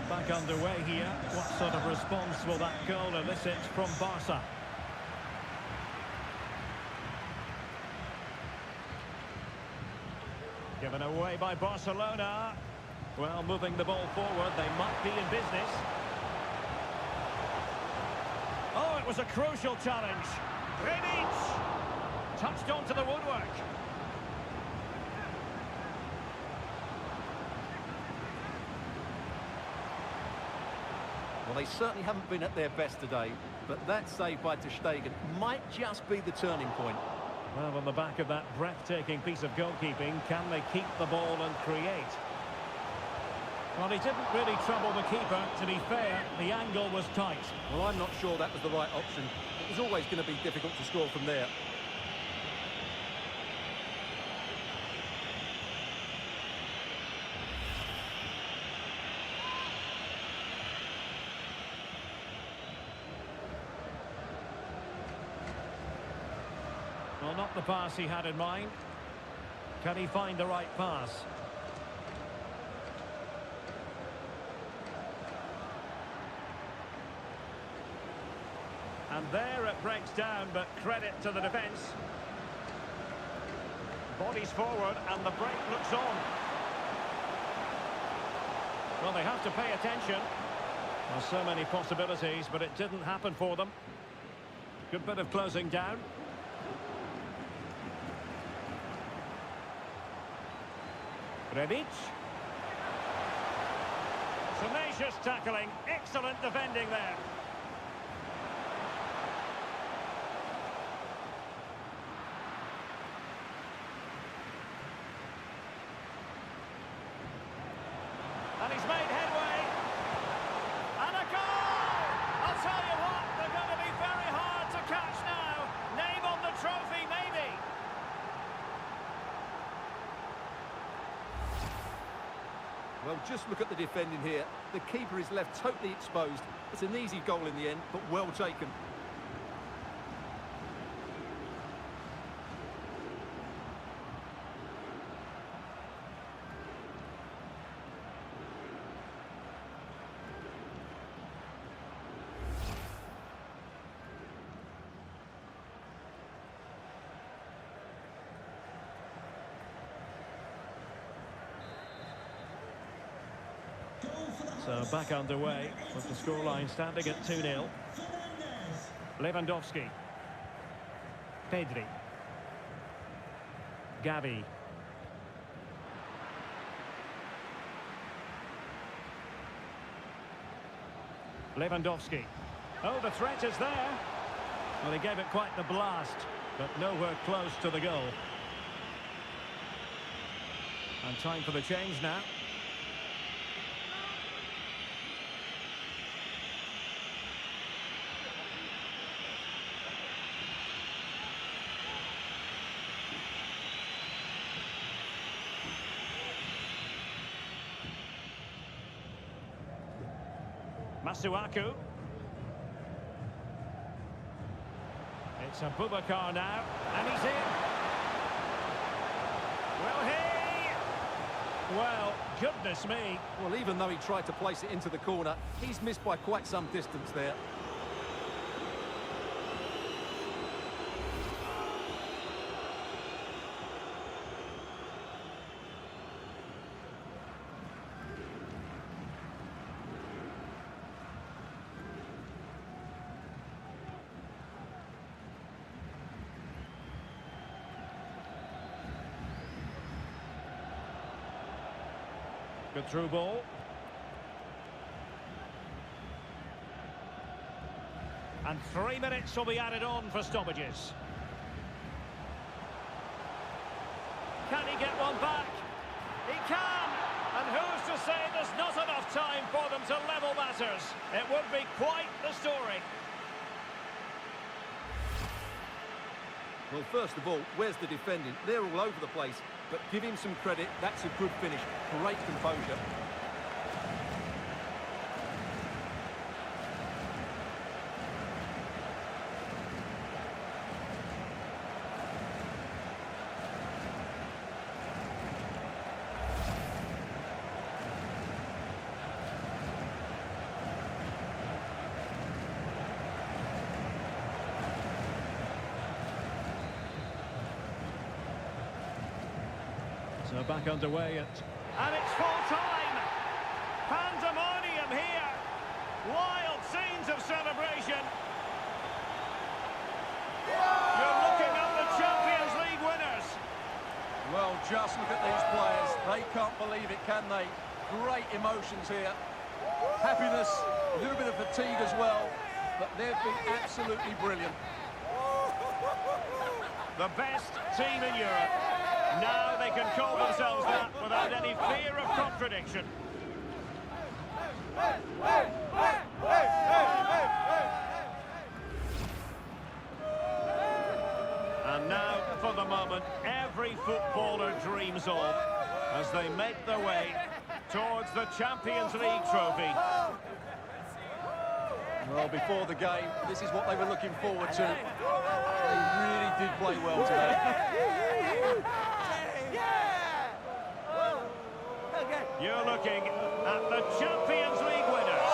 Back underway here. What sort of response will that goal elicit from Barca? Given away by Barcelona. Well, moving the ball forward, they might be in business. Oh, it was a crucial challenge. Rebui touched onto the woodwork. Well, they certainly haven't been at their best today, but that save by ter Stegen might just be the turning point. Well, on the back of that breathtaking piece of goalkeeping, can they keep the ball and create? Well, he didn't really trouble the keeper. To be fair, the angle was tight. Well, I'm not sure that was the right option. It was always going to be difficult to score from there. Well, not the pass he had in mind. Can he find the right pass? And there it breaks down, but credit to the defence. Bodies forward, and the break looks on. Well, they have to pay attention. There's so many possibilities, but it didn't happen for them. Good bit of closing down. Rebui. Tenacious tackling, excellent defending there. And he's made headway. And a goal! I'll tell you what, they're going to be very hard to catch now. Name on the trophy, maybe. Well, just look at the defending here. The keeper is left totally exposed. It's an easy goal in the end, but well taken. So back underway with the scoreline standing at 2-0. Lewandowski. Pedri. Gavi. Lewandowski. Oh, the threat is there. Well, he gave it quite the blast, but nowhere close to the goal. And time for the change now. Masuaku. It's a Boubacar now, and he's in. Will he? Well, goodness me. Well, even though he tried to place it into the corner, he's missed by quite some distance there. Good through ball. And 3 minutes will be added on for stoppages. Can he get one back? He can! And time for them to level matters. It would be quite the story. Well, first of all, where's the defending? They're all over the place, but give him some credit. That's a good finish. Great composure. So back underway and it's full time. Pandemonium here. Wild scenes of celebration. You're looking at the Champions League winners. Well, just look at these players. They can't believe it, can they? Great emotions here. Happiness, a little bit of fatigue as well, but they've been absolutely brilliant. The best team in Europe. Now they can call themselves that without any fear of contradiction. And now, for the moment, every footballer dreams of as they make their way towards the Champions League trophy. Well, before the game, this is what they were looking forward to. They really did play well today. You're looking at the Champions League winners.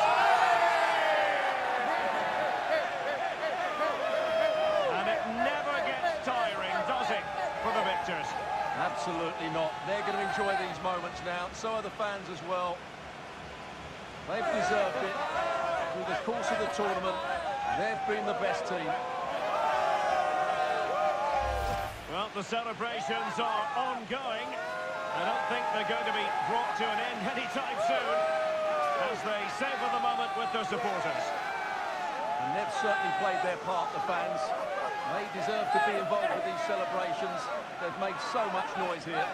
And it never gets tiring, does it, for the victors? Absolutely not. They're going to enjoy these moments now. So are the fans as well. They've deserved it. Through the course of the tournament, they've been the best team. Well, the celebrations are ongoing. I don't think they're going to be brought to an end anytime soon as they savour the moment with their supporters. And they've certainly played their part, the fans. They deserve to be involved with these celebrations. They've made so much noise here.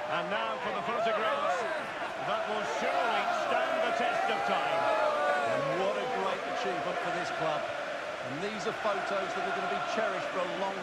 And now for the photographs that will surely stand the test of time. And what a great achievement for this club. And these are photos that are going to be cherished for a long